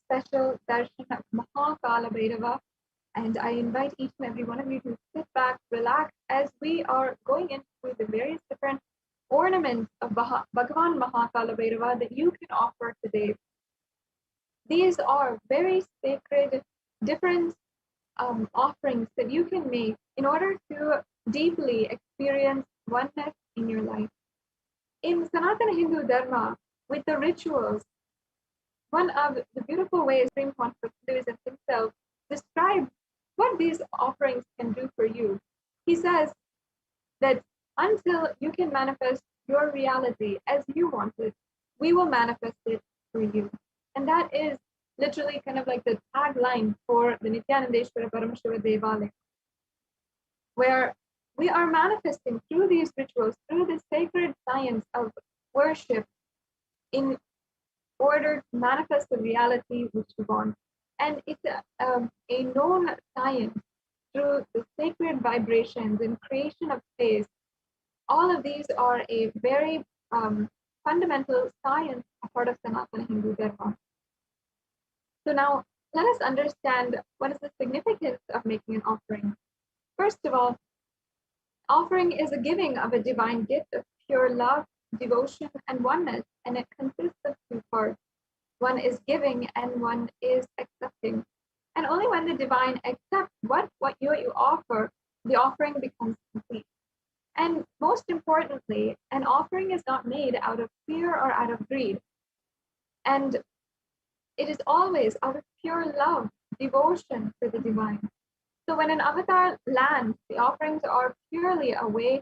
special darshan of Mahakala Bhairava. And I invite each and every one of you to sit back, relax, as we are going into the various different ornaments of Bhagavan Mahakala Bhairava that you can offer today. These are very sacred, different offerings that you can make in order to deeply experience oneness in your life. In Sanatana Hindu Dharma, with the rituals, one of the beautiful ways Supreme Concept Hinduism himself describes what these offerings can do for you. He says that until you can manifest your reality as you want it, we will manifest it for you. And that is literally kind of like the tagline for the Nithyanandeshwara Paramashiva Devalaya, where we are manifesting through these rituals, through the sacred science of worship, in order to manifest the reality which we want. And it's a known science through the sacred vibrations and creation of space. All of these are a very fundamental science, a part of Sanatana Hindu Dharma. So now let us understand what is the significance of making an offering. First of all, offering is a giving of a divine gift of pure love, devotion, and oneness, and it consists of two parts. One is giving and one is accepting. And only when the divine accepts what you offer, the offering becomes complete. And most importantly, an offering is not made out of fear or out of greed. And it is always out of pure love, devotion for the divine. So when an avatar lands, the offerings are purely a way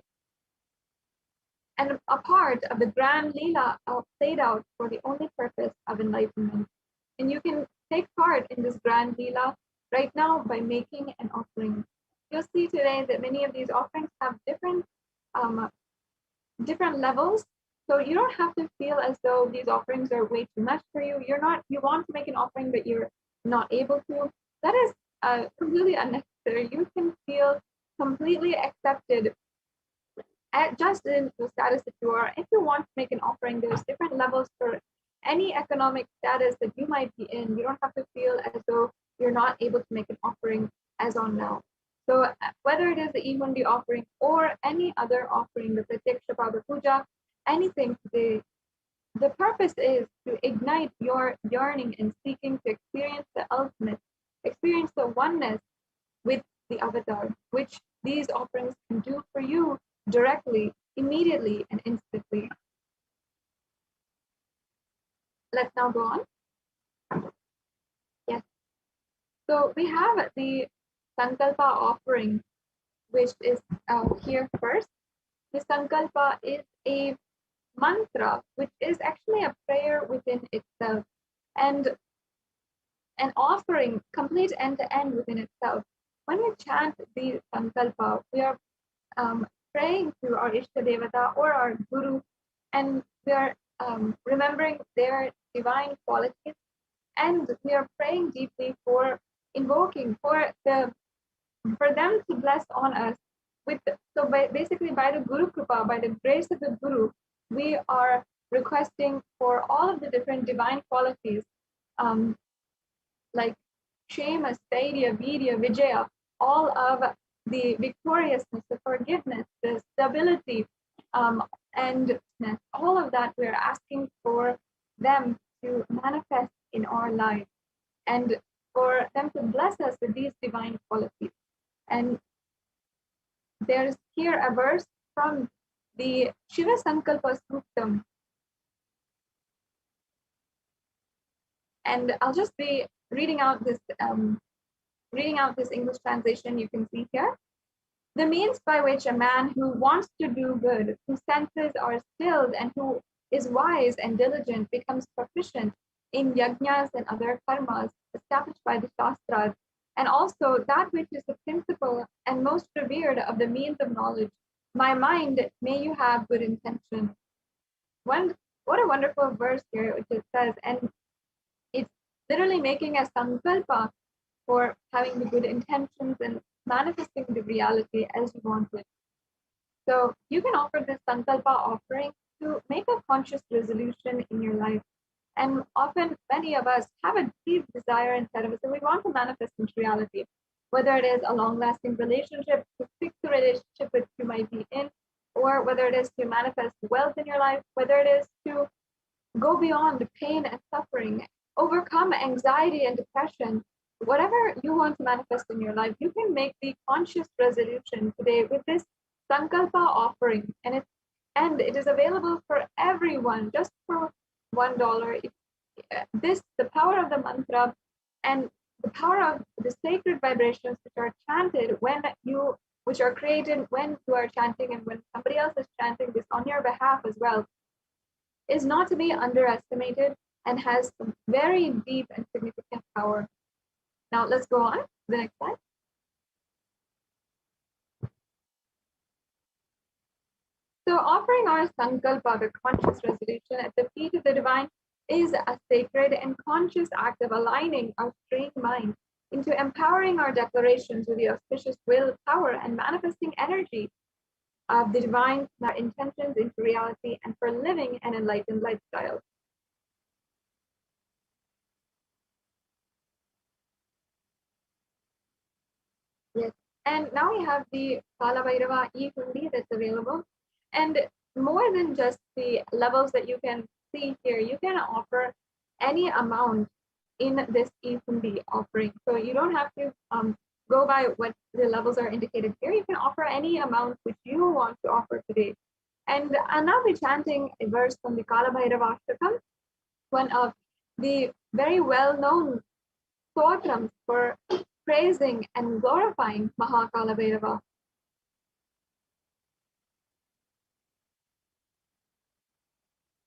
and a part of the grand Leela played out for the only purpose of enlightenment. And you can take part in this grand Leela right now by making an offering. You'll see today that many of these offerings have different levels. So you don't have to feel as though these offerings are way too much for you. You want to make an offering, but you're not able to. That is completely unnecessary. You can feel completely accepted just in the status that you are. If you want to make an offering, there's different levels for any economic status that you might be in. You don't have to feel as though you're not able to make an offering as on now. So whether it is the Ehundi offering or any other offering, the Pratyaksha Pada Puja, anything today, the purpose is to ignite your yearning and seeking to experience the ultimate, experience the oneness with the avatar, which these offerings can do for you directly, immediately, and instantly. Let's now go on. Yes. So we have the Sankalpa offering, which is here first. The Sankalpa is a mantra, which is actually a prayer within itself, and an offering complete end to end within itself. When we chant the Sankalpa, we are praying to our Ishta Devata or our Guru, and we are remembering their divine qualities, and we are praying deeply for invoking for them to bless on us basically by the Guru Kripa, by the grace of the Guru, we are requesting for all of the different divine qualities, like Shema, Stairya, Virya, Vijaya, all of the victoriousness, the forgiveness, the stability, and all of that we're asking for them to manifest in our lives and for them to bless us with these divine qualities. And there's here a verse from the Shiva Sankalpa Suktam. And I'll just be reading out this English translation you can see here. The means by which a man who wants to do good, whose senses are stilled, and who is wise and diligent becomes proficient in yajnas and other karmas established by the Shastras, and also that which is the principal and most revered of the means of knowledge. My mind, may you have good intention. What a wonderful verse here, which it says, and it's literally making a sankalpa for having the good intentions and manifesting the reality as you want it. So you can offer this sankalpa offering to make a conscious resolution in your life. And often many of us have a deep desire inside of us that we want to manifest into reality, whether it is a long-lasting relationship, to fix the relationship that you might be in, or whether it is to manifest wealth in your life, whether it is to go beyond pain and suffering, overcome anxiety and depression. Whatever you want to manifest in your life, you can make the conscious resolution today with this sankalpa offering, and it is available for everyone just for $1. The power of the mantra and the power of the sacred vibrations which are chanted which are created when you are chanting and when somebody else is chanting this on your behalf as well, is not to be underestimated and has very deep and significant power. Now let's go on to the next slide. So offering our sankalpa, the conscious resolution at the feet of the divine, is a sacred and conscious act of aligning our trained mind into empowering our declarations with the auspicious will, power, and manifesting energy of the divine, our intentions into reality, and for living an enlightened lifestyle. Yes, and now we have the Kala Bhairava e-hundi that's available. And more than just the levels that you can see here, you can offer any amount in this e-hundi offering. So you don't have to go by what the levels are indicated here. You can offer any amount which you want to offer today. And I'll now be chanting a verse from the Kala Bhairava Ashtakam, one of the very well-known stotrams for praising and glorifying Mahakala Bhairava.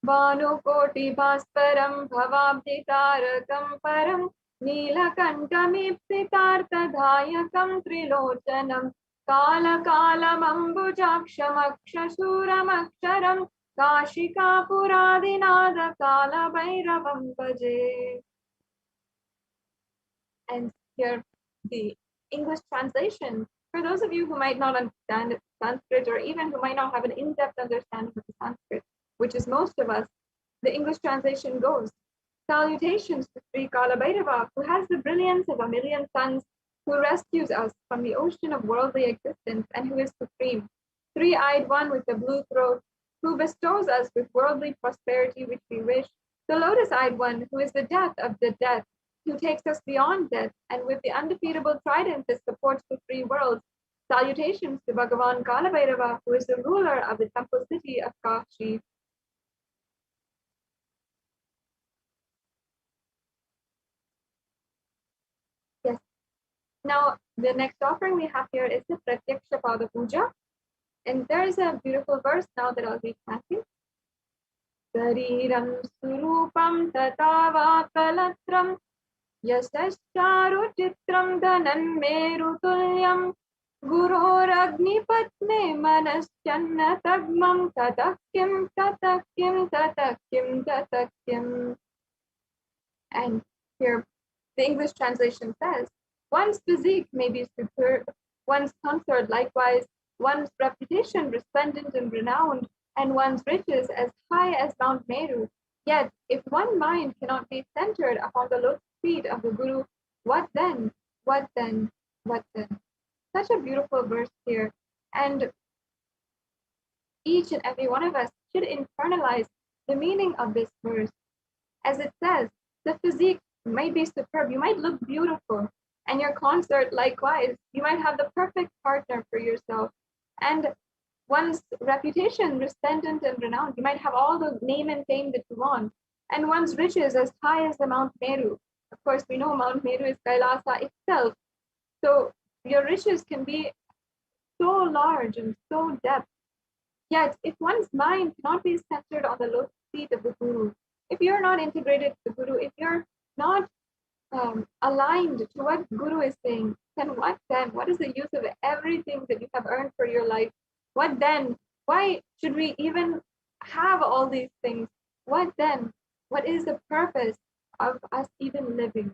Vanukoti Bhasparam Bhavabditarakam Param Neelakantamipsitartadhayakam Trilochanam Kala Kalam Ambujakshamakshasuramaksharam Kashika Puradinada Kala Bhairavam Bhaje. And here the English translation, for those of you who might not understand Sanskrit or even who might not have an in-depth understanding of the Sanskrit, which is most of us, the English translation goes, salutations to Sri Kala Bhairava, who has the brilliance of a million suns, who rescues us from the ocean of worldly existence and who is supreme, three-eyed one with the blue throat, who bestows us with worldly prosperity which we wish, the lotus-eyed one who is the death of the death, who takes us beyond death, and with the undefeatable trident that supports the three worlds, salutations to Bhagavan Kala Bhairava, who is the ruler of the temple city of Kashi. Yes. Now, the next offering we have here is the Pratyaksha Pada Puja. And there is a beautiful verse now that I'll be chanting. Sariram surupam tatava kalatram yasascharu chitram dhanan meru tulyam Guroragni-patne manaschanna tagmam tatakyam tatakyam tatakyam tatakyam. And here the English translation says, one's physique may be superb, one's consort likewise, one's reputation resplendent and renowned, and one's riches as high as Mount Meru. Yet, if one mind cannot be centered upon the lotus feet of the Guru, what then? What then? What then? Such a beautiful verse here. And each and every one of us should internalize the meaning of this verse. As it says, the physique might be superb, you might look beautiful, and your consort likewise. You might have the perfect partner for yourself, and one's reputation resplendent and renowned. You might have all the name and fame that you want, and one's riches as high as the Mount Meru. Of course, we know Mount Meru is Kailasa itself. So your riches can be so large and so depth. Yet, if one's mind cannot be centered on the lotus feet of the Guru, if you're not integrated to the Guru, if you're not aligned to what Guru is saying, then what then? What is the use of everything that you have earned for your life? What then? Why should we even have all these things? What then? What is the purpose of us even living?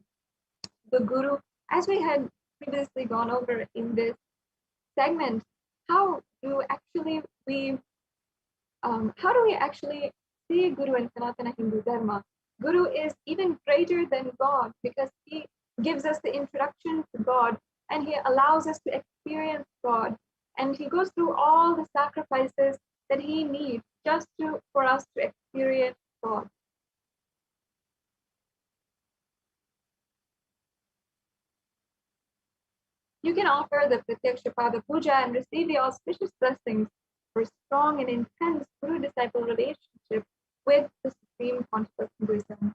The Guru, as we had previously gone over in this segment, how do we actually see Guru in Sanatana Hindu Dharma? Guru is even greater than God because he gives us the introduction to God and he allows us to experience God. And he goes through all the sacrifices that he needs just for us to experience God. You can offer the Pratyakshapada Puja and receive the auspicious blessings for strong and intense Guru-disciple relationship with the Supreme Consciousness Buddhism.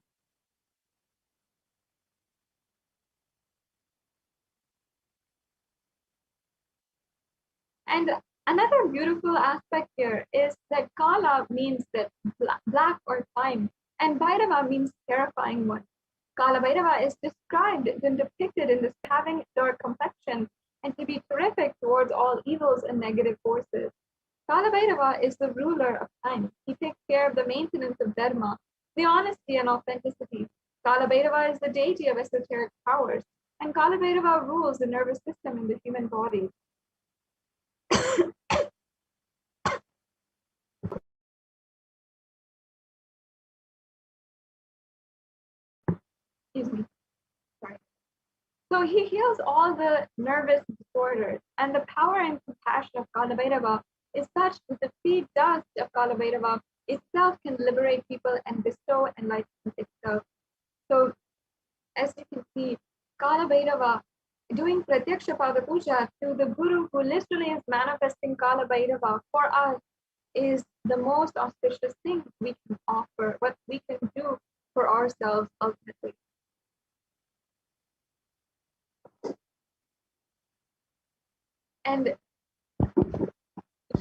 And another beautiful aspect here is that Kala means that black or time, and Bhairava means terrifying one. Kala Bhairava is described and depicted in this having dark complexion and to be terrific towards all evils and negative forces. Kala Bhairava is the ruler of time. He takes care of the maintenance of dharma, the honesty and authenticity. Kala Bhairava is the deity of esoteric powers, and Kala Bhairava rules the nervous system in the human body. Excuse me. Sorry. So he heals all the nervous disorders, and the power and compassion of Kala Bhairava is such that the feet dust of Kala Bhairava itself can liberate people and bestow enlightenment itself. So, as you can see, Kala Bhairava doing Pratyakshapada Puja to the Guru who literally is manifesting Kala Bhairava for us is the most auspicious thing we can offer, what we can do for ourselves ultimately. And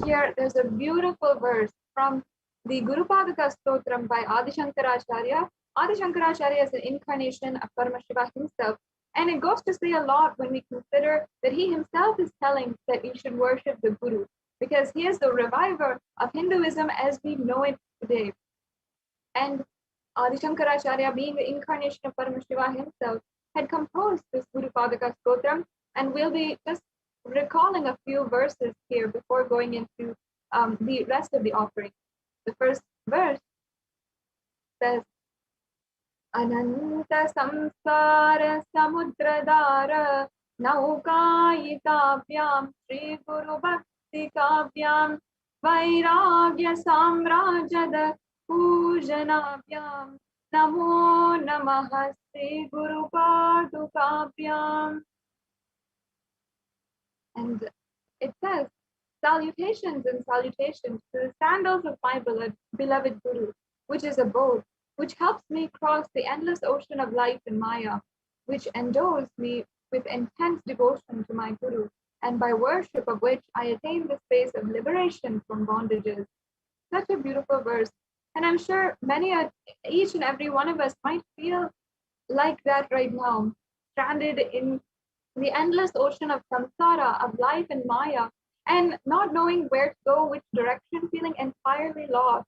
here there's a beautiful verse from the Guru Padaka Stotram by Adi Shankaracharya. Adi Shankaracharya is an incarnation of Paramashiva himself. And it goes to say a lot when we consider that he himself is telling that we should worship the Guru, because he is the reviver of Hinduism as we know it today. And Adi Shankaracharya, being the incarnation of Paramashiva himself, had composed this Guru Padaka Stotram, and we'll be just recalling a few verses here before going into the rest of the offering. The first verse says, Ananta samsara samudradara naukayikavyam Sri Guru Bhakti Kavyam Vairagya Samrajada Pujanavyam Namo Namaha Sri Guru Padukavyam. And it says, salutations and salutations to the sandals of my beloved Guru, which is a boat, which helps me cross the endless ocean of life in Maya, which endows me with intense devotion to my Guru, and by worship of which I attain the space of liberation from bondages. Such a beautiful verse. And I'm sure each and every one of us might feel like that right now, stranded in the endless ocean of samsara, of life in Maya, and not knowing where to go, which direction, feeling entirely lost.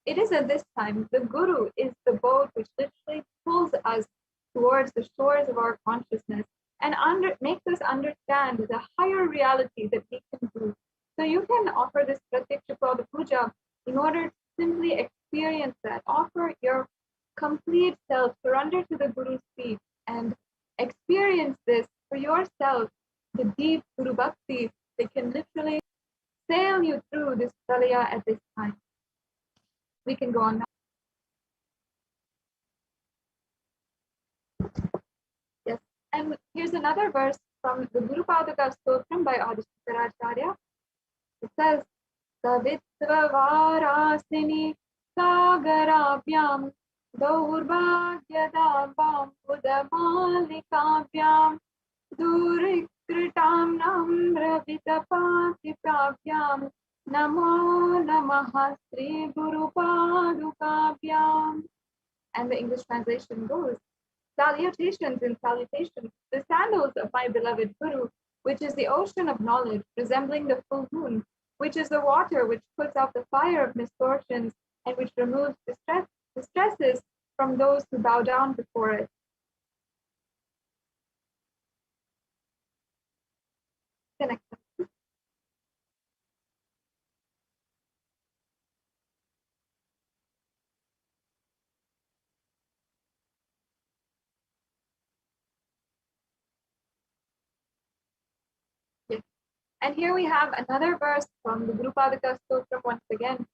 It is at this time the Guru is the boat which literally pulls us towards the shores of our consciousness and makes us understand the higher reality that we can do. So you can offer this Pratyakshapada Puja in order to simply experience that. Offer your complete self, surrender to the Guru's feet, and experience this for yourself, the deep Guru Bhakti that can literally sail you through this pralaya at this time. We can go on now. And here's another verse from the Guru Padaka Stotram by Adi Shankaracharya. It says, Savitvvarasini Sagarabhyam Daurbhagyadabam Udamalikavyam Durikritam Namra Vitapati Pravyam Namo Namaha Sri Guru Padukavyam. And the English translation goes, salutations and salutations, the sandals of my beloved Guru, which is the ocean of knowledge, resembling the full moon, which is the water which puts out the fire of misfortunes and which removes distresses from those who bow down before it. The next one. Yes. And here we have another verse from the Guru Padaka Stotram once again.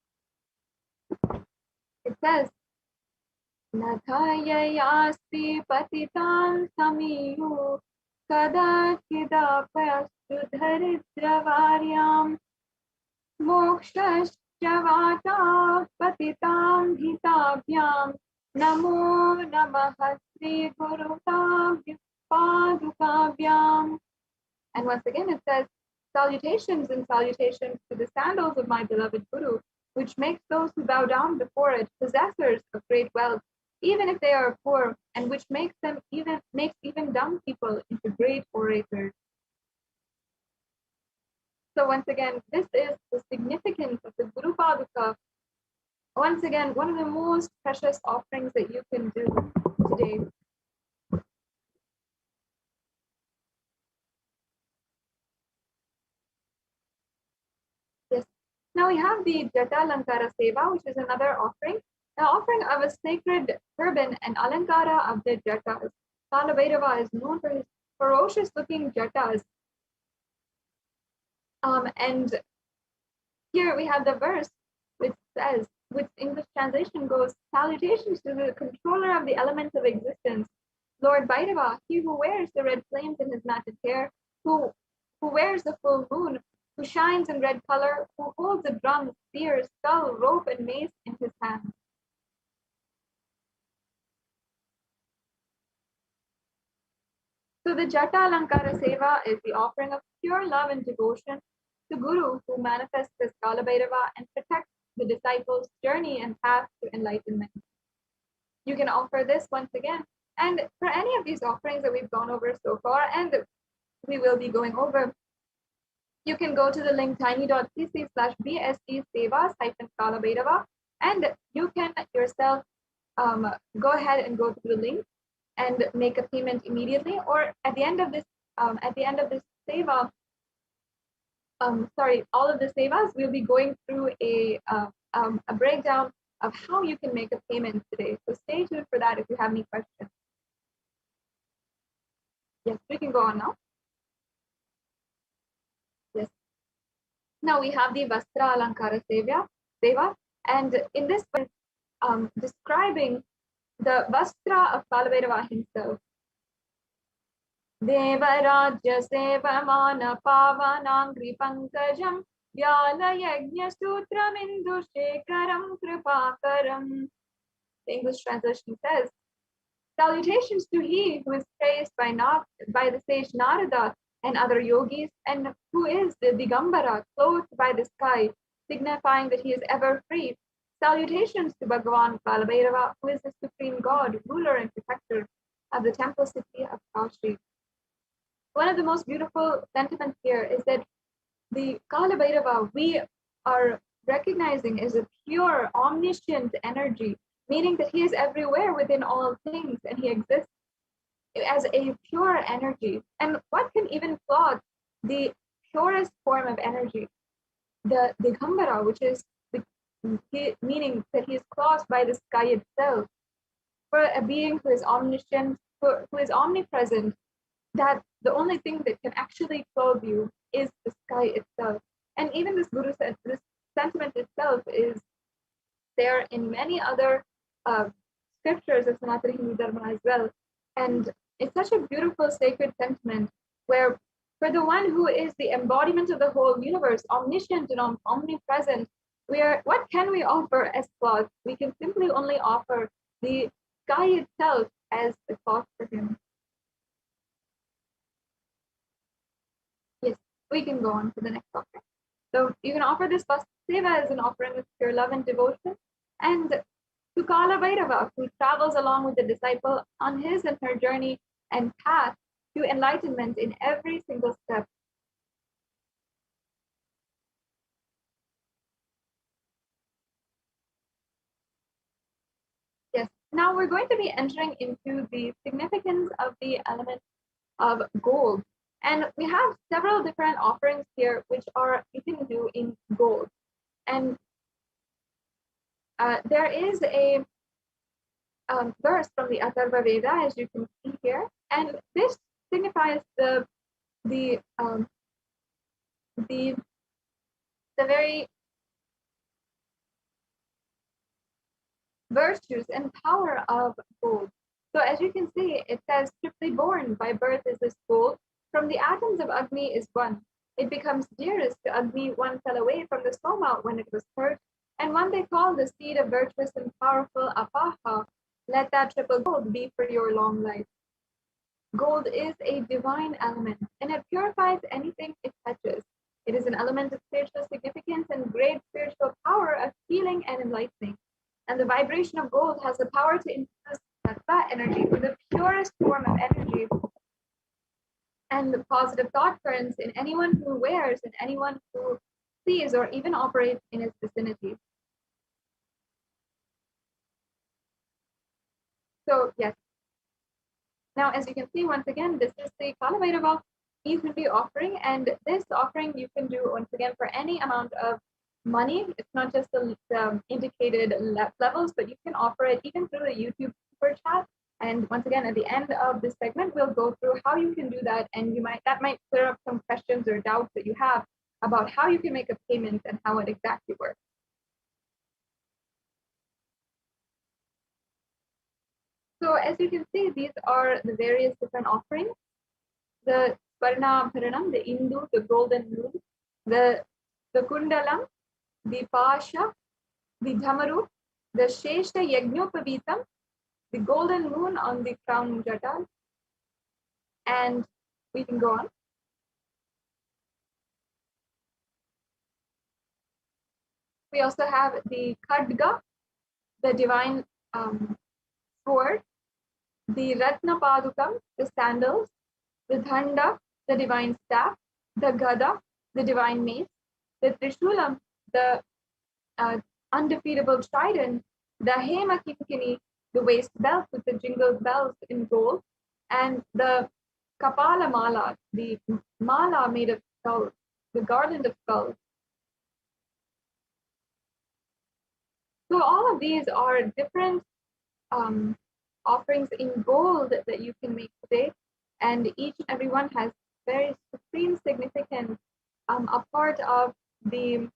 It says, Nathayayasti patitam samiyu kadachidapyastu dharidhravaryam mokshasya patitam hitabhyam namo namaha sri guru padukavyam. And once again it says, salutations and salutations to the sandals of my beloved Guru, which makes those who bow down before it possessors of great wealth, even if they are poor, and which makes even dumb people into great orators. So once again, this is the significance of the Guru Paduka. Once again, one of the most precious offerings that you can do today. Yes. Now we have the Jata Alankara Seva, which is another offering. The offering of a sacred turban and Alankara of the Jatas. Kalabhairava is known for his ferocious looking Jatas. And here we have the verse which says, which English translation goes, salutations to the controller of the elements of existence, Lord Bhairava, he who wears the red flames in his matted hair, who wears the full moon, who shines in red color, who holds a drum, spear, skull, rope, and mace in his hands. So the Jata Alankara Seva is the offering of pure love and devotion to Guru, who manifests as Kalabhairava and protects the disciples' journey and path to enlightenment. You can offer this once again. And for any of these offerings that we've gone over so far, and we will be going over, you can go to the link tiny.cc/bsc-seva-kalabhairava, and you can yourself go ahead and go to the link and make a payment immediately, or at the end of this seva, all of the sevas, we'll be going through a breakdown of how you can make a payment today. So stay tuned for that if you have any questions. Yes, we can go on now. Yes. Now we have the Vastra Alankara Seva, and in this one, describing the Vastra of Kalabhairava himself. Devarajya Sevamana Pavanangri Pankajam Vyala Yajna Sutram Indu Shekaram Kripakaram. The English translation says, salutations to he who is praised by the sage Narada and other yogis, and who is the Digambara, clothed by the sky, signifying that he is ever free. Salutations to Bhagavan Kalabhairava, who is the supreme God, ruler and protector of the temple city of Kashi. One of the most beautiful sentiments here is that the Kalabhairava we are recognizing as a pure, omniscient energy, meaning that he is everywhere within all things, and he exists as a pure energy. And what can even clothe the purest form of energy? The Digambara, which is meaning that he is clothed by the sky itself. For a being who is omniscient, who is omnipresent, that the only thing that can actually clothe you is the sky itself. And even this Guru said, this sentiment itself is there in many other scriptures of Sanatana Hindu Dharma as well. And It's such a beautiful, sacred sentiment where, for the one who is the embodiment of the whole universe, omniscient and omnipresent, what can we offer as cloth? We can simply only offer the sky itself as the cloth for him. Yes, we can go on to the next offering. So you can offer this Vasudeva as an offering with pure love and devotion, and to Kala Bhairava, who travels along with the disciple on his and her journey and path to enlightenment in every single step. Yes, now we're going to be entering into the significance of the element of gold. And we have several different offerings here, which you can do in gold. And there is a verse from the Atharva Veda, as you can see here, and this signifies the very virtues and power of gold. So as you can see, it says, strictly born by birth is this gold. From the atoms of Agni is one. It becomes dearest to Agni. One fell away from the Soma when it was hurt, and one they call the seed of virtuous and powerful Apaha. Let that triple gold be for your long life. Gold is a divine element, and it purifies anything it touches. It is an element of spiritual significance and great spiritual power of healing and enlightening. And the vibration of gold has the power to infuse sattva energy with the purest form of energy and the positive thought currents in anyone who wears and anyone who sees or even operates in its vicinity. So yes. Now, as you can see, once again, this is the Kala Bhairava equity offering, and this offering you can do once again for any amount of money. It's not just the indicated levels, but you can offer it even through the YouTube super chat. And once again, at the end of this segment, we'll go through how you can do that, and that might clear up some questions or doubts that you have about how you can make a payment and how it exactly works. So as you can see, these are the various different offerings. The Swarna Bharanam, the Indu, the golden moon, the Kundalam, the Pasha, the Dhamaru, the Shesha Yajnopavitam, the golden moon on the crown jata, and we can go on. We also have the Khadga, the divine sword, the Ratna Padukam, the sandals, the Dhanda, the divine staff, the Gada, the divine mace, the Trishulam, the undefeatable trident, the Hema Kinkini, the waist belt with the jingled bells in gold, and the Kapala Mala, the mala made of skulls, the garland of skulls. So all of these are different offerings in gold that you can make today, and each and every one has very supreme significance, a part of the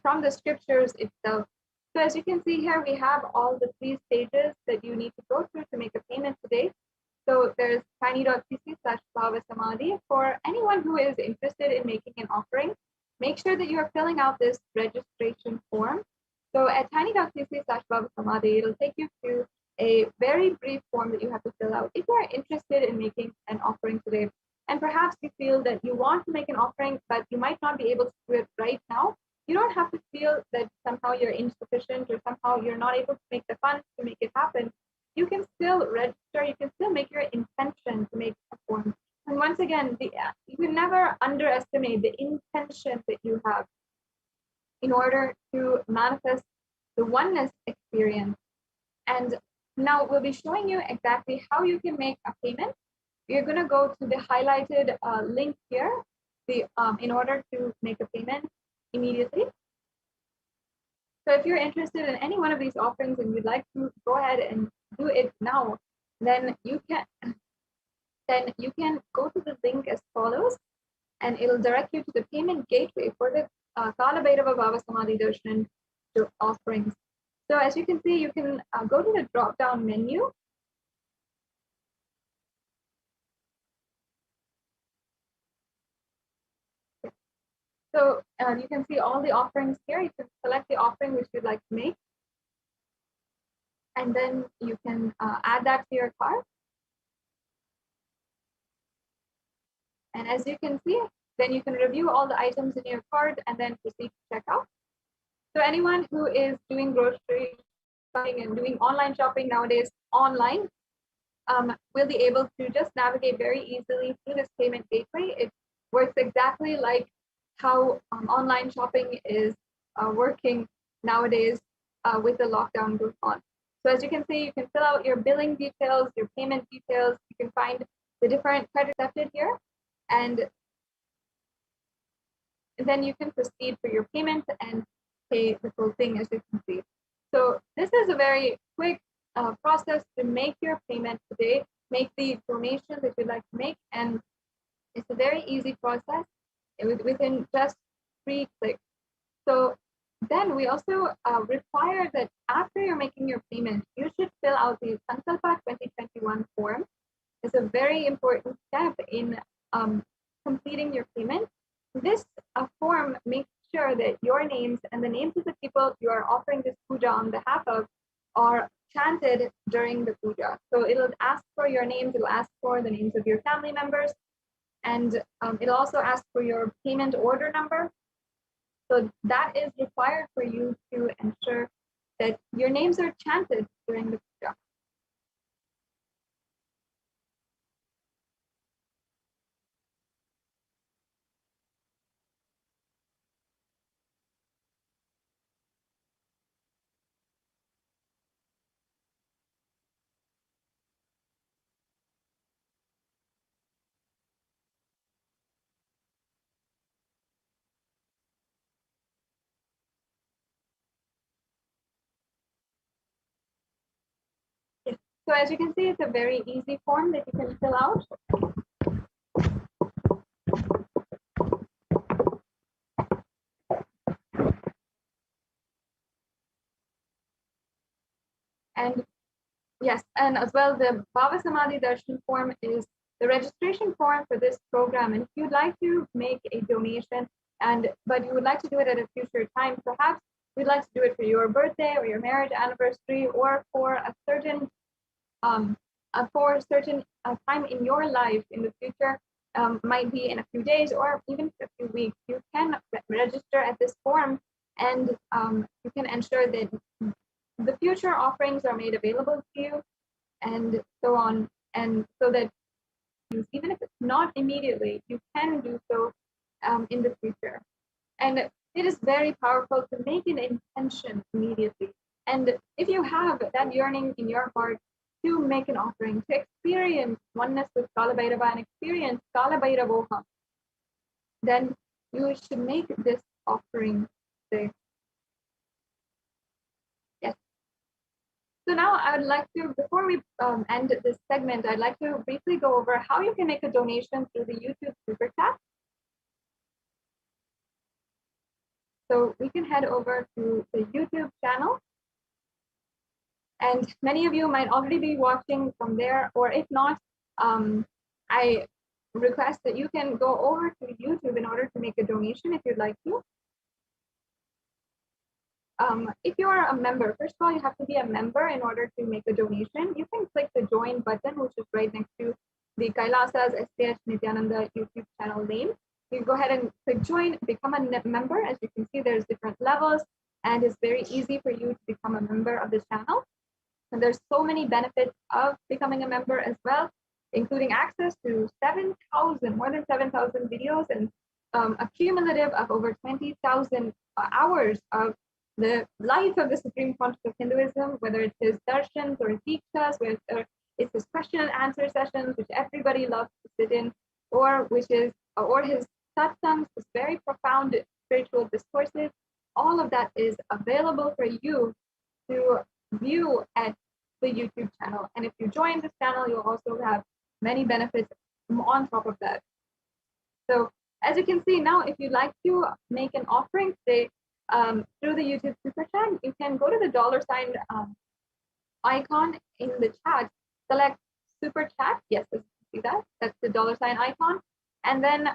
from the scriptures itself. So as you can see here, we have all the 3 stages that you need to go through to make a payment today. So there's tiny.cc/bhavasamadhi for anyone who is interested in making an offering. Make sure that you are filling out this registration form. So at tiny.cc/bhavasamadhi, it'll take you to a very brief form that you have to fill out if you are interested in making an offering today. And perhaps you feel that you want to make an offering, but you might not be able to do it right now. You don't have to feel that somehow you're insufficient or somehow you're not able to make the funds to make it happen. You can still register, you can still make your intention to make a form. And once again, you can never underestimate the intention that you have in order to manifest the oneness experience. And now we'll be showing you exactly how you can make a payment. You're going to go to the highlighted link here in order to make a payment immediately. So if you're interested in any one of these offerings and you'd like to go ahead and do it now, then you can go to the link as follows, and it'll direct you to the payment gateway for the Kala Bhairava Bhava Samadhi Darshan to offerings. So as you can see, you can go to the drop-down menu. So you can see all the offerings here. You can select the offering which you'd like to make. And then you can add that to your cart. And as you can see, then you can review all the items in your cart and then proceed to checkout. So anyone who is doing grocery shopping and doing online shopping nowadays online will be able to just navigate very easily through this payment gateway. It works exactly like how online shopping is working nowadays with the lockdown going on. So as you can see, you can fill out your billing details, your payment details. You can find the different credit accepted here, and then you can proceed for your payment and pay the full thing, as you can see. So this is a very quick process to make your payment today, make the donation that you'd like to make, and it's a very easy process within just 3 clicks. So then we also require that after you're making your payment, you should fill out the Sankalpa 2021 form. It's a very important step in completing your payment. This form makes sure that your names and the names of the people you are offering this puja on behalf of are chanted during the puja. So it'll ask for your names, it'll ask for the names of your family members, and it'll also ask for your payment order number. So that is required for you to ensure that your names are chanted during the puja. So as you can see, it's a very easy form that you can fill out. And yes, and as well, the Bhava Samadhi Darshan form is the registration form for this program. And if you'd like to make a donation, but you would like to do it at a future time, perhaps you'd like to do it for your birthday or your marriage anniversary, or for a certain time in your life in the future, might be in a few days or even a few weeks, you can register at this form, and you can ensure that the future offerings are made available to you, and so on, and so that even if it's not immediately, you can do so in the future. And it is very powerful to make an intention immediately. And if you have that yearning in your heart to make an offering, to experience oneness with Kala Bhairava and experience Kala Bhairavoham, then you should make this offering today. Yes. So now I would like to, before we end this segment, I'd like to briefly go over how you can make a donation through the YouTube Super Chat. So we can head over to the YouTube channel. And many of you might already be watching from there, or if not, I request that you can go over to YouTube in order to make a donation if you'd like to. If you are a member, first of all, you have to be a member in order to make a donation. You can click the join button, which is right next to the Kailasa's HDH Nithyananda YouTube channel name. You go ahead and click join, become a member. As you can see, there's different levels, and it's very easy for you to become a member of the channel. And there's so many benefits of becoming a member as well, including access to more than 7,000 videos, and a cumulative of over 20,000 hours of the life of the Supreme Pontiff of Hinduism, whether it's his darshans or his dikshas, whether it's his question and answer sessions, which everybody loves to sit in, or his satsangs, his very profound spiritual discourses. All of that is available for you to view at the YouTube channel. And if you join this channel, you'll also have many benefits on top of that. So As you can see now, if you'd like to make an offering today through the YouTube Super Chat, you can go to the $ icon in the chat, select Super Chat. Yes, see that? That's the $ icon. And then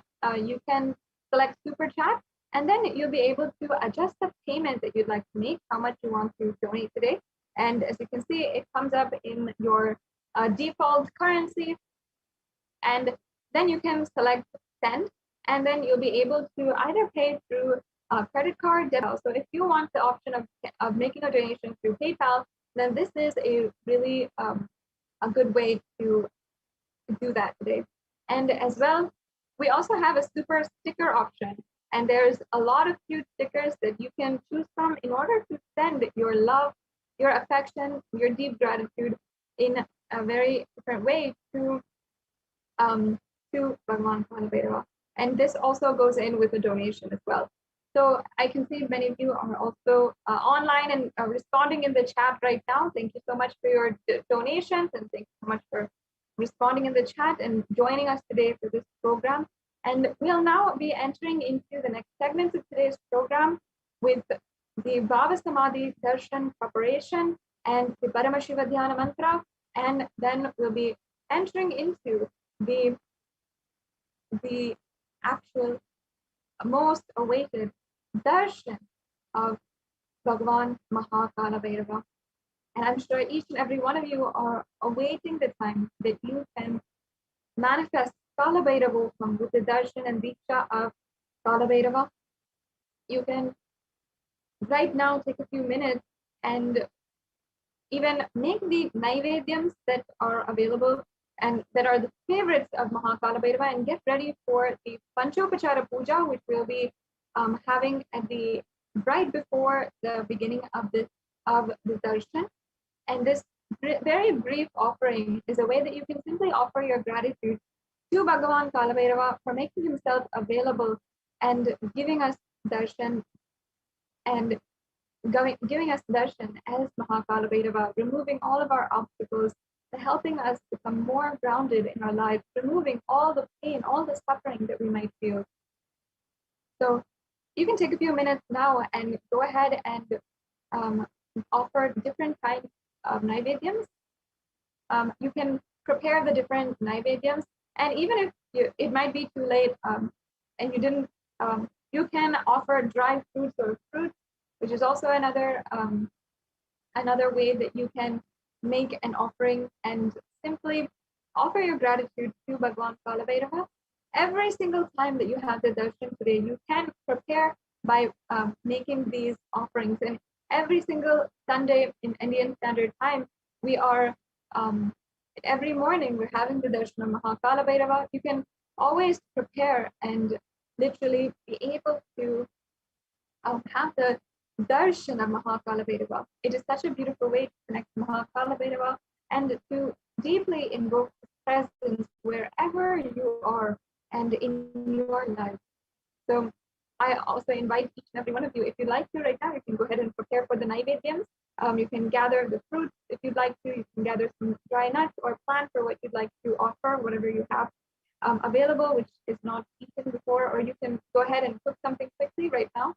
you can select Super Chat, and then you'll be able to adjust the payment that you'd like to make, how much you want to donate today. And as you can see, it comes up in your default currency, and then you can select send, and then you'll be able to either pay through a credit card, debit. So if you want the option of making a donation through PayPal, then this is a really a good way to do that today. And as well, we also have a super sticker option, and there's a lot of cute stickers that you can choose from in order to send your love, your affection, your deep gratitude in a very different way to Bhagavan Kalabhairava. And this also goes in with a donation as well. So I can see many of you are also online and responding in the chat right now. Thank you so much for your donations, and thank you so much for responding in the chat and joining us today for this program. And we'll now be entering into the next segments of today's program with the Bhava Samadhi Darshan preparation and the Paramashiva Dhyana Mantra. And then we'll be entering into the actual most awaited darshan of Bhagavan Kalabhairava. And I'm sure each and every one of you are awaiting the time that you can manifest Kalabhairavoham with the darshan and diksha of Kalabhairava. You can right now take a few minutes and even make the naivedyams that are available and that are the favorites of Mahakalabhairava, and get ready for the Panchopachara Puja, which we'll be having at the right before the beginning of the darshan. And this very brief offering is a way that you can simply offer your gratitude to Bhagavan Kalabhairava for making himself available and giving us darshan and giving us darshan as Mahakalabhairava, removing all of our obstacles, helping us become more grounded in our lives, removing all the pain, all the suffering that we might feel. So you can take a few minutes now and go ahead and offer different kinds of naivedyams. You can prepare the different naivedyams, and even if it might be too late and you didn't, you can offer dry fruits or fruits, which is also another way that you can make an offering and simply offer your gratitude to Bhagavan Kalabhairava. Every single time that you have the darshan today, you can prepare by making these offerings. And every single Sunday in Indian Standard Time, we are, every morning we're having the darshan of Mahakalabhairava. You can always prepare and literally be able to have the darshan of Mahakalabhairava. It is such a beautiful way to connect to Mahakalabhairava and to deeply invoke his presence wherever you are and in your life. So I also invite each and every one of you, if you'd like to right now, you can go ahead and prepare for the naivedyams. You can gather the fruits if you'd like to. You can gather some dry nuts or plan for what you'd like to offer, whatever you have available, which is not eaten before, or you can go ahead and cook something quickly right now.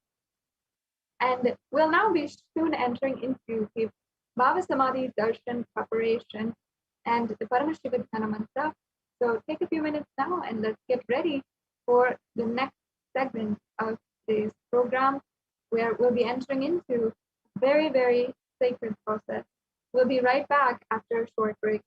And we'll now be soon entering into the Bhava Samadhi Darshan preparation and the Paramashiva Dhyana Mantra. So take a few minutes now and let's get ready for the next segment of today's program, where we'll be entering into a very, very sacred process. We'll be right back after a short break.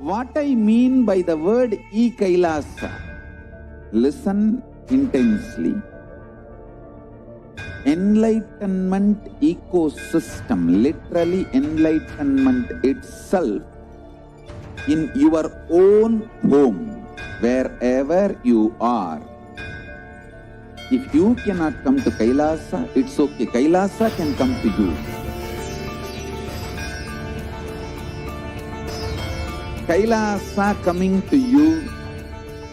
What I mean by the word e-Kailasa, listen intensely. Enlightenment ecosystem, literally enlightenment itself, in your own home, wherever you are. If you cannot come to Kailasa, it's okay. Kailasa can come to you. Kailasa coming to you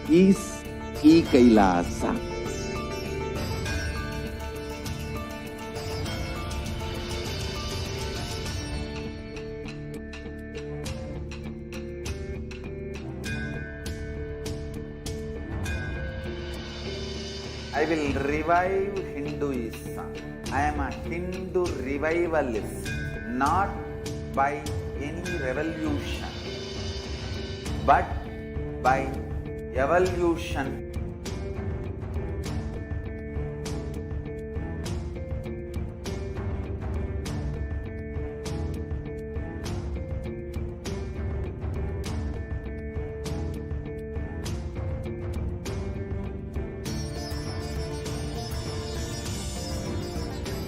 is e-Kailasa. I will revive Hinduism. I am a Hindu revivalist, not by any revolution, but by evolution.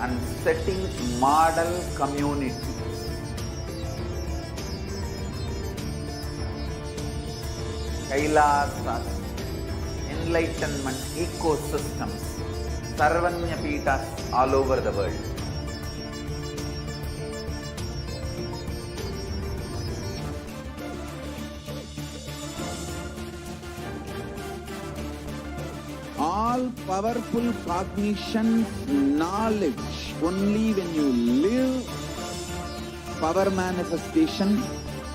And setting model community. Kailasas, enlightenment ecosystems, Sarvanya Pitas all over the world. All powerful cognition, knowledge, only when you live, power manifestation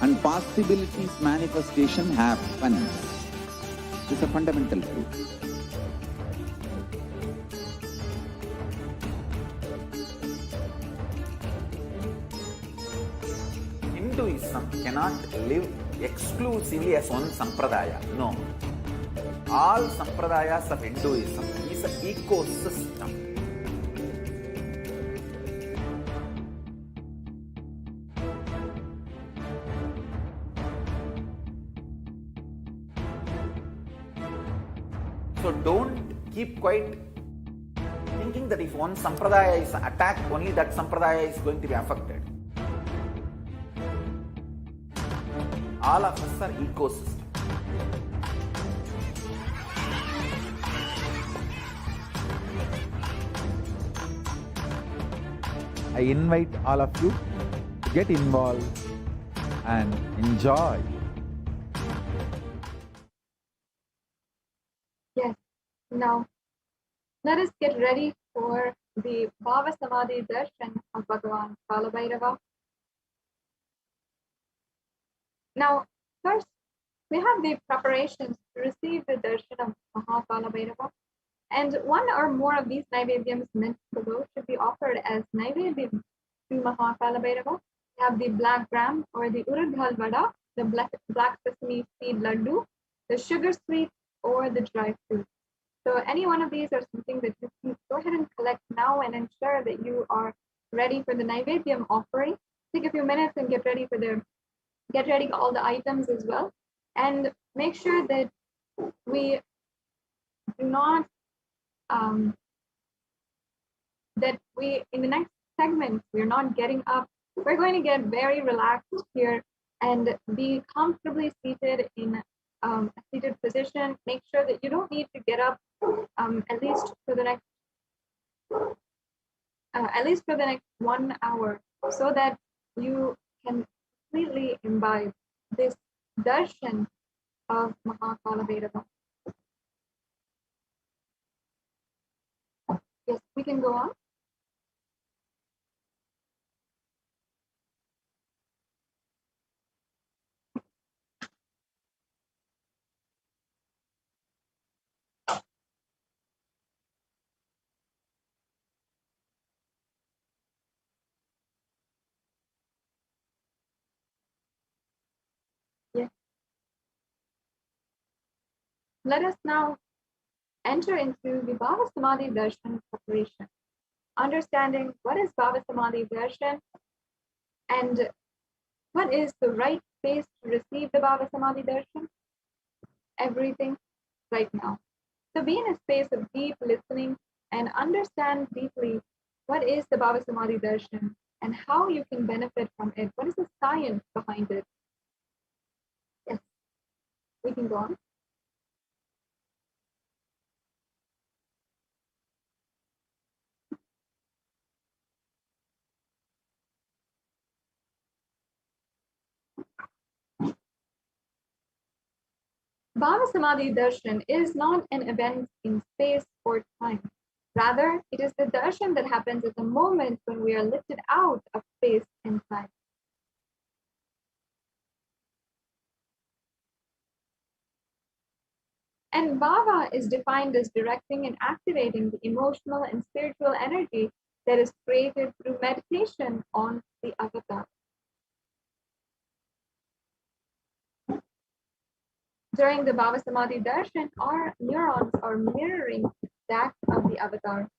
and possibilities manifestation happens. This is a fundamental truth. Hinduism cannot live exclusively as one sampradaya. No. All sampradayas of Hinduism is an ecosystem. So don't keep quiet thinking that if one sampradaya is attacked, only that sampradaya is going to be affected. All of us are ecosystems. I invite all of you to get involved and enjoy. Yes. Now, let us get ready for the Bhava Samadhi Darshan of Bhagavan Kalabhairava. Now, first, we have the preparations to receive the darshan of Mahakalabhairava. And one or more of these naivedyams mentioned below should be offered as naivedyam to Mahakalabhairava. We have the black gram or the urad dal vada, the black sesame seed laddu, the sugar sweet, or the dry fruit. So any one of these are something that you can go ahead and collect now and ensure that you are ready for the naivedyam offering. Take a few minutes and get ready all the items as well. And make sure that we do not in the next segment, we're not getting up. We're going to get very relaxed here and be comfortably seated in a seated position. Make sure that you don't need to get up at least for the next 1 hour, so that you can completely imbibe this darshan of Mahakalabhairava. Yes, we can go on. Yes. Let us now enter into the Bhava Samadhi Darshan preparation. Understanding what is Bhava Samadhi Darshan and what is the right space to receive the Bhava Samadhi Darshan? Everything right now. So be in a space of deep listening and understand deeply what is the Bhava Samadhi Darshan and how you can benefit from it. What is the science behind it? Yes, we can go on. Bhava Samadhi Darshan is not an event in space or time. Rather, it is the darshan that happens at the moment when we are lifted out of space and time. And bhava is defined as directing and activating the emotional and spiritual energy that is created through meditation on the avatar. During the Bhava Samadhi Darshan, our neurons are mirroring that of the avatar.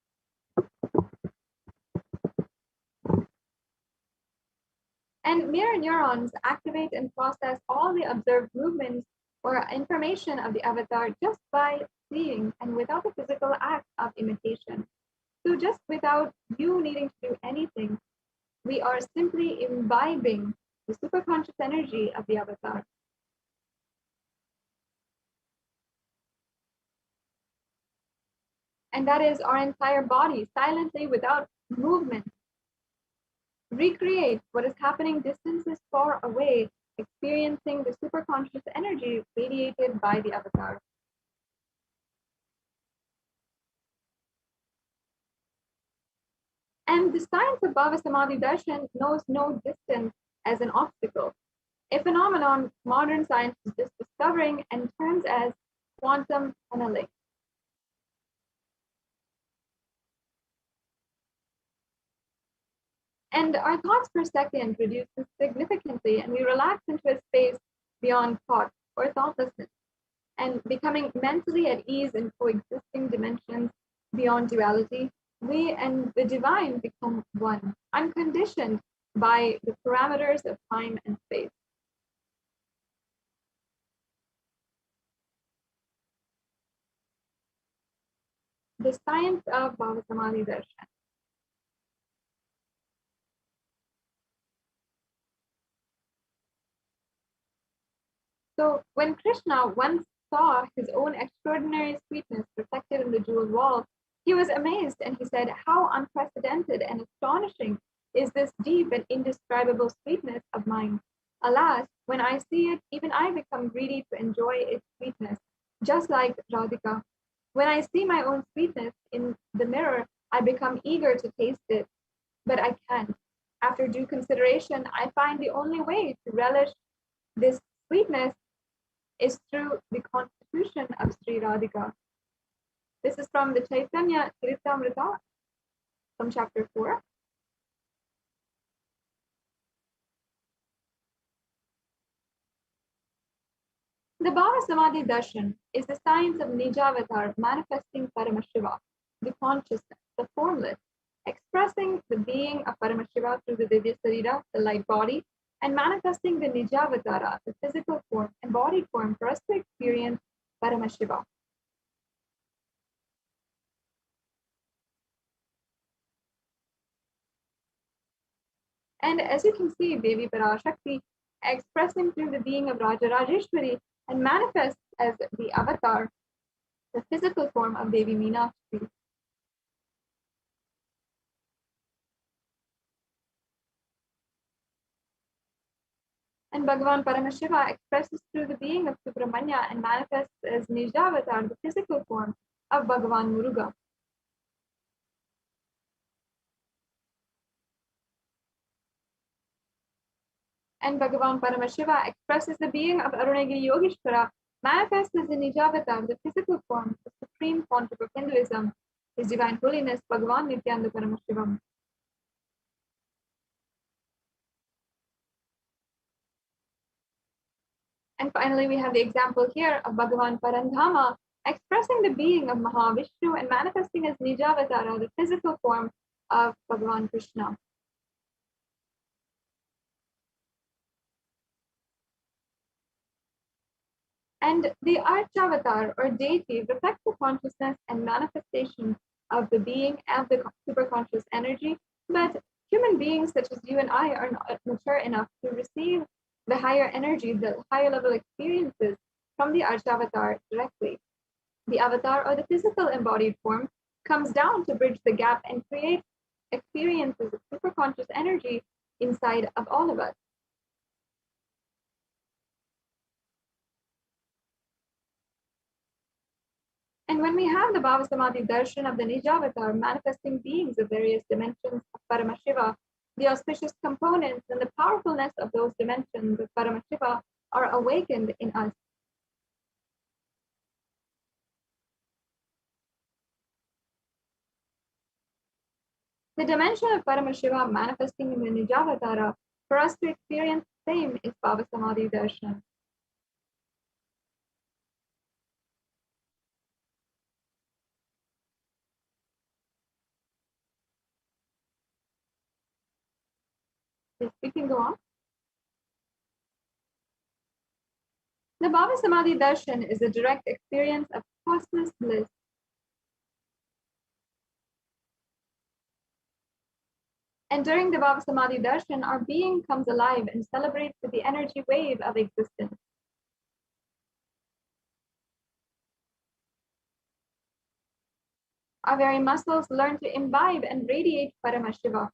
And mirror neurons activate and process all the observed movements or information of the avatar just by seeing and without the physical act of imitation. So just without you needing to do anything, we are simply imbibing the superconscious energy of the avatar. And that is our entire body, silently without movement. Recreate what is happening distances far away, experiencing the superconscious energy radiated by the avatar. And the science of Bhava Samadhi Darshan knows no distance as an obstacle, a phenomenon modern science is just discovering and terms as quantum tunneling. And our thoughts per second reduces significantly, and we relax into a space beyond thought or thoughtlessness, and becoming mentally at ease in coexisting dimensions beyond duality, we and the divine become one, unconditioned by the parameters of time and space. The science of Bhava Samadhi Darshan. So when Krishna once saw his own extraordinary sweetness reflected in the jeweled wall, he was amazed and he said, "How unprecedented and astonishing is this deep and indescribable sweetness of mine. Alas, when I see it, even I become greedy to enjoy its sweetness, just like Radhika. When I see my own sweetness in the mirror, I become eager to taste it, but I can't. After due consideration, I find the only way to relish this sweetness is through the constitution of Sri Radhika." This is from the Chaitanya Charitamrita from chapter 4. The Bhava Samadhi Darshan is the science of Nijavatar manifesting Paramashiva, the consciousness, the formless, expressing the being of Paramashiva through the Divya Sarira, the light body, and manifesting the Nijavatara, the physical form, embodied form for us to experience Paramashiva. And as you can see, Devi Parashakti expressing through the being of Raja Rajeshwari and manifests as the avatar, the physical form of Devi Meenakshi. And Bhagavan Paramashiva expresses through the being of Subramanya and manifests as Nijavatar, the physical form of Bhagavan Muruga. And Bhagavan Paramashiva expresses the being of Arunagiri Yogeshwara, manifests as the Nijavatar, the physical form, the supreme pontiff of Hinduism, His Divine Holiness Bhagavan Nithyananda Paramashivam. And finally, we have the example here of Bhagavan Parandhama expressing the being of Mahavishnu and manifesting as Nijavatara, the physical form of Bhagavan Krishna. And the Archavatar or deity reflects the consciousness and manifestation of the being and the superconscious energy. But human beings such as you and I are not mature enough to receive the higher energy, the higher level experiences from the Archavatar directly. The avatar or the physical embodied form comes down to bridge the gap and create experiences of superconscious energy inside of all of us. And when we have the Bhava Samadhi darshan of the Nijavatar manifesting beings of various dimensions of Paramashiva, the auspicious components and the powerfulness of those dimensions of Paramashiva are awakened in us. The dimension of Paramashiva manifesting in the Nijavatara, for us to experience the same is Bhava Samadhi darshan. Yes, we can go on. The Bhava Samadhi darshan is a direct experience of cosmos bliss. And during the Bhava Samadhi darshan, our being comes alive and celebrates with the energy wave of existence. Our very muscles learn to imbibe and radiate Paramashiva.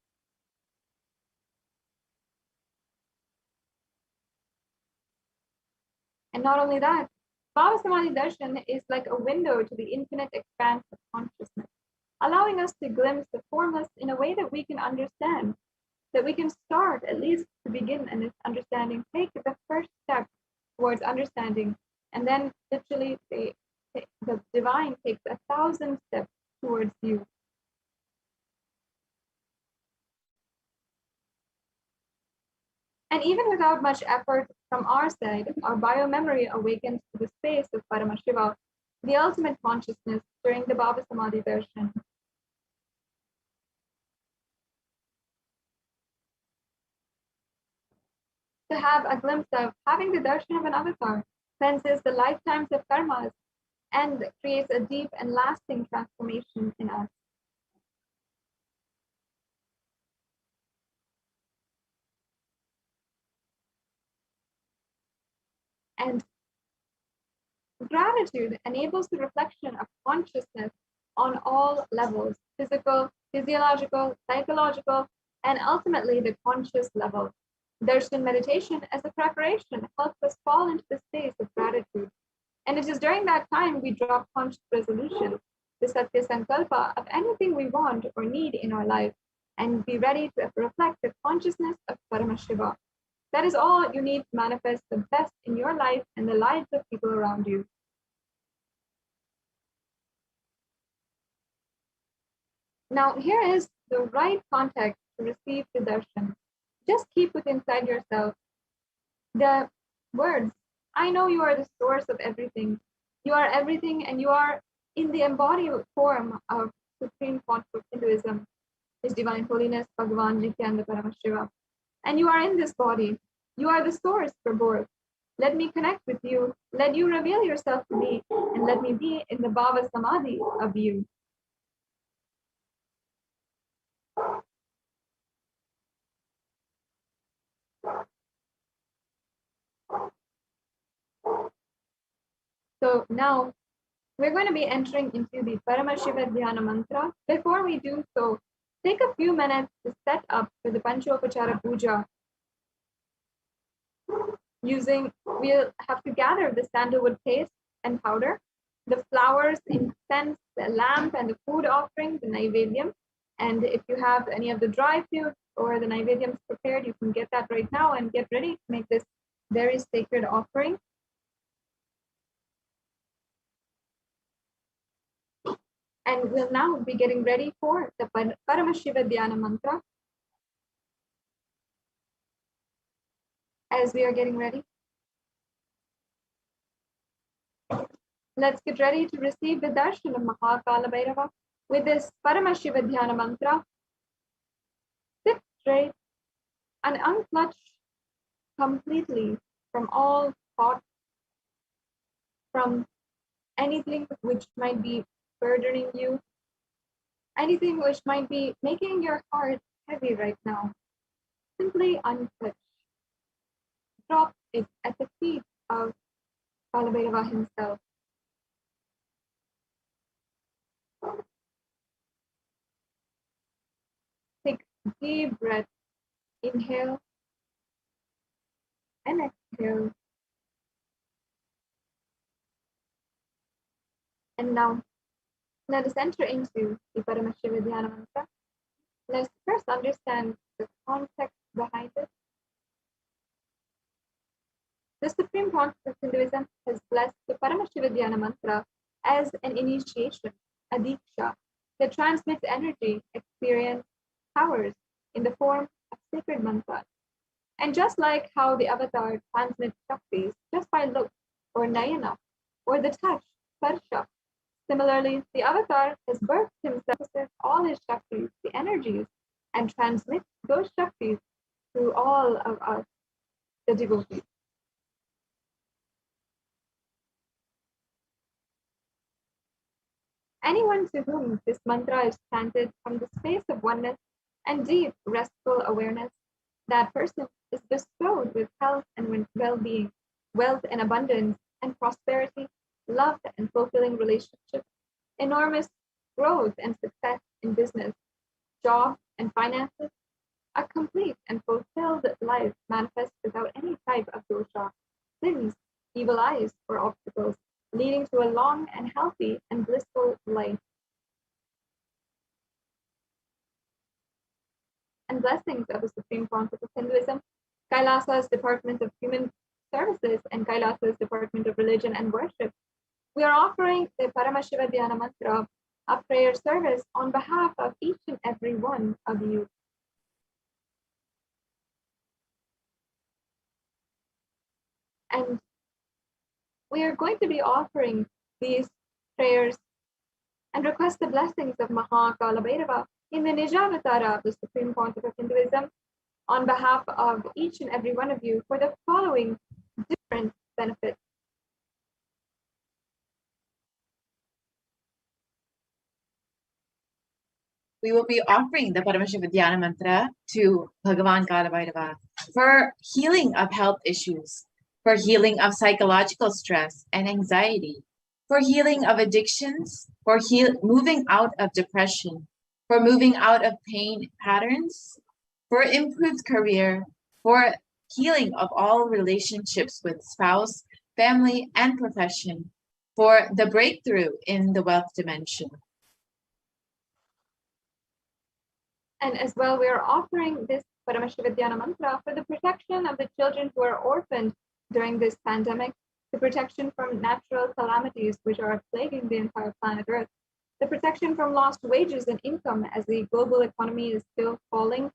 And not only that, Bhava Samadhi darshan is like a window to the infinite expanse of consciousness, allowing us to glimpse the formless in a way that we can understand, that we can start, at least to begin in this understanding, take the first step towards understanding, and then literally the divine takes 1,000 steps towards you. And even without much effort from our side, our biomemory awakens to the space of Paramashiva, the ultimate consciousness during the Bhava Samadhi darshan. To have a glimpse of having the darshan of an avatar cleanses the lifetimes of karmas and creates a deep and lasting transformation in us. And gratitude enables the reflection of consciousness on all levels, physical, physiological, psychological, and ultimately the conscious level. Darshan meditation as a preparation helps us fall into the space of gratitude. And it is during that time we drop conscious resolution, the Satya Sankalpa of anything we want or need in our life, and be ready to reflect the consciousness of Paramashiva. That is all you need to manifest the best in your life and the lives of people around you. Now, here is the right context to receive the darshan. Just keep it inside yourself. The words, I know you are the source of everything. You are everything, and you are in the embodied form of Supreme Conscious Hinduism, His Divine Holiness, Bhagavan Nithyananda Paramashivam. And you are in this body. You are the source for birth. Let me connect with you. Let you reveal yourself to me, and let me be in the Bhava Samadhi of you. So now we're going to be entering into the Paramashiva Dhyana mantra. Before we do so, take a few minutes to set up for the Panchopachara Puja. We'll have to gather the sandalwood paste and powder, the flowers, incense, the lamp, and the food offering, the naivedyam. And if you have any of the dry food or the naivedyams prepared, you can get that right now and get ready to make this very sacred offering. And we'll now be getting ready for the Paramashiva Dhyana mantra. As we are getting ready, let's get ready to receive the darshan of Mahakala Bhairava with this Paramashiva Dhyana mantra. Sit straight and unclutch completely from all thoughts, from anything which might be burdening you, anything which might be making your heart heavy right now. Simply untouch. Drop it at the feet of Kalabhairava himself. Take deep breath. Inhale and exhale. And now, let us enter into the Paramashivoham mantra. Let's first understand the context behind it. The Supreme Concept of Hinduism has blessed the Paramashivoham mantra as an initiation, a diksha, that transmits energy, experience, powers in the form of sacred mantras. And just like how the avatar transmits shaktis just by look or nayana, or the touch, sparsha, similarly, the avatar has birthed himself with all his shaktis, the energies, and transmits those shaktis through all of us, the devotees. Anyone to whom this mantra is chanted from the space of oneness and deep, restful awareness, that person is bestowed with health and well-being, wealth and abundance and prosperity, love and fulfilling relationships, enormous growth and success in business, job and finances, a complete and fulfilled life manifest without any type of dosha, sins, evil eyes, or obstacles, leading to a long and healthy and blissful life. And blessings of the Supreme Concept of Hinduism, Kailasa's Department of Human Services and Kailasa's Department of Religion and Worship, we are offering the Paramashivoham mantra, a prayer service on behalf of each and every one of you. And we are going to be offering these prayers and request the blessings of Maha Kalabhairava in the Nijavatara of the Supreme Concept of Hinduism on behalf of each and every one of you for the following different benefits. We will be offering the Paramashivoham mantra to Bhagavan Kalabhairava for healing of health issues, for healing of psychological stress and anxiety, for healing of addictions, for moving out of depression, for moving out of pain patterns, for improved career, for healing of all relationships with spouse, family, and profession, for the breakthrough in the wealth dimension. And as well, we are offering this Paramashivoham mantra for the protection of the children who are orphaned during this pandemic, the protection from natural calamities which are plaguing the entire planet Earth, the protection from lost wages and income as the global economy is still falling,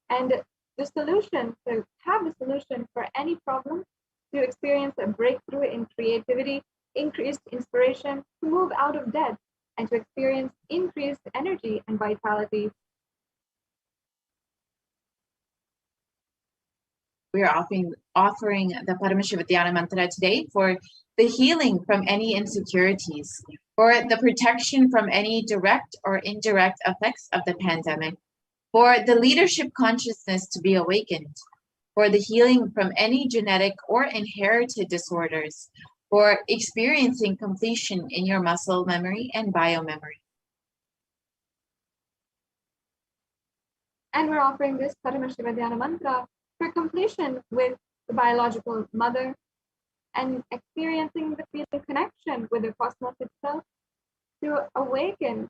and the solution, to have the solution for any problem, to experience a breakthrough in creativity, increased inspiration, to move out of debt, and to experience increased energy and vitality. We are offering the Paramashivoham mantra today for the healing from any insecurities, for the protection from any direct or indirect effects of the pandemic, for the leadership consciousness to be awakened, for the healing from any genetic or inherited disorders, for experiencing completion in your muscle memory and biomemory. And we're offering this Paramashivoham mantra for completion with the biological mother and experiencing the feeling connection with the cosmos itself to awaken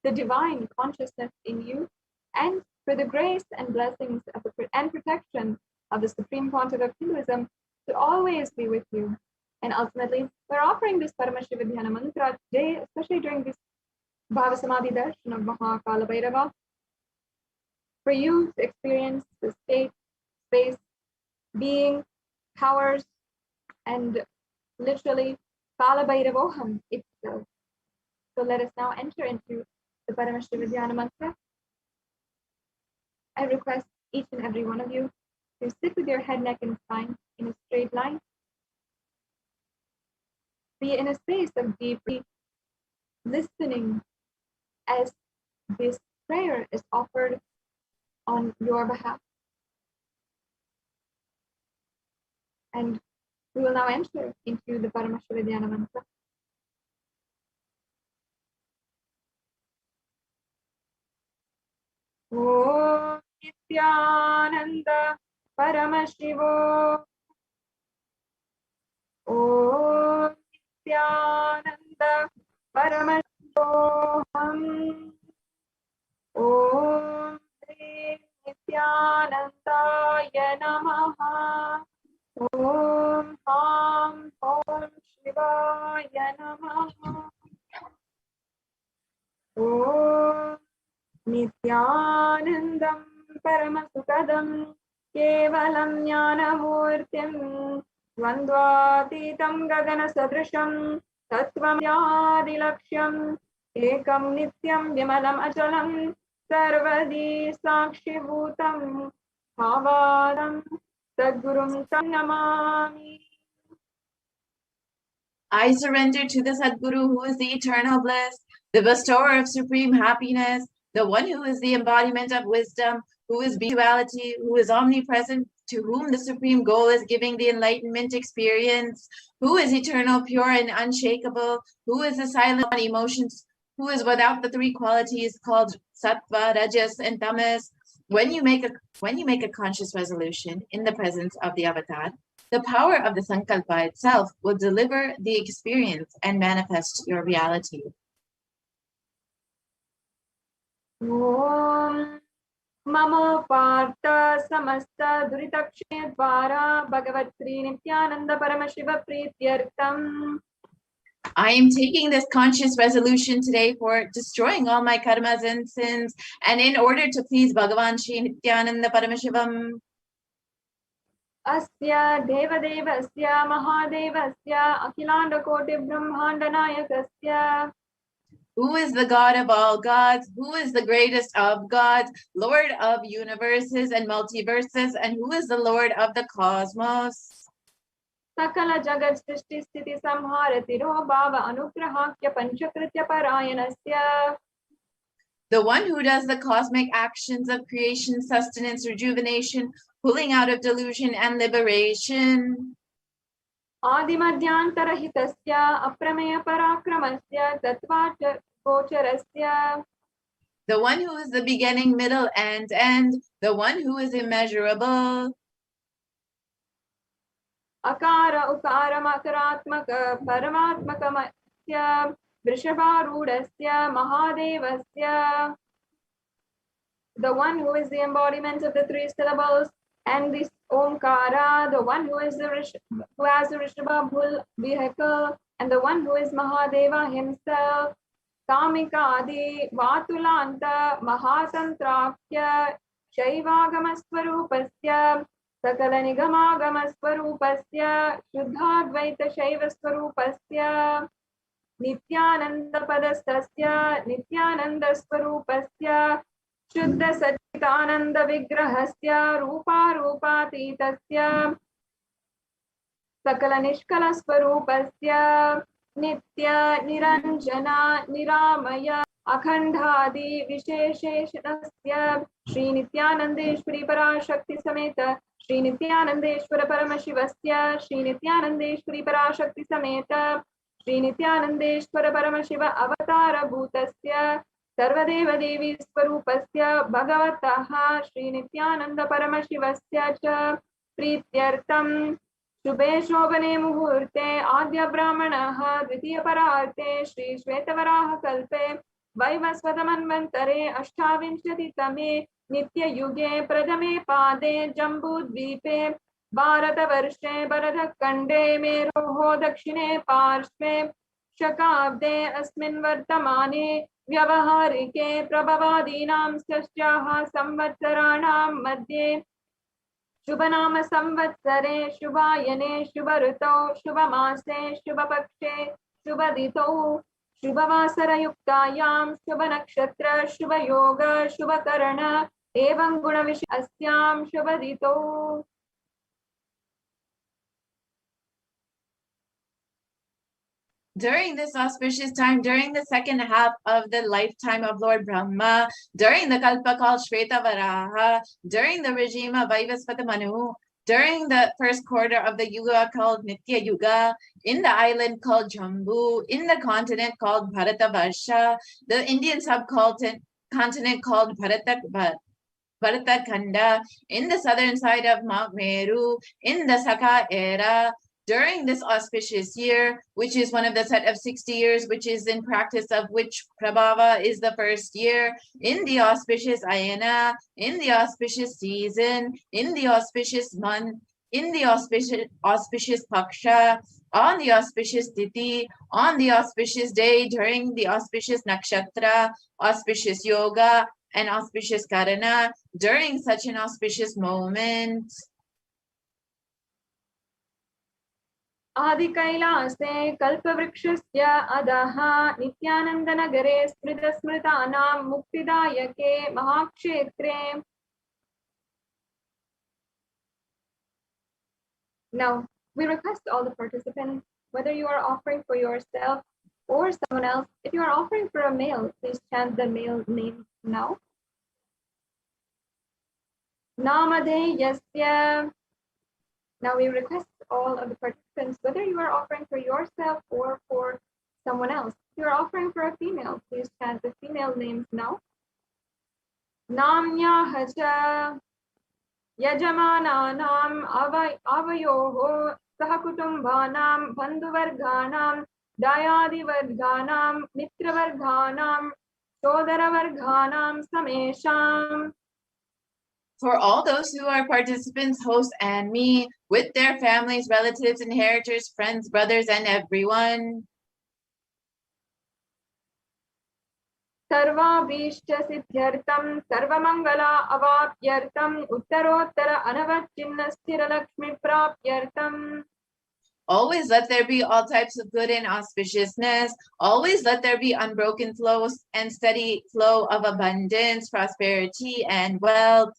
the divine consciousness in you, and for the grace and blessings of and protection of the Supreme Concept of Hinduism to always be with you. And ultimately, we're offering this Paramashivoham mantra today, especially during this Bhava Samadhi Darshan of Maha Kalabhairava, for you to experience the state, space, being, powers, and literally Kalabhairavoham itself. So let us now enter into the Paramashivoham mantra. I request each and every one of you to sit with your head, neck, and spine in a straight line. be in a space of deep listening as this prayer is offered on your behalf. And we will now enter into the Paramashivoham mantra. Om Nithyananda Paramashivoham. Om Nithyananda Paramashivoham. Om Shri Nithyanandaya Namaha. Om Ham Om Shivaya Namaha. Om Nithyanandam Paramasukadam Kevalam Jnanamurtim Dvandvatitam Gagana Sadrisham Tattvam Yadilaksham Ekam Nityam Vimalam Achalam Sarvadi Sakshi Bhutam Bhavadam Sadgurum Namami. I surrender to the Sadguru, who is the eternal bliss, the bestower of supreme happiness, the one who is the embodiment of wisdom, who is duality, who is omnipresent, to whom the supreme goal is giving the enlightenment experience, who is eternal, pure, and unshakable, who is the silent emotions, who is without the three qualities called sattva, rajas, and tamas. When you make a conscious resolution in the presence of the avatar, the power of the sankalpa itself will deliver the experience and manifest your reality. Om Mamo Partha Samasta Duritakshe Dvara Bhagavat Sri Nithyananda Paramashiva Prityartham. I am taking this conscious resolution today for destroying all my karmas and sins, and in order to please Bhagavan Sri Nithyananda Paramashivam. Asya Devadevasya Mahadevasya Akhilanda Koti Brahmanda Nayakasya. Who is the God of all gods? Who is the greatest of gods? Lord of universes and multiverses, and who is the Lord of the cosmos? Sakala Jagat Srishti Sthiti Samhara Tiro Bhava Anugrahakya Panchakritya Parayanasya. The one who does the cosmic actions of creation, sustenance, rejuvenation, pulling out of delusion and liberation. Adimadhyantarhitasya Aprameya Parakramasya Tattvacha Gocharasya. The one who is the beginning, middle, and end. The one who is immeasurable. Akara Ukara Makaratmaka Paramatmakamasya Vrishabharudasya Mahadevasya. The one who is the embodiment of the three syllables and this Omkara, the one who has the Rishabha bull vehicle, and the one who is Mahadeva himself. Kamikadi Vatulanta Mahatantrakya Shaivagamasvarupasya Sakala Nigamagamasvarupasya Shuddhadvaita Shaivasvarupasya Nithyananda Padastasya Nithyananda Swarupasya Shuddha Satchitananda Vigrahasya Rupa Rupatitasya Sakala Nishkala Swarupasya Nitya Niranjana Niramaya Akhandhadi Vishesheshanasya Shri Nithyanandeshwari Parashakti Sameta Shri Nithyanandeshwara Paramashivasya Shri Nithyanandeshwari Parashakti Sameta Shri Nithyanandeshwara Paramashiva Avatara Bhutasya Sarvadeva Devi Swarupasya Bhagavataha Shri Nithyananda Paramashivasya Cha Prityartham Shubhe Shobhane Muhurte Adya Brahmanaha Dvitiya Pararte Shri Shvetavaraha Kalpe Vaivasvatamanvantare Ashtavinshati Tame Nitya Yuge Pradame Pade Jambu Dvipe Bharata Varshe Bharata Kande Meroho Dakshine Parshve Shakabde Asmin Vartamane Vyavaharike Prabhavadinam Sasyaha Samvatsaranam Madhye Shubhanama Samvatsare Shubhayane Shubharutau Shubhamase Shubhapakshe Shubhaditau Shubhavasara Yuktayam Shubhanakshatra Shubhayoga Shubhakarana Evam Gunavish Asyam Shubhaditau. During this auspicious time, during the second half of the lifetime of Lord Brahma, during the Kalpa called Shvetavaraha, during the regime of Vaivaspata Manu, during the first quarter of the Yuga called Nitya Yuga, in the island called Jambu, in the continent called Bharatavarsha, the Indian subcontinent called Bharatkhanda, in the southern side of Mount Meru, in the Saka era, during this auspicious year, which is one of the set of 60 years, which is in practice of which Prabhava is the first year, in the auspicious Ayana, in the auspicious season, in the auspicious month, in the auspicious Paksha, on the auspicious Tithi, on the auspicious day, during the auspicious Nakshatra, auspicious Yoga, and auspicious Karana, during such an auspicious moment. आदिकैलासे कल्पवृक्षस्य अधः नित्यानन्दनगरे स्मृतस्मृतानां मुक्तिदायके महाक्षेत्रे. Now, we request all the participants, whether you are offering for yourself or someone else, if you are offering for a male, please chant the male name now. Namadeyasya. Now we request all of the participants, whether you are offering for yourself or for someone else. If you are offering for a female, please chant the female names now. Namyahaja Yajamananam Avayoho Sahakutumbanam Bandhuvarganam Dayadivarganam Mitravarganam Shodaravarganam Samesham. For all those who are participants, hosts, and me, with their families, relatives, inheritors, friends, brothers, and everyone. Sarvabhishta siddhyartam sarvamangala avapyartam uttarottara anavachinna sthira lakshmi prapyartam. Always let there be all types of good and auspiciousness. Always let there be unbroken flows and steady flow of abundance, prosperity, and wealth.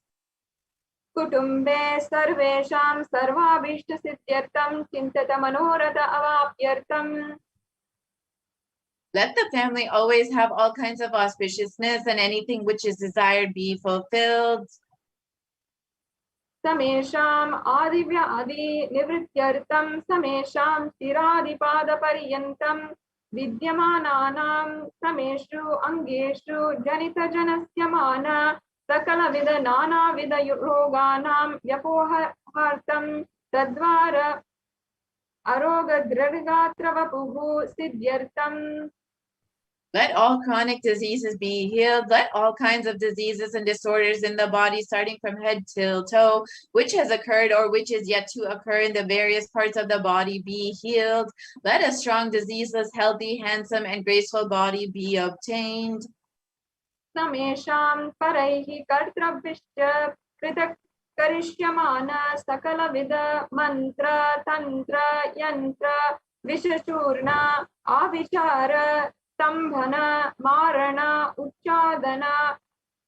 Kutumbe sarvesham sarvabhishta siddhyartam chintata manoratha avapyartam. Let the family always have all kinds of auspiciousness, and anything which is desired be fulfilled. Samesham adivya adi nivrityartam samesham tiradipada paryantam vidyamananam sameshu angeshu janita janasya mana sakala vida nana vida roganam vyapohartam tadvara aroga dradgatra vapuhu siddhyartam. Let all chronic diseases be healed. Let all kinds of diseases and disorders in the body, starting from head till toe, which has occurred or which is yet to occur in the various parts of the body, be healed. Let a strong, diseaseless, healthy, handsome, and graceful body be obtained. Samesham paraihi kartrabhishya kritak karishyamana sakala vida mantra tantra yantra vishashurna avichara stambhana marana uchadana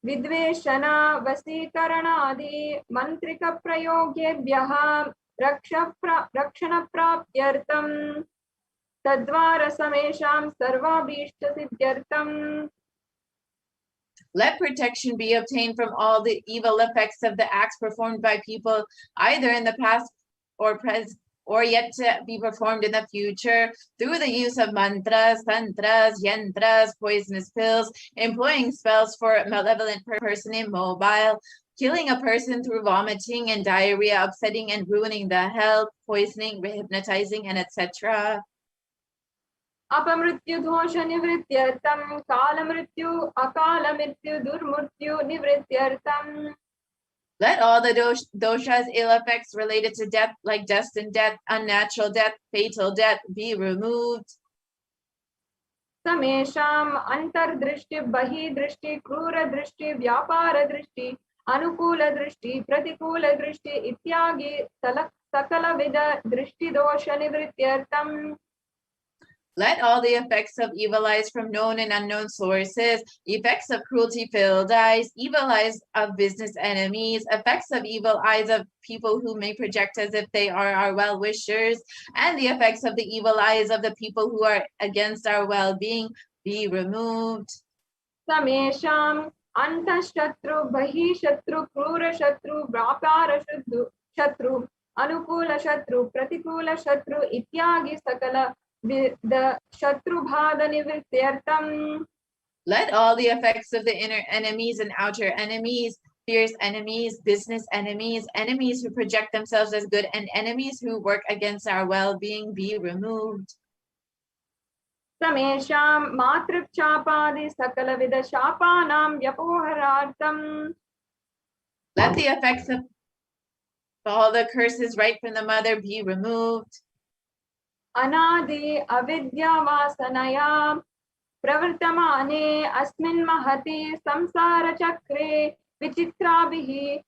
vidveshana vasikaranadi mantrika prayogyebhyah rakshana prapyartam tadvara samesham sarvabhishta siddhyartam. Let protection be obtained from all the evil effects of the acts performed by people, either in the past or present, or yet to be performed in the future, through the use of mantras, tantras, yantras, poisonous pills, employing spells for a malevolent person immobile, killing a person through vomiting and diarrhea, upsetting and ruining the health, poisoning, hypnotizing, and etc. अपमृत्यु दोष निवृत्त्यर्थम कालमृत्यु अकालमृत्यु दुर्मृत्यु निवृत्त्यर्थम. Let all the doshas, ill effects related to death, like destined death, unnatural death, fatal death, be removed. समेषाम अंतर्दृष्टि बहिर्दृष्टि क्रूर दृष्टि व्यापार दृष्टि अनुकूल दृष्टि प्रतिकूल दृष्टि इत्यादि सकलविध दृष्टि दोष निवृत्त्यर्थम. Let all the effects of evil eyes from known and unknown sources, effects of cruelty-filled eyes, evil eyes of business enemies, effects of evil eyes of people who may project as if they are our well-wishers, and the effects of the evil eyes of the people who are against our well-being be removed. Samesham Antashatru Bahishatru Krura Shatru Vyapara Shatru Anukula Shatru Pratikula Shatru Ityagi Sakala the Shatru Bhada Nivityartam. Let all the effects of the inner enemies and outer enemies, fierce enemies, business enemies, enemies who project themselves as good, and enemies who work against our well-being be removed. Samesham Matripchapadi Sakala Vida Shapanam Vyapoharartam. Let the effects of all the curses right from the mother be removed. Anadi Avidya Vasanaya Pravartamane Asmin Mahati Samsara Chakre Vichitrabihi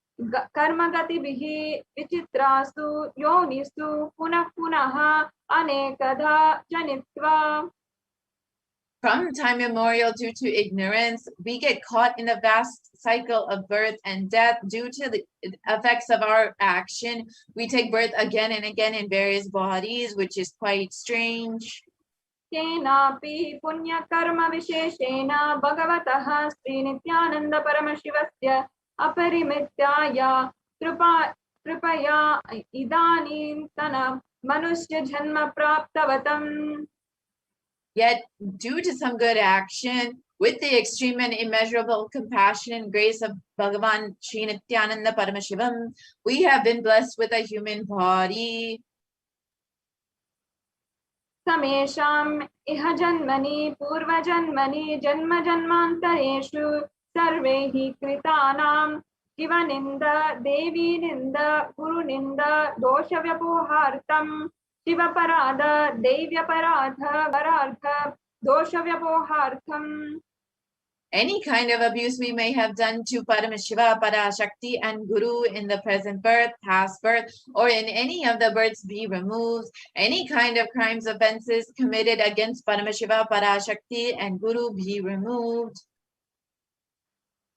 Karmagatibihi Vichitrasu Yonisu Punah Punaha Anekadha Janitva. From time immemorial, due to ignorance, we get caught in the vast cycle of birth and death. Due to the effects of our action, we take birth again and again in various bodies, which is quite strange. Kenapi Punya Karma Visheshena Bhagavataha Sri Nithyananda Paramashivasya Aparimitya Kripaya Idanim Tana Manushya Janma Praptavatam. Yet, due to some good action, with the extreme and immeasurable compassion and grace of Bhagavan Sri Nithyananda Paramashivam, we have been blessed with a human body. Samesham iha janmani purva janmani janma janmantareshu sarvehi kritanam shiva ninda devi ninda guru ninda dosha vyapohartam shiva parada devya paradha varartha dosha vyapohartam. Any kind of abuse we may have done to Paramashiva, Parashakti, and Guru in the present birth, past birth, or in any of the births be removed. Any kind of crimes, offenses committed against Paramashiva, Parashakti, and Guru be removed.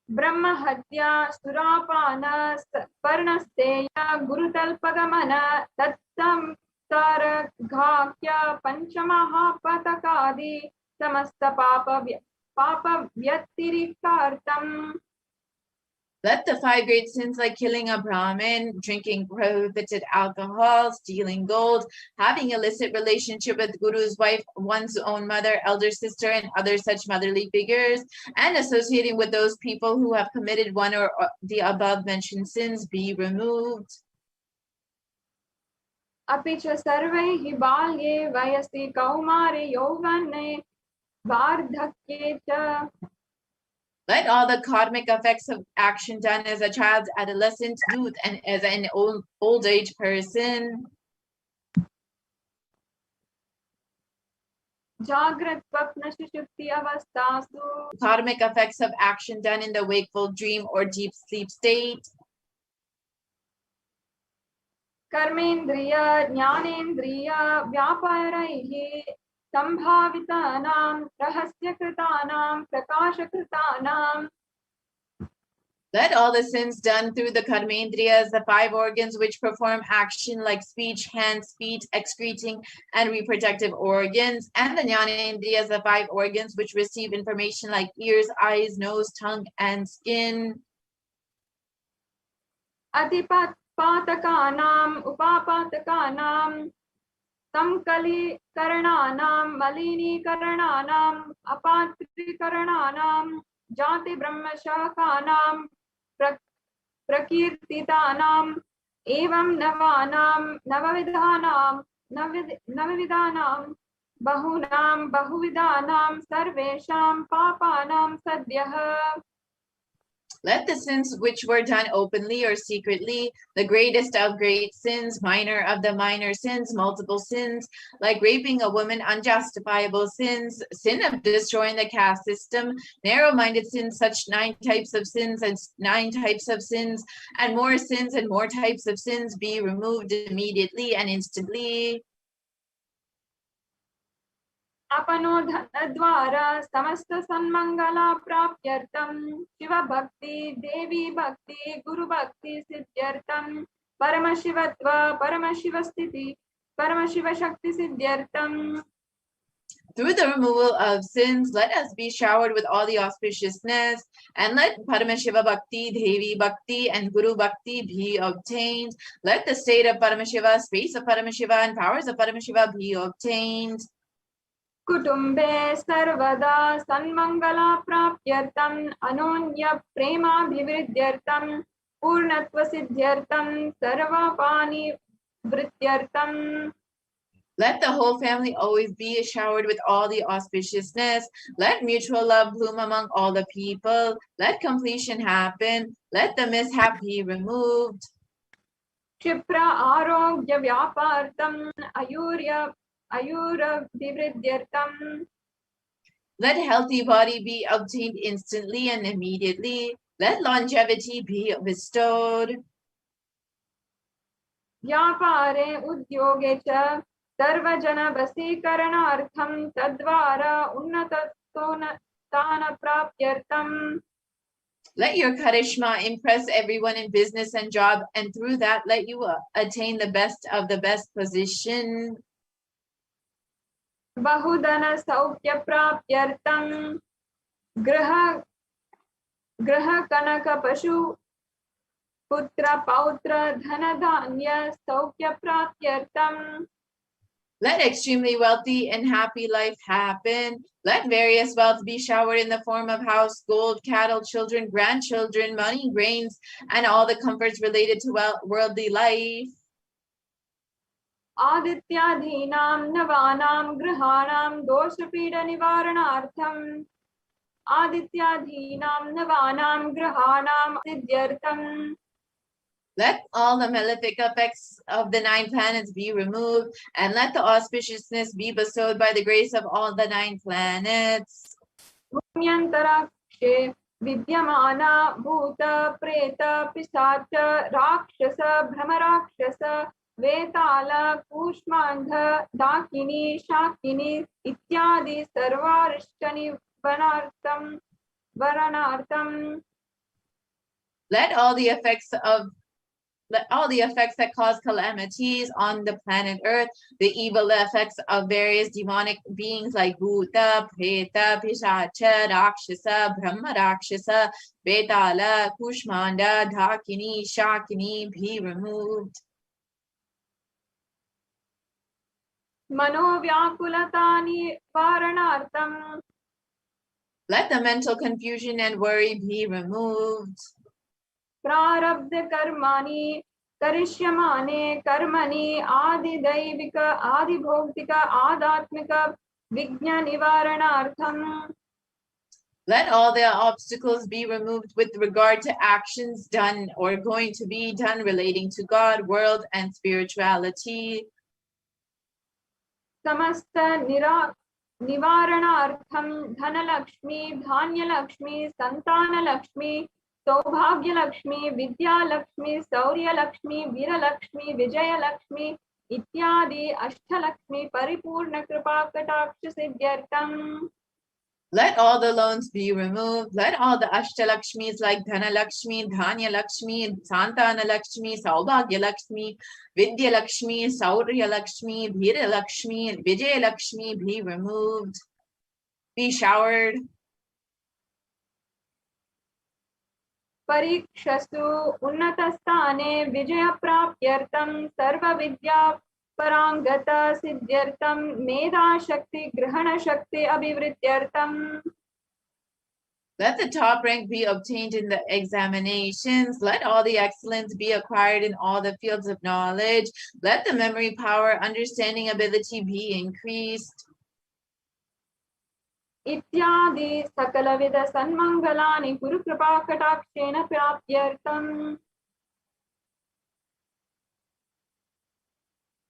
Brahma Hatya Surapana Parnasteya Gurutalpagamana Tattam Taraghakya Panchamaha Patakadi Samasta Papa Vyatirikartam. Let the 5 great sins like killing a Brahmin, drinking prohibited alcohol, stealing gold, having illicit relationship with Guru's wife, one's own mother, elder sister, and other such motherly figures, and associating with those people who have committed one or the above mentioned sins be removed. Apicha Sarvaihi Balye Vayasi Kaumare Yogane Vardhakye cha. Let all the karmic effects of action done as a child, adolescent, youth, and as an old age person. Jagrat Swapna Sushupti Avastasu. Karmic effects of action done in the wakeful, dream, or deep sleep state. Karmendriya Jnanendriya Vyaparaihi Sambhavitanam Rahasyakritanam Prakashakritanam. Let all the sins done through the karmendriyas, the 5 organs which perform action like speech, hands, feet, excreting, and reproductive organs, and the jnanendriyas, the 5 organs which receive information like ears, eyes, nose, tongue, and skin. Adipat Patakanam Upapatakanam Samkali Karananam Malini Karananam Apatri Karananam Jati Brahmashakanam Prakirtitanam Evam Navanam Navavidhanam Navavidhanam Bahunam Bahuvidanam Sarvesham Papanam Sadhyaha. Let the sins which were done openly or secretly, the greatest of great sins, minor of the minor sins, multiple sins, like raping a woman, unjustifiable sins, sin of destroying the caste system, narrow-minded sins, such 9 types of sins and 9 types of sins, and more types of sins be removed immediately and instantly. अपनोधनद्वारा समस्त सन्मंगला प्राप्त्यर्थं शिव भक्ति देवी भक्ति गुरु भक्ति सिद्ध्यर्थं परमशिवत्व परमशिवस्थिति परमशिव शक्ति सिद्ध्यर्थं. Through the removal of sins, let us be showered with all the auspiciousness, and let Paramashiva Bhakti, Devi Bhakti, and Guru Bhakti be obtained. Let the state of Paramashiva, space of Paramashiva, and powers of Paramashiva be obtained. कुटुम्बे सर्वदा सन्मंगला प्राप्त्यर्थं अनोन्य प्रेमाभिवृद्ध्यर्थं पूर्णत्व सिद्ध्यर्थं सर्वपानि वृत्त्यर्थं. Let the whole family always be showered with all the auspiciousness. Let mutual love bloom among all the people. Let completion happen. Let the mishap be removed. क्षिप्र आरोग्य व्यापार्थं आयुरभिवृद्ध्यर्थं. Let healthy body be obtained instantly and immediately. Let longevity be bestowed. व्यापारे उद्योगे च सर्वजन वशीकरणार्थं तद्वारा उन्नतोन्नतान प्राप्त्यर्थं. Let your charisma impress everyone in business and job, and through that let you attain the best of the best position. बहुधन सौख्य प्राप्त्यर्थं ग्रह कनक पशु पुत्र पौत्र धन धान्य सौख्य प्राप्त्यर्थं. Let extremely wealthy and happy life happen. Let various wealth be showered in the form of house, gold, cattle, children, grandchildren, money, grains, and all the comforts related to worldly life. आदित्यादीनां नवानां ग्रहाणां दोषपीड निवारणार्थं आदित्यादीनां नवानां ग्रहाणां सिद्ध्यर्थं. Let all the malefic effects of the 9 planets be removed, and let the auspiciousness be bestowed by the grace of all the 9 planets. भूम्यन्तराक्षे विद्यमाना भूत प्रेत पिशाच राक्षस भ्रमराक्षस वेताल कूष्माण्ड डाकिनी शाकिनी इत्यादि सर्वारिष्टनिवारणार्थं. Let all the effects that cause calamities on the planet Earth, the evil effects of various demonic beings like Bhuta, Preta, Pishacha, Rakshasa, Brahma Rakshasa, Betala, Kushmanda, Dhakini, Shakini be removed. मनोव्याकुलतानि वारणार्थं. Let the mental confusion and worry be removed. प्रारब्ध कर्माणि करिष्यमाणे कर्मणि आदिदैविक आदिभौतिक आध्यात्मिक विघ्न निवारणार्थं. Let all the obstacles be removed with regard to actions done or going to be done relating to God, world, and spirituality. समस्त निवारणार्थं धनलक्ष्मी धान्यलक्ष्मी संतानलक्ष्मी सौभाग्यलक्ष्मी विद्यालक्ष्मी शौर्यलक्ष्मी वीरलक्ष्मी विजयलक्ष्मी इत्यादि अष्टलक्ष्मी परिपूर्ण कृपा कटाक्ष सिद्ध्यर्थं. Let all the loans be removed. Let all the Ashtalakshmis like Dhanalakshmi, Dhanyalakshmi, Santanalakshmi, Saubhagyalakshmi, Vidyalakshmi, Sauryalakshmi, Veeralakshmi, Vijayalakshmi be removed. Be showered. परीक्षसु उन्नतस्थाने विजयप्राप्त्यर्थं सर्वविद्या पराङ्गत सिद्ध्यर्थं मेधाशक्ति ग्रहणशक्ति अभिवृद्ध्यर्थं. Let the top rank be obtained in the examinations. Let all the excellence be acquired in all the fields of knowledge. Let the memory power, understanding ability be increased. इत्यादि सकलविध सन्मङ्गलानि Gurukripa कटाक्षेण प्राप्त्यर्थम्.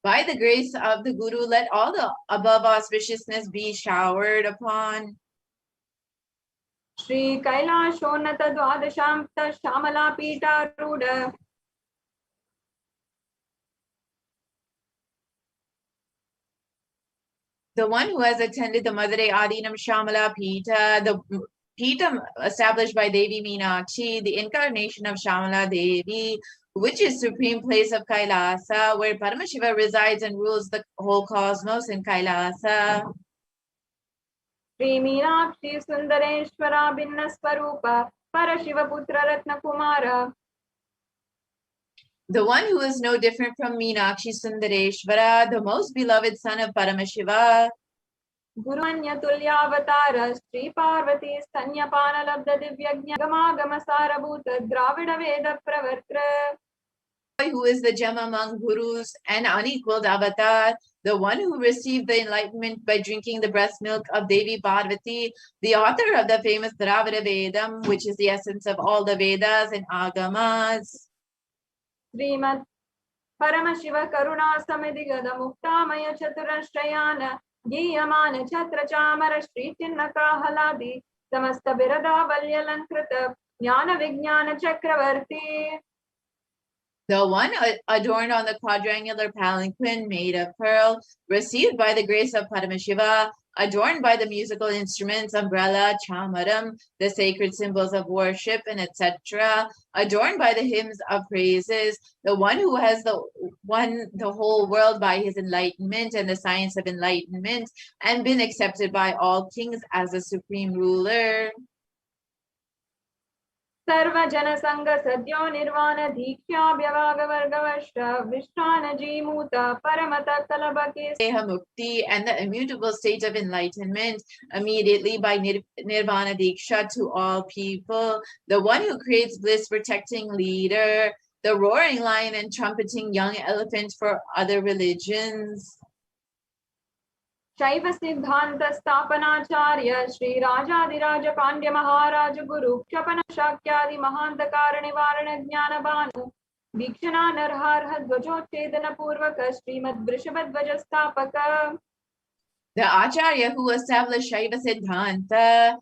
By the grace of the Guru, let all the above auspiciousness be showered upon. Shri कैलाशोन्नत द्वादशांत Shyamala पीठारूढ़ The one who has attended the Madurai Adinam Shamala Pita, the Pitam established by Devi Meenakshi, the incarnation of Shamala Devi, which is supreme place of Kailasa, where Paramashiva resides and rules the whole cosmos in Kailasa. Sri Meenakshi Sundareshwara Binna Swarupa Parashiva Putra Ratna Kumara. The one who is no different from Meenakshi Sundareshwara, the most beloved son of Paramashiva. Guranya Tulyavatara Sri Parvati Stanyapana Labda Divyagnya Gamagama Sarabhuta Dravida Veda Pravartra. Who is the gem among gurus and unequaled avatar, the one who received the enlightenment by drinking the breast milk of Devi Parvati, the author of the famous Dravida Vedam, which is the essence of all the Vedas and Agamas. Srimad Paramashiva Karuna Samidigada Muktamaya Chaturashrayana Giyamana Chatra Chamara Shri Chinnaka Haladi Samasta Birada Valyalankrita Jnana Vijnana Chakravarti. The one adorned on the quadrangular palanquin made of pearl, received by the grace of Paramashiva, adorned by the musical instruments, umbrella, chamaram, the sacred symbols of worship, and etc., adorned by the hymns of praises, the one who has won the whole world by his enlightenment and the science of enlightenment, and been accepted by all kings as a supreme ruler. Sarva Jana Sangha Sadyo Nirvana Dikshya Vyavaga Vargavashta Vishrana Jimuta Paramata Kalabake Mukti, and the immutable state of enlightenment immediately by Nirvana Diksha to all people, the one who creates bliss protecting leader, the roaring lion and trumpeting young elephant for other religions. Shaiva Siddhanta Stapanacharya Sri Rajadiraja Pandya Maharaja Guru Kshapana Shakyadi Mahanta Karanivarana Jnana Bhanu Dikshana Narharha Dvajochedana Purvaka Srimad Vrishabhadvaja Stapaka. The Acharya who established Shaiva Siddhanta,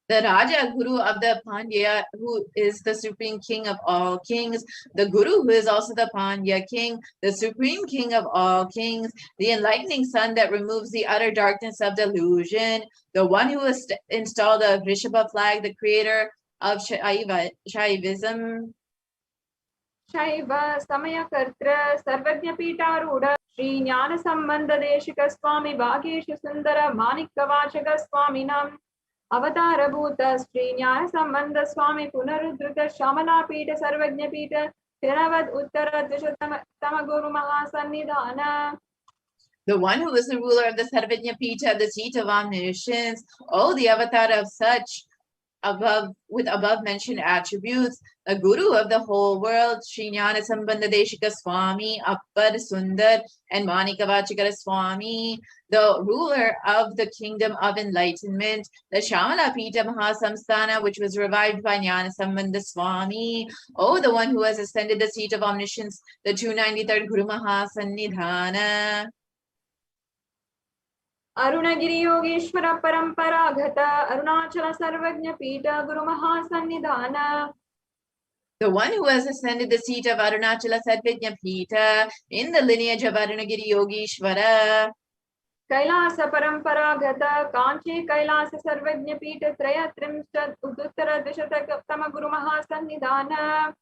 the Raja Guru of the Pandya, who is the supreme king of all kings, the Guru who is also the Pandya king, the supreme king of all kings, the enlightening sun that removes the utter darkness of delusion, the one who has installed the Vrishabha flag, the creator of Shaivism. Shaiva Samayakartra Sarvajna Pitaruda Sri Jnana Sambandha Deshika Swami Bhageshya Sundara Manikavachaka Swaminam Avatara Bhuta Sri Jnana Sambandha Swami Punarudruta Shamala Pita Sarvajna Pita Tiravad Uttara Dvishatama Guru Mahasannidhana. The one who is the ruler of the Sarvajna Pita, the seat of omniscience, the avatar of such with above mentioned attributes, the Guru of the whole world, Sri Jnana Sambandha Deshika Swami, Appar Sundar, and Manikavachikara Swami, the ruler of the kingdom of enlightenment, the Shamala Pita Mahasamsthana, which was revived by Jnana Sambandha Swami, the one who has ascended the seat of omniscience, the 293rd Guru Mahasannidhana. Arunagiri Yogeshwara Paramparagata Arunachala Sarvajna Pita Guru Mahasannidhana. The one who has ascended the seat of Arunachala Sarvajna Pita in the lineage of Arunagiri Yogeshwara. Kailasa Paramparagata Kanchi Kailasa Sarvajna Pita Traya Trimshat Uduttara Dvishatakaptama Guru Mahasannidhana.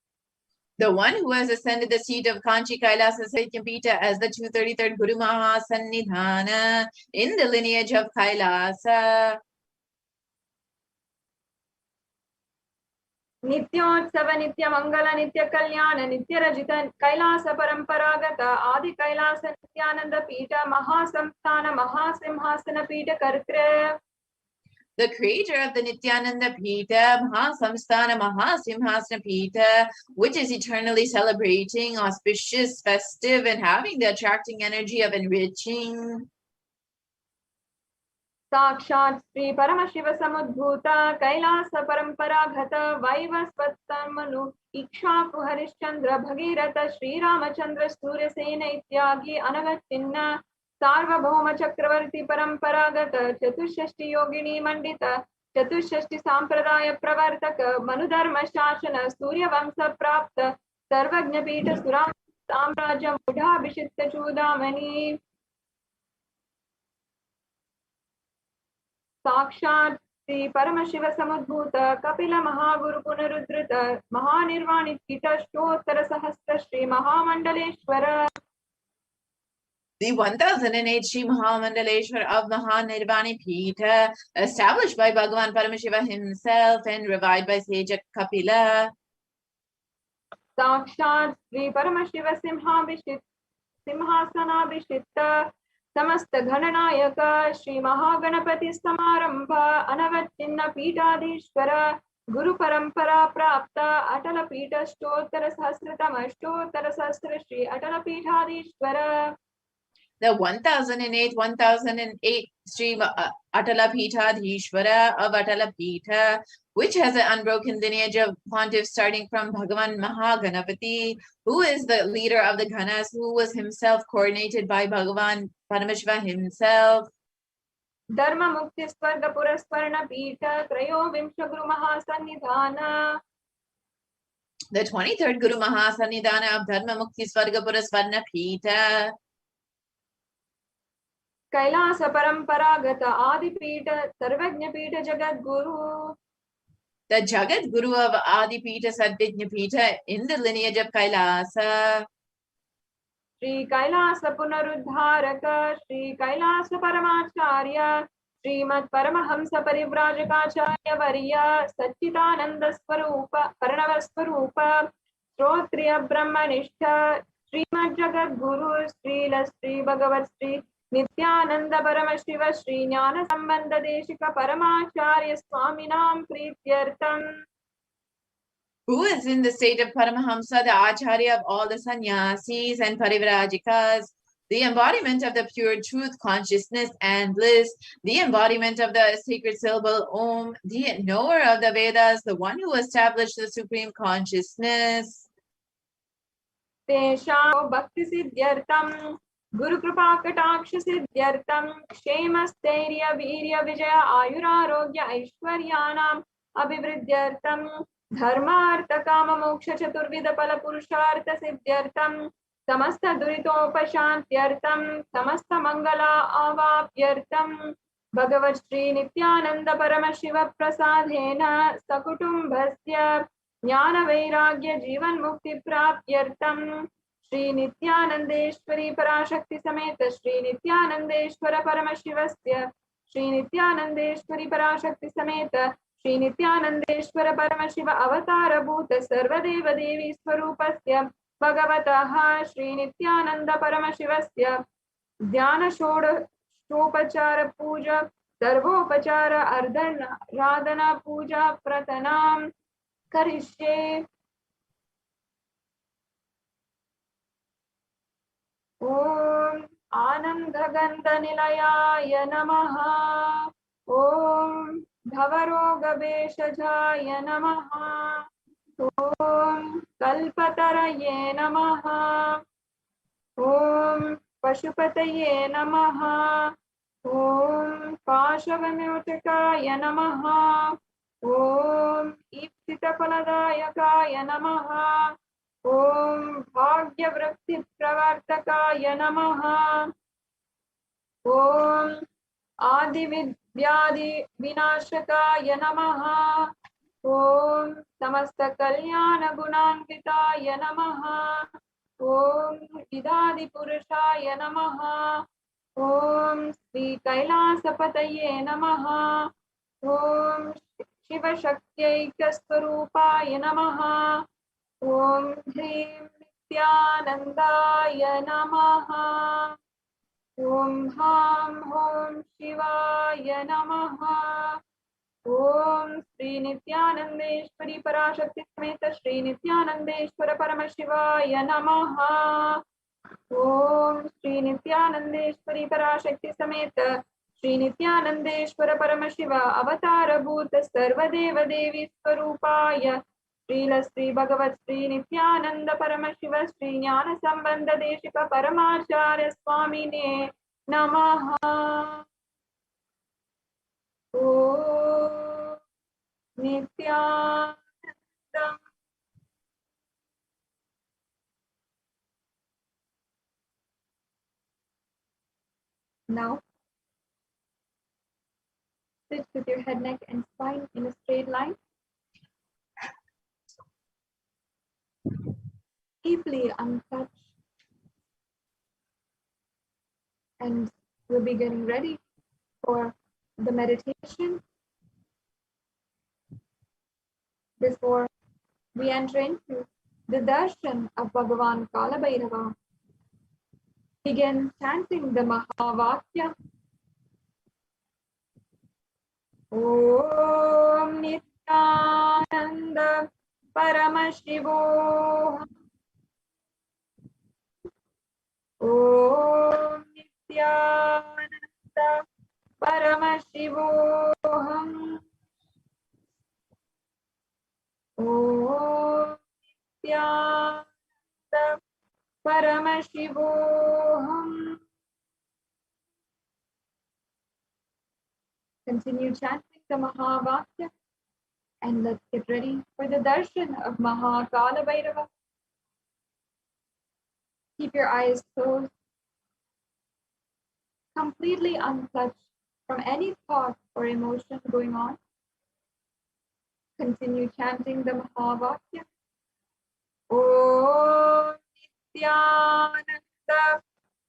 The one who has ascended the seat of Kanchi Kailasa Sarvajna Pita as the 233rd Guru Mahasannidhana in the lineage of Kailasa. Nityotsav Nitya Mangala Nitya Kalyana Nitya Rajita Kailasa Paramparagata Adi Kailasa Nithyananda Pita Mahasamsthana Mahasimhasana Pita Kartre. The creator of the Nithyananda Pita, Mahasamsthana Mahasimhasana Pita, which is eternally celebrating, auspicious, festive, and having the attracting energy of enriching. Sakshat Sri Paramashiva Samudbhuta Kailasa Paramparagata Vaivasvattamanu Ikshaku Harishchandra Bhagirata Sri Ramachandra Surya Sena Ityagi Anavachinna Sarvabhauma Chakravarti Paramparagata Chatushashti Yogini Mandita Chatushashti Sampradaya Pravartaka Manudharma Shashana Surya Vamsa Prapta Sarvajna Pita Suram Samraja Mudha Bishitta Chudamani. साक्षात् श्री परमशिव समुद्भूत कपिल महागुरु पुनरुद्धृत महानिर्वाणित कीटोत्तर सहस्र श्री महामंडलेश्वर. The 1008 Sri Mahamandaleshwar of Mahanirvani Pita, established by Bhagavan Paramashiva himself and revived by Sage Kapila. साक्षात् श्री परमशिव सिंहासनाभिषिक्त समस्त गणनायक श्री महागणपति समारंभ अनवच्छिन्न पीठाधीश्वर गुरु परंपरा प्राप्त अटल पीठ अष्टोत्तर सहस्र श्री अटल पीठाधीश्वर. The 1008 Sri Atala Pithadhishvara of Atala Pitha, which has an unbroken lineage of pontiffs starting from Bhagavan Mahaganapati, who is the leader of the Ghanas, who was himself coordinated by Bhagavan Paramashiva himself. धर्म मुक्ति स्वर्ग पुरस्वर्ण पीठ त्रयोविंश गुरु महासन्निधान. The 23rd Guru Mahasannidhana of Dharma Mukti Swargapura Swarna Pita. Kailash परंपरागत आदि पीठ सर्वज्ञ पीठ Jagat Guru. The Jagat Guru of Adi Pita Sadvijna Pita in the lineage of Kailasa. Shri Kailash पुनरुद्धारक Shri Kailash परमाचार्य Shrimad Paramhans परिव्राजकाचार्य वर्य सच्चिदानंद स्वरूप प्रणव स्वरूप श्रोत्रिय ब्रह्मनिष्ठ श्रीमद जगत गुरु श्रील श्री भगवत श्री नित्यानंद परमशिव श्री ज्ञान संबंध Desika परमाचार्य स्वामिनां प्रीत्यर्थम. Who is in the state of Paramahamsa, the Acharya of all the sannyasis and parivrajikas, the embodiment of the pure truth, consciousness, and bliss, the embodiment of the sacred syllable Om, the knower of the Vedas, the one who established the supreme consciousness. तेषां भक्ति सिद्ध्यर्थम गुरु कृपा कटाक्ष सिद्ध्यर्थम क्षेम स्थैर्य वीर्य विजय आयुरारोग्य ऐश्वर्याणाम् अभिवृद्ध्यर्थम धर्मार्थ काम मोक्ष चतुर्विध फल पुरुषार्थ सिद्ध्यर्थम समस्त दुरितोपशान्त्यर्थम समस्त मंगला अवाप्यर्थम भगवत् श्री नित्यानंद परमशिव प्रसादेन सकुटुम्बस्य ज्ञान वैराग्य जीवन मुक्ति प्राप्त्यर्थम श्री नित्यानंदेश्वरी पराशक्ति समेत श्री नित्यानंदेश्वर परमशिवस्य श्री नित्यानंदेश्वरी पराशक्ति समेत श्री नित्यानंदेश्वर परमशिव अवतार भूत सर्वदेव देवी स्वरूपस्य भगवतः श्री नित्यानंद परमशिवस्य ध्यान षोडशोपचार पूजा सर्वोपचार अर्धराधना पूजा प्रतनाम करिष्ये. ओम आनंद गंध निलयाय नमः. ओम भवरोग भेषजाय नमः. ओम कल्पतरये नमः. ओम पशुपतये नमः. ओम पाशवमोचकाय नमः. ओम ईप्सितफलदायकाय नमः. ओम भाग्यवृत्तिप्रवर्तकाय नमः. ओम आदिव्याधि विनाशकाय नमः. ओम समस्त कल्याण गुणान्विताय नमः. ओम विदादि पुरुषाय नमः. ओम श्री कैलासपतये नमः. ओम शिवशक्त्यैकस्वरूपाय नमः. ओम ह्रीं नित्यानन्दाय नमः. ओम हां हों शिवाय नमः. ओम श्री नित्यानंदेश्वरी पराशक्ति समेत श्री नित्यानंदेश्वर परमशिवाय नमः. ओम श्री नित्यानंदेश्वरी पराशक्ति समेत श्री नित्यानंदेश्वर परमशिव अवतार भूत सर्वदेव देवी स्वरूपाय श्रील श्री भगवत श्री नित्यानंद परमशिव श्री ज्ञान संबंध देशिक परमाचार्य स्वामिने नमः. ओम नित्यानंदम्. Now Sit with your head, neck, and spine in a straight line. Deeply untouched. And we'll be getting ready for the meditation. Before we enter into the darshan of Bhagavan Kalabhairava, begin chanting the Mahavakya. Om Nithyananda Paramashivoham. Om Nithyananda Paramashivoham. Om Nithyananda Paramashivoham. Continue chanting the Mahavakya and let's get ready for the darshan of Mahakala Bhairava. Keep your eyes closed, completely untouched from any thought or emotion going on. Continue chanting the Mahavakya. Om Nithyananda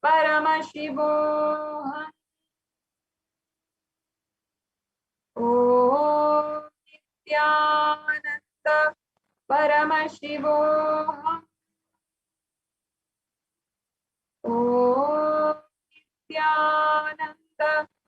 Paramashivoham. Om Nithyananda Paramashivoham. Om Nithyananda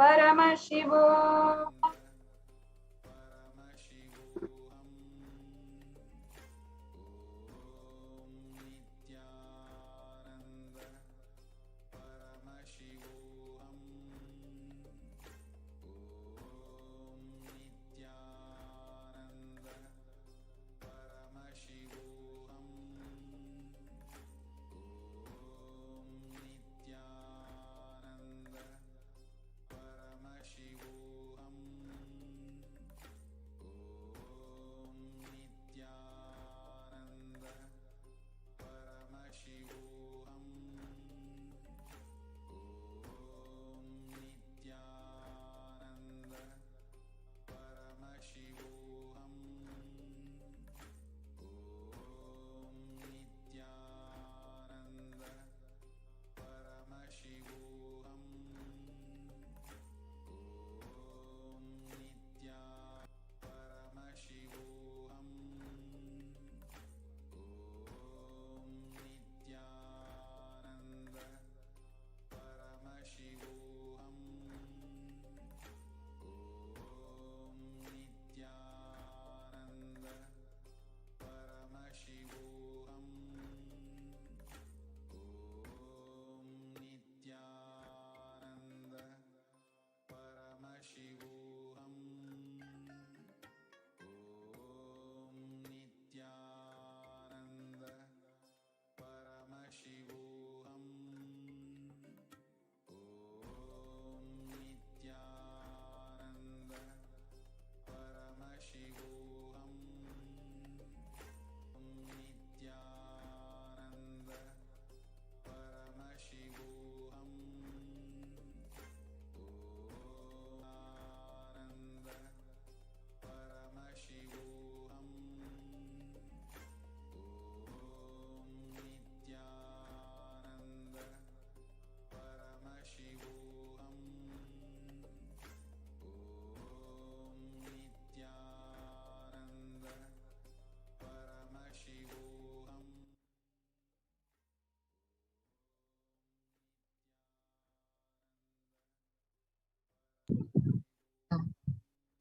Paramashivoham.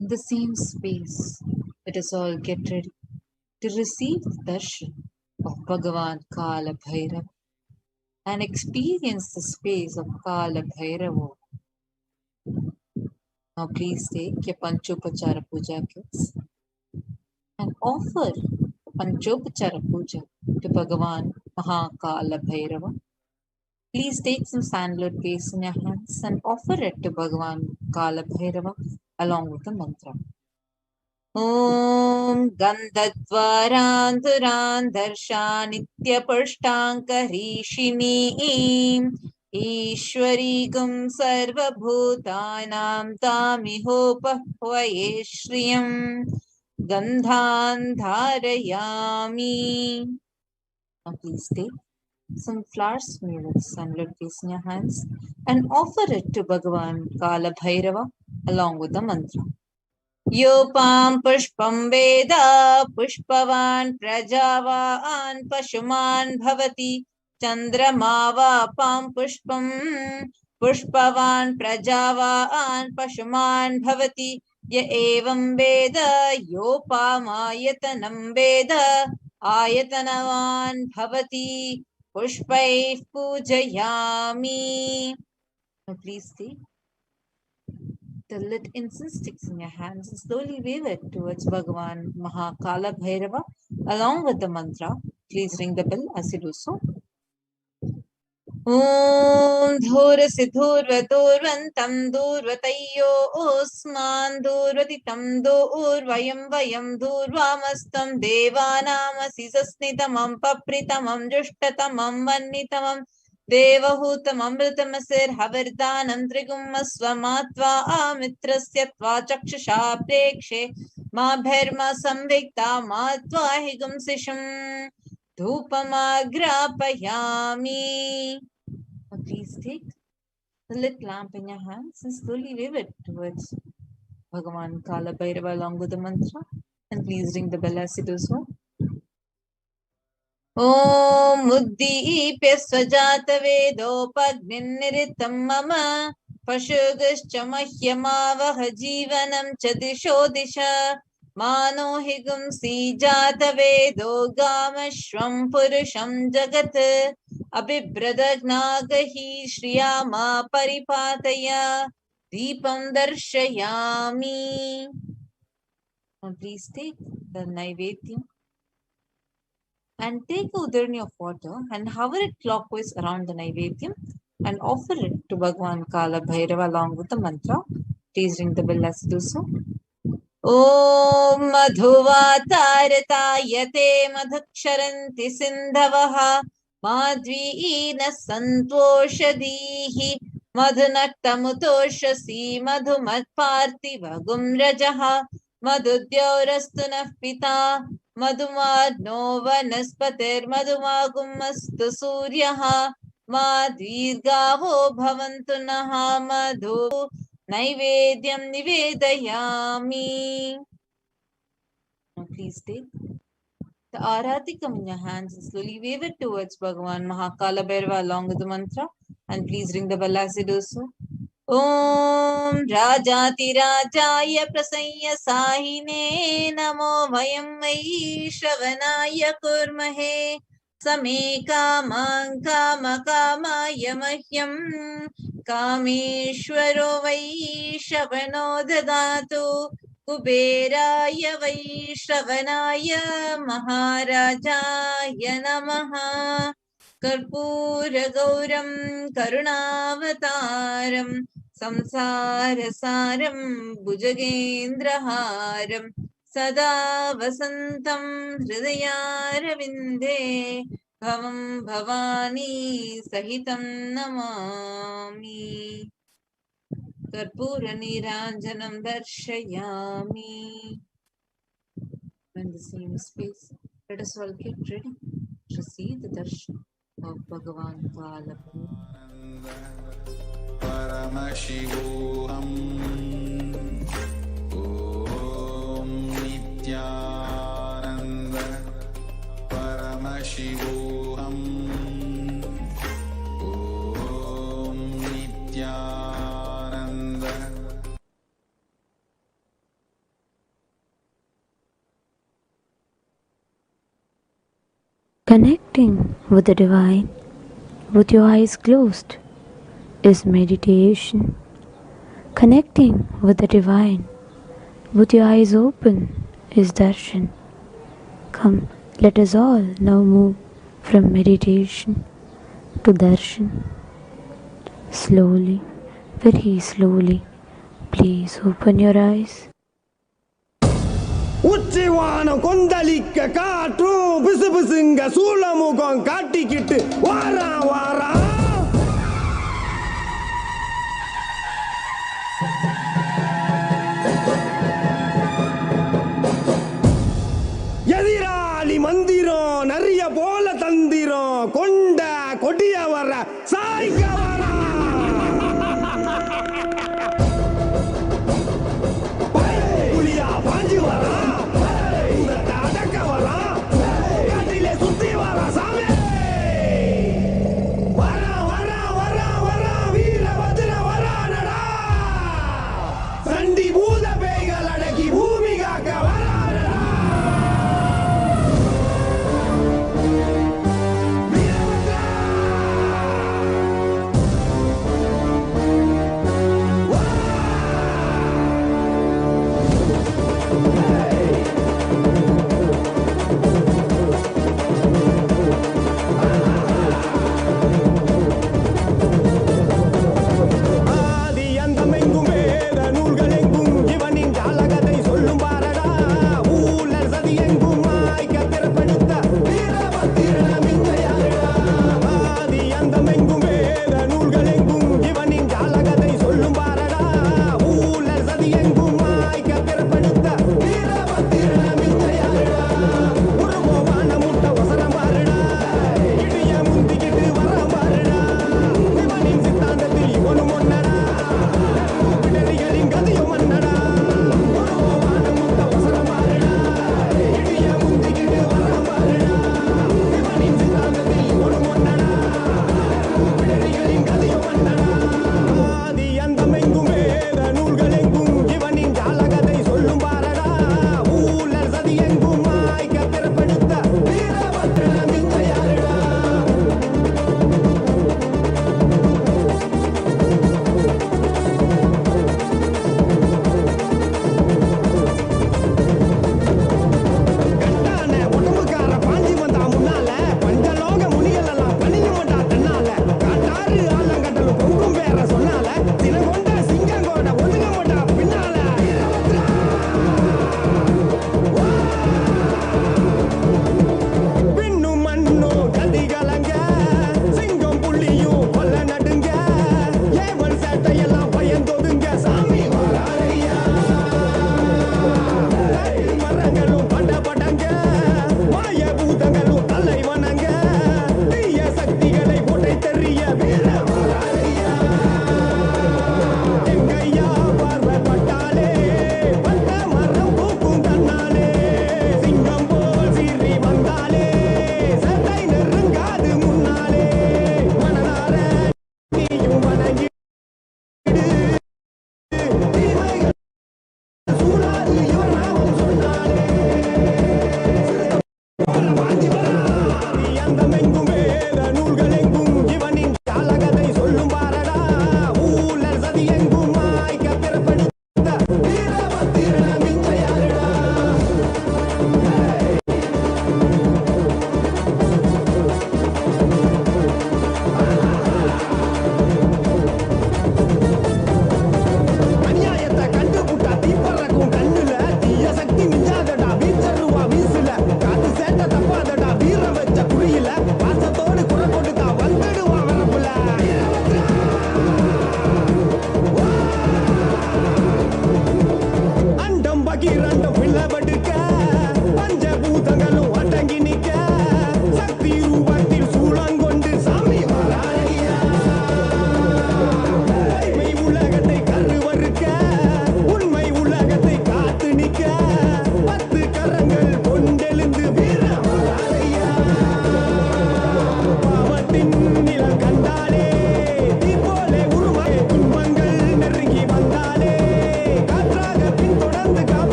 In the same space, let us all get ready to receive the darshan of Bhagavan Kala Bhairava and experience the space of Kala Bhairava. Now please take your Panchopachara Puja kits and offer Panchopachara Puja to Bhagavan Mahakala Bhairava. Please take some sandalwood paste in your hands and offer it to Bhagavan Kala Bhairava along with the mantra. Om Gandhadvaranturan Darsha Nitya Pashtankarishini ईश्वरीगं सर्वभूतानां तामिहोपह्वये श्रियं गन्धान् धारयामि. Now please take some flowers made with sunlit piece in your hands and offer it to Bhagavan Kala Bhairava along with the mantra. Yopam pushpam veda pushpavan prajavan pashuman bhavati chandramava pam pushpam pushpavan prajavan pashuman bhavati ya evam veda yopamayatanam veda ayatanavan bhavati pushpai pujayami. Now please take the lit incense sticks in your hands and slowly wave it towards Bhagavan Mahakala Bhairava along with the mantra. Please ring the bell as you do so. Om Dhurasi Dhurvaturvantam Dhurvatayyo Osman Dhurvatitam Dhurvayam Vayam Dhurvamastam Devanamasi Sasnitamam Papritamam Jushtatamam Vannitamam Devahutam Amritamasir Havirdanam Trigumma Swamatva Amitrasya Tva Chakshasha Prekshe Ma Bherma Samvikta Matva Higum Sisham Dhupamagrapayami. Now please take the lit lamp in your hands and slowly wave it towards Bhagavan Kala Bhairava along with the mantra. And please ring the bell as you do so. Om Uddipya Swajata Vedopagniniritam Mama Pashugascha Mahyamavaha Jivanam Chadisho Disha Mano Higum Sijata Vedo Gamashvam Purusham Jagat Abhibradaghnagahi Shriyama Paripataya Deepam Darshayami. Now please take the Naivedyam and take a udarni of water and hover it clockwise around the Naivedyam and offer it to Bhagavan Kala Bhairava along with the mantra. Please ring the bell as you do so. Om Madhuvatartayate Madhaksharanti Sindhavaha Madhvina Santoshadihi Madhunaktamutoshasi Madhumatpartiva Gumrajaha Madhudyaurastunah Pita Madhumadno Vanaspatir Madhumagummastu Suryaha Madhvirgavo Bhavantunaha Madhu Naivedyam Nivedayami. Now please take the Aratikam in your hands and slowly wave it towards Bhagavan Mahakala Bhairava along with the mantra. And please ring the bell as you do so. Om Rajati Rajaya Prasanya Sahine Namo Vayam Vaishravanaya Kurmahe Same Kamang Kama Kama Yamahyam Kameshwaro Vaishravano Dadatu Kuberaya Vaishravanaya Maharajaya Namaha Karpura Gauram Karunavataram Samsarasaram Bhujagendraharam Sada Vasantam Hridayarvinde Bhavam Bhavani Sahitam Namami Karpura Niranjanam Darshayami. In the same space, let us all get ready to receive the darshan of Bhagavan Kala Paramashivoham Om Nithyananda Paramashivoham Om Nithyananda. Connecting with the divine with your eyes closed is meditation. Connecting with the divine with your eyes open is darshan. Come, let us all now move from meditation to darshan. Slowly, very slowly, please open your eyes. உச்சிவானம் கொந்தளிக்க காற்றும் பிசு பிசுங்க சூளமுகம் காட்டிக்கிட்டு வாரா வாரா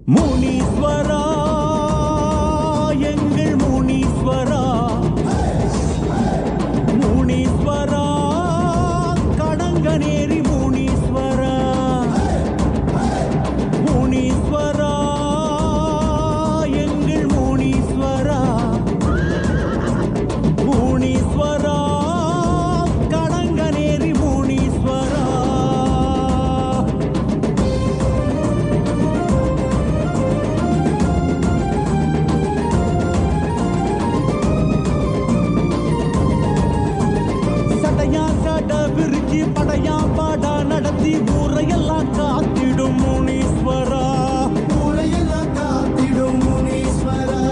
முனீஸ்வரா எங்கள் முனீஸ்வரா, முனீஸ்வரா கடங்கநேரி முனீஸ்வரா, முனீஸ்வரா எங்கள் முனீஸ்வரா, முனீஸ்வரா கடங்கநேரி முனீஸ்வரா. சடையா சட விருச்சி படையா பாடா நடத்தி ஊரையெல்லாம் காத்திடும் முனீஸ்வரா, ஊரையெல்லாம் காத்திடும் முனீஸ்வரா.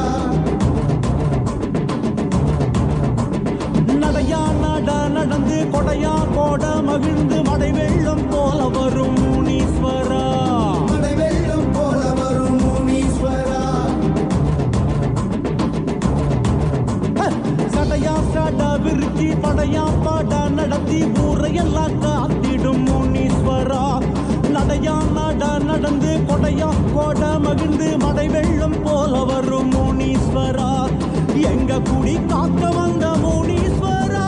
நடையா நட நடந்து கொடையா கோட மகிழ்ந்து மடை வெள்ளம் போல வரும் முனீஸ்வரா, மடை வெள்ளம் போல வரும் முனீஸ்வரா. சடையா சட விருச்சி படையா பாடா நடத்தி ஊரையெல்லாம் காத்திடும் முனீஸ்வரா. நடையா நட நடந்து கொடையா கோட மகிழ்ந்து மடை வெள்ளம் போல வரும் முனீஸ்வரா. எங்க குடி காக்க வந்த முனீஸ்வரா,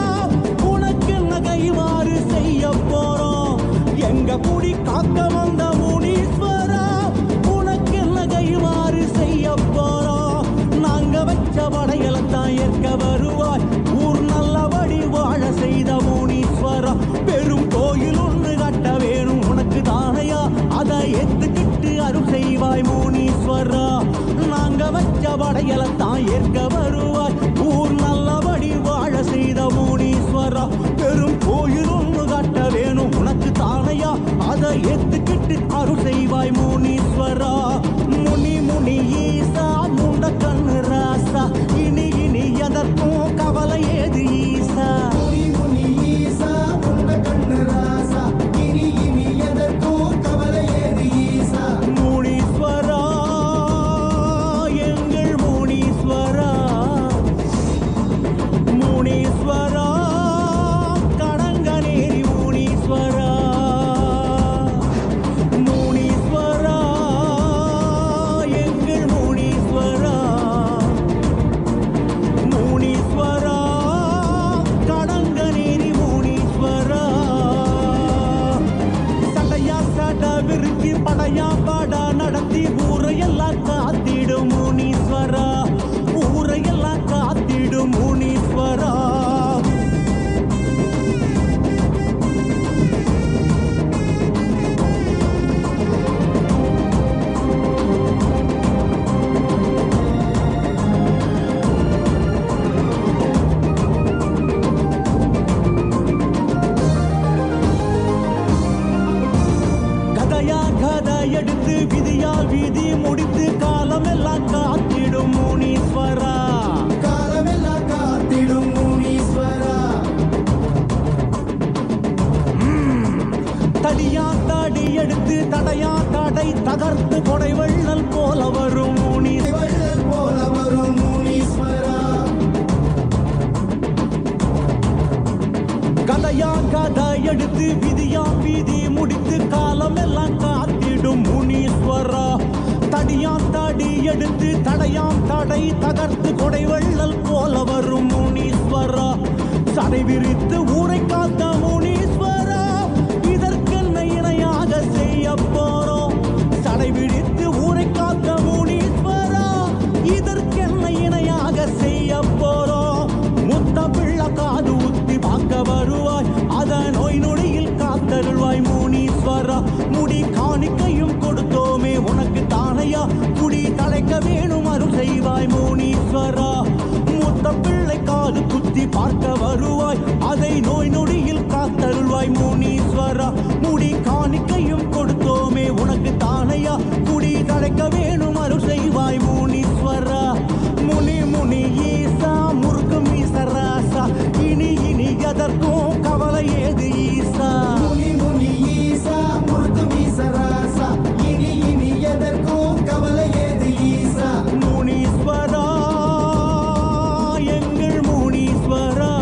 உனக்கு என்ன கைமாறு செய்ய போறோம். எங்க குடி காக்க வந்த முனீஸ்வரா, உனக்கு என்ன கைமாறு செய்ய போறோம். நாங்க வச்ச படையலத்தான் ஏற்க வருவாய், ஊர் நல்லபடி வாழ செய்த முனீஸ்வரா. பெரும் கோயில் ஒன்று கட்ட வேணும் உனக்கு தானையா, அதை ஏத்துக்கிட்டு அருள் செய்வாய் முனீஸ்வரா. நாங்க வச்ச படையலத்தான் ஏற்க வருவாய், ஊர் நல்லபடி வாழ செய்த முனீஸ்வரா. பெரும் கோயில் ஒன்று கட்ட வேணும் உனக்கு தானையா, அதை ஏத்துக்கிட்டு அருள் செய்வாய் முனீஸ்வரா. முனி முனி ஈசா முண்ட கண்ணு ராசா, இனி இனி எதற்கும் கவலை ஏது ஈசா. முனி முனி ஈசா முண்ட கண்ணு ராசா, இனி இனி எதற்கும் கவலை ஏது ஈசா. முனீஸ்வரா எங்கள் முனீஸ்வரா, முனீஸ்வரா கடங்கநேரி முனீஸ்வரா, முனீஸ்வரா எங்கள் முனீஸ்வரா, முனீஸ்வரா கடங்கநேரி முனீஸ்வரா. சடையா சட விருச்சி படையா பாடா நடத்தி ஊரையெல்லாம் காத்திடும் முனீஸ்வரா, ஊரையெல்லாம் காத்திடும் முனீஸ்வரா. கதையா கதை எடுத்து விதியால் விதி முடித்து காலமெல்லாம் காத்திடும் முனீஸ்வரா, காலமெல்லாம் காத்திடும் முனீஸ்வரா. தடியா தடி எடுத்து தடையா தடை தகர்த்து கொடை வெள்ளல் போல வரும் முனீஸ்வரா, போல வரும் முனீஸ்வரா. கதையா கதை எடுத்து விதியா விதி முடித்து காலமெல்லாம் காத்திடும் முனீஸ்வரா. தடியா தடி எடுத்து தடையாம் தடை தகர்த்து கொடை வெள்ளல் போல வரும் முனீஸ்வரா. சடை விரித்து ஊரை காத்த முனீஸ்வரா, இதற்கென்ன இணையாக செய்ய போறோம். சடை விரித்து ஊரை காத்த முனீஸ்வரா, இதற்கென்ன இணையாக செய்ய போறோம். முத்த பிள்ளை காது ஊத்தி பார்க்க வருவாய், அத நோய் நொடியில் காத்தருள்வாய் முனீஸ்வரா. முடி காணிக்கையும் கொடுத்தோமே உனக்கு தானையா, குடி தலைக்க வேணும் அருள் செய்வாய் முனீஸ்வரா. முத்த பிள்ளை காது குத்தி பார்க்க வருவாய், அதை நோய் நொடியில் காத்தருள்வாய் முனீஸ்வரா. முடி காணிக்கையும் கொடுத்தோமே உனக்கு தானையா, குடி தலைக்க வேணும் அருள் செய்வாய் முனீஸ்வரா. முனி முனி ஈசா முருகு மீசராசா, இனி இனி எதற்கும் கவலை ஏது ஈசா. முனி முனி ஈசா முருகு மீசராசா, இனி இனி எதற்கும் கவலை ஏது ஈசா. முனீஸ்வரா எங்கள் முனீஸ்வரா,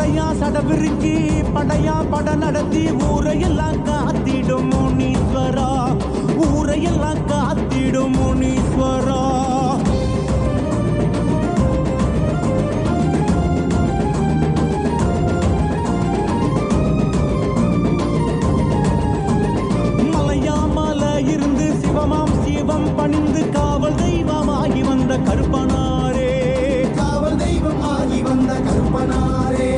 சடையா சடவிருக்கி படையா பட நடத்தி ஊரையெல்லாம் காத்திடும் முனீஸ்வரா, ஊரையெல்லாம் காத்திடும் முனீஸ்வரா. இருந்து சிவமாம் சிவம் பணிந்து காவல் தெய்வமாகி வந்த கருப்பனாரே, காவல் தெய்வம் ஆகி வந்த கருப்பனாரே.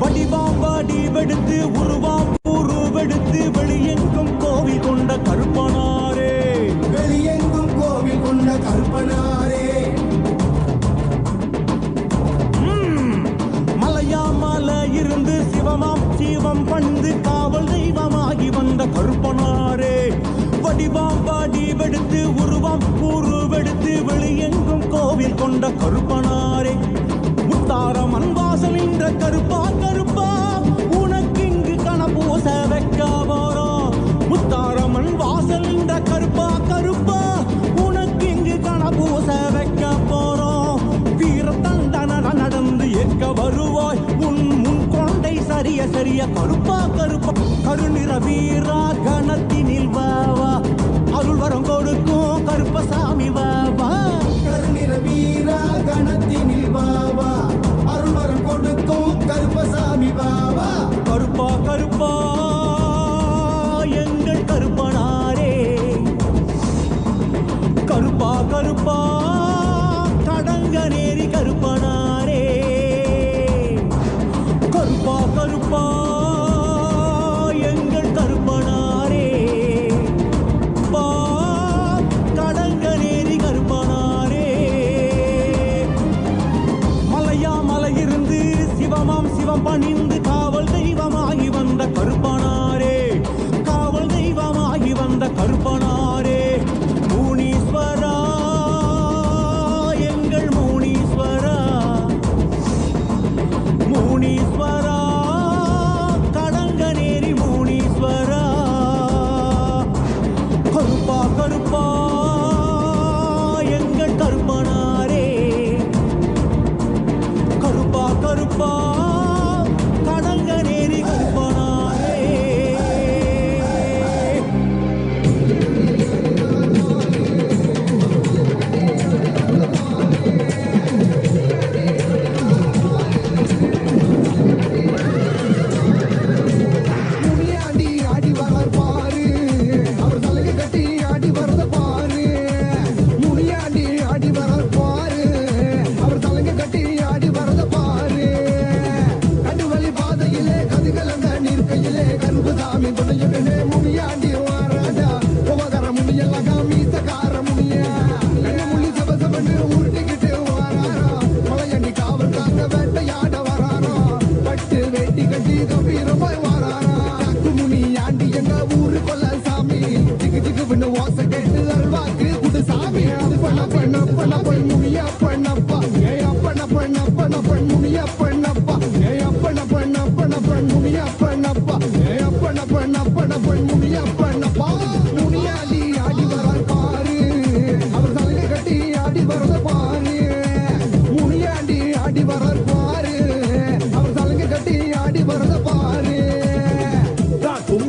வடிவாம் வடிவெடுத்து உருவாம் உருவெடுத்து வெளியெங்கும் கோவில் கொண்ட கருப்பனாரே, வெளியெங்கும் கோவில் கொண்ட கருப்பனாரே. மலையாமலை இருந்து சிவமாம் சிவம் பணிந்து காவல் தெய்வமாகி வந்த கருப்பனாரே, வடிவாம் வடிவெடுத்து உருவாம் உருவெடுத்து வெளியெங்கும் கோவில் கொண்ட கருப்பனாரே. முத்தாரம் அன்வாசல் என்ற கருப்பா கருப்பா உனக்கு இங்கு கணபூச வைக்க போறோம். முத்தாரம் அன்வாசல் என்ற கருப்பா கருப்பா உனக்கு இங்கு கணபூச வைக்க போறோம். வீர தண்டன நடந்து ஏற்க வருவாய் உன் முன் கொண்டை சரிய சரிய கருப்பா கருப்பா. கருநிற வீரா கணத்தினில் வாவா அருள் வரம் கொடுக்கும் கருப்பசாமி வாவா. கருநிற வீரா கணத்தினில் வாவா அருள் வரம் கொடுக்கும் கருப்பசாமி வாவா. கருப்பா கருப்பா எங்கள் கருப்பனாரே, கருப்பா கருப்பா கடங்கநேரி கருப்பனாரே, கருப்பா கருப்பா எங்கள் கருப்பனாரே, பா கடங்கநேரி கருப்பனாரே. மலையா மலையிருந்து சிவமாம் சிவம் பணிந்து காவல் தெய்வமாகி வந்த கருப்பனாரே, காவல் தெய்வமாகி வந்த கருப்பனாரே. முனீஸ்வரா எங்கள் முனீஸ்வரா, முனீஸ்வரா கடங்கநேரி முனீஸ்வரா. கருப்பா கருப்பா எங்கள் கருப்பனாரே, கருப்பா கருப்பா கடங்கநேரி கருப்பனாரே. முனியாண்டி ஆடி வரார் பாரு, அவர் தலையை கட்டி ஆடி வரத பாரு. முனியாண்டி ஆடி வரார் பாரு, அவர் தலையை கட்டி ஆடி வரத பாரு. கண்டுவலி பாதையிலே கதிகலங்க நிற்கையிலே கருப்புசாமி துணையுடனே முனியாண்டி வாராடா. உபகர முனியெல்லாம் மீசக்கார முனியா முனி சபசபன்னு உருட்டிக்கிட்டு வாராரா. மலையண்டி காவல் காக்க வேட்டையாட வராரா, பட்டு வேட்டி கட்டி கம்பீரமாய் வாராரா. முனியாண்டி எங்க ஊரு கொல்ல சாமி, திக்கு திக்கு பண்ணு ஓசை கேட்டு அல்வாக்கு குடு சாமி. அது பண்ண பண்ண பண்ண பொன் முனியா பண்ணப்பா, ஏ அப்பண்ண பண்ண பண்ண பொன் முனியா பண்ணப்பா, ஏ அப்பண்ண பண்ண பண்ண பொன் முனியா பண்ணப்பா, ஏ அப்பண்ண பண்ண பண்ண பொன் முனியா பண்ணப்பா. முனியாண்டி ஆடி வரார் பாரு, அவர் தலையை கட்டி ஆடி வரத பாரு. முனியாண்டி ஆடி வரார் பாரு, அவர் தலையை கட்டி ஆடி வரத பாரு.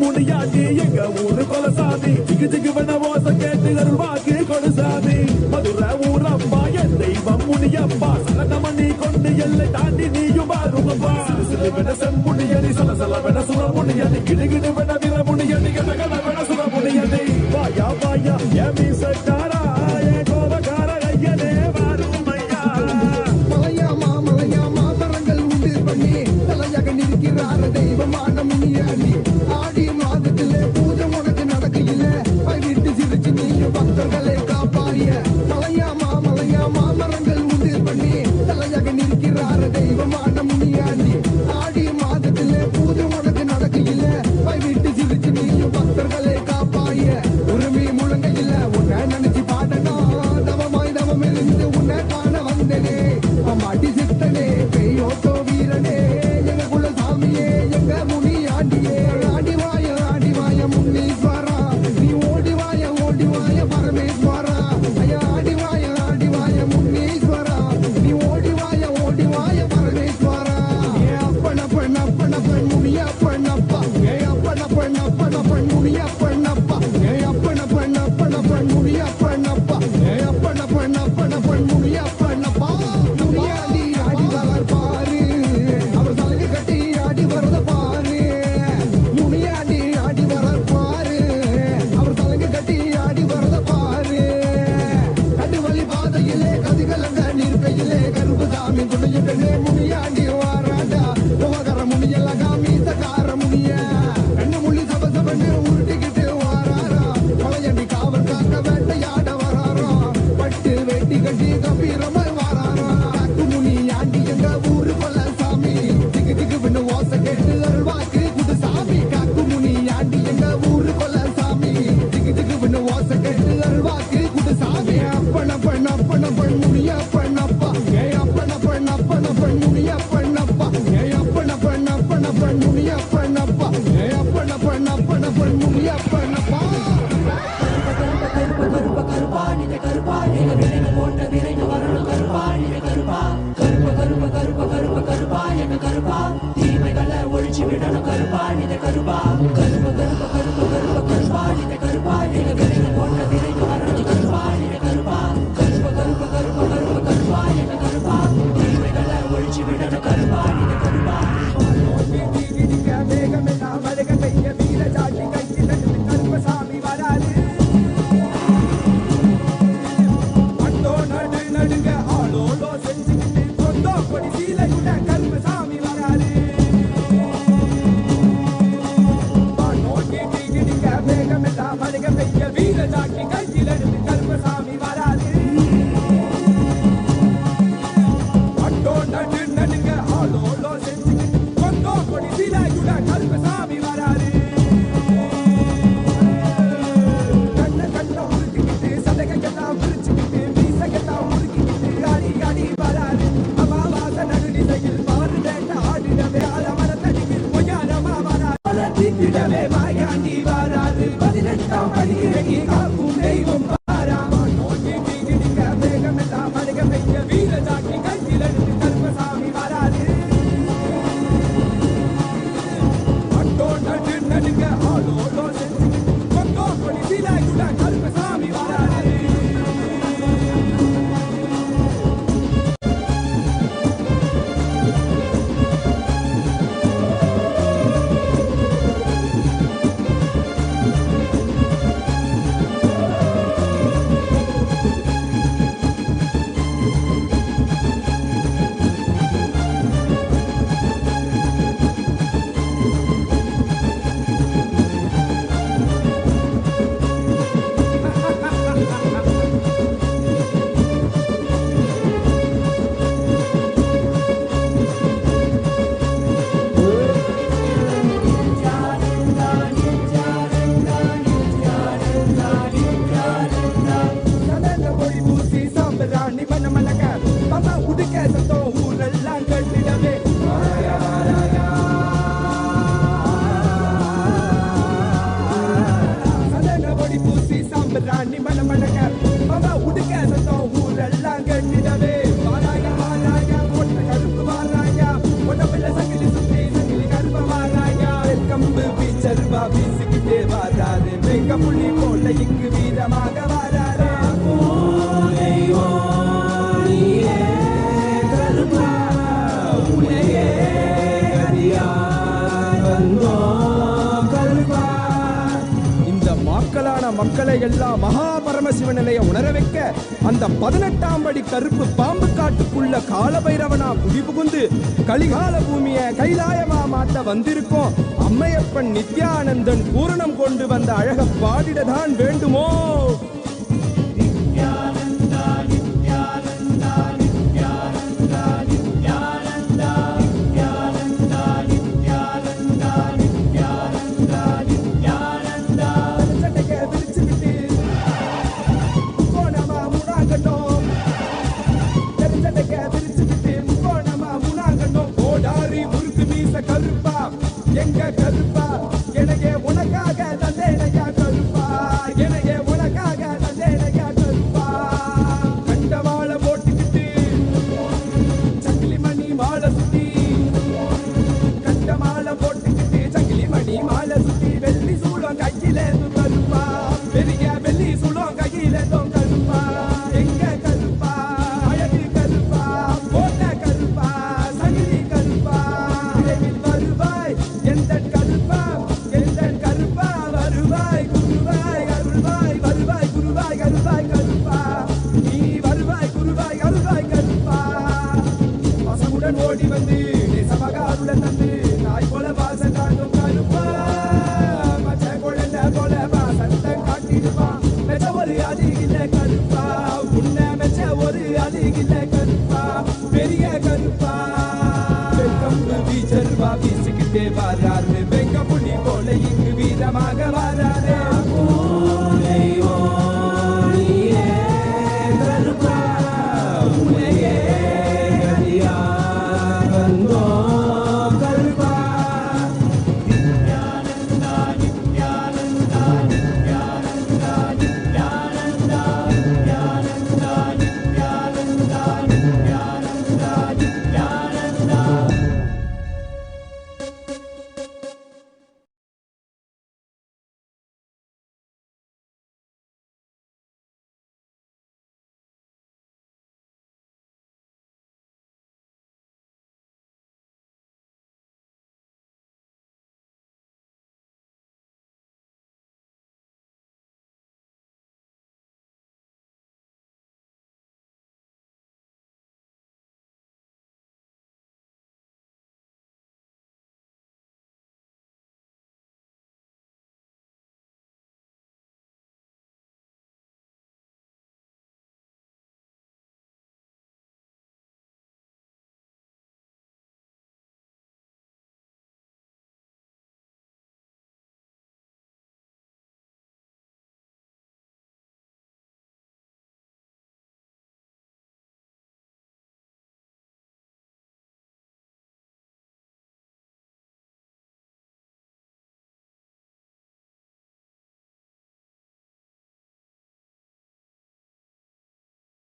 முனியாண்டி எங்க ஊரு கொலசாமி, திக்கு திக்கு பண்ண ஓசை கேட்டு அருள்வாக்கு கொடு சாமி. மதுரை ஊரப்பா என் தெய்வம் முனியப்பா, சலனமணி கொண்டு எல்லை தாண்டி நீயும் பாருங்கப்பா. சிறு வென செம்முனியடி சலசல வென சுரமுனியடி, கிடுகிடு வென விரமுனியடி, கடகட வென சுரமுனியடி. வாயா வாயா ஏ மீசக்காரா, ஏ கோபக்கார ஐயனே வாருமையா. மலையாமா மலையாமா மரங்கள் உண்டு பண்ணி தலையாக நிற்கிறார தெய்வமான முனியாண்டி. ஆடி மாதத்திலே பூஜை உனக்கு நடக்கையில வீட்டு சிரிச்சு நீயும் பக்தர்களை காப்பாரிய. மலையாமா மலையாமா மரங்கள் உண்டு பண்ணி தலையாக நிற்கிறார தெய்வமான முனியாண்டி. ஆடி மாதத்திலே பூஜை உனக்கு நடக்கையில வீட்டு சிரிச்சு நீயும் பக்தர்களை காப்பாய. உரிமை முழங்கையில உன்னை நினைச்சு பாடணும், தவமாய் தவம் இருந்து உன்னை காண வந்தனே. அம்மாட்டி சித்தனே பெய்யோட்டோ வீரனே, எங்க குல சாமியே எங்க முனியாண்டியே. ஆடி வாய முன்னீஸ்வரா, நீ ஓடி வாய பரமேஸ்வரா. ஐயா ஆடி வாய முன்னீஸ்வரா. முடியலே கருப்புசாமி துணியுடனே முடியாண்டி வாராண்டா உவகர முடியல காமி தகார முடிய கண்ணு முள்ளி சபசபன்னு உருட்டிக்கிட்டு வாராரா கொலையண்டி காவல் காக்க வேட்டையாட வராரா பட்டு வெட்டி கட்டி கம்பீரமாய் வாராரா காக்கு முனி ஆண்டி எங்க ஊரு கொல்ல சாமி திக்கு திக்கு விண்ணு ஓச கேட்டு அருள்வாக்கு குடு சாமி காக்கு முனி ஆண்டி எங்க ஊரு கொல்ல சாமி திக்கு திக்கு விண்ணு ஓச கேட்டு அருள்வாக்கு குடு சாமி அப்பன பண்ண முனிய பண்ணப்பா ஏ அப்பன பண்ண முனிய பண்ணப்பா ஏ அப்பன பண்ண முனிய பண்ணப்பா ஏ அப்பன பண்ண முனிய பண்ணப்பா மக்களை எல்லாம் மகா பரமசிவ நிலையை உணர வைக்க அந்த 18ஆம் படி கருப்பு பாம்பு காட்டுக்குள்ள காலபைரவனா குடி புகுந்து கலிகால பூமியை கைலாயமா மாட்ட வந்திருக்கோம். அம்மையப்பன் நித்யானந்தன் பூரணம் கொண்டு வந்த அழக பாடிடதான் வேண்டுமோ? எங்க கருப்பா எனக்கே உனக்காக தந்தேனையா கருப்பா, எனக்கே உனக்காக தந்தேனையா கருப்பா. கண்டவாள போட்டுக்கிட்டு சங்கிலி மணி மாலை சுத்தி, கண்டமாலை போட்டுக்கிட்டு சங்கிலி மணி மாலை சுத்தி, வெள்ளி சூளம் கையில கருப்பா, பெரிய வெள்ளி சூளம் கையில கருப்பா. எங்க கருப்பா அழகு கருப்பா வெள்ள கருப்பா பெரிய கருப்பா வெல்கம் வீச்சர்வா வீசிக்கிட்டே வாராரு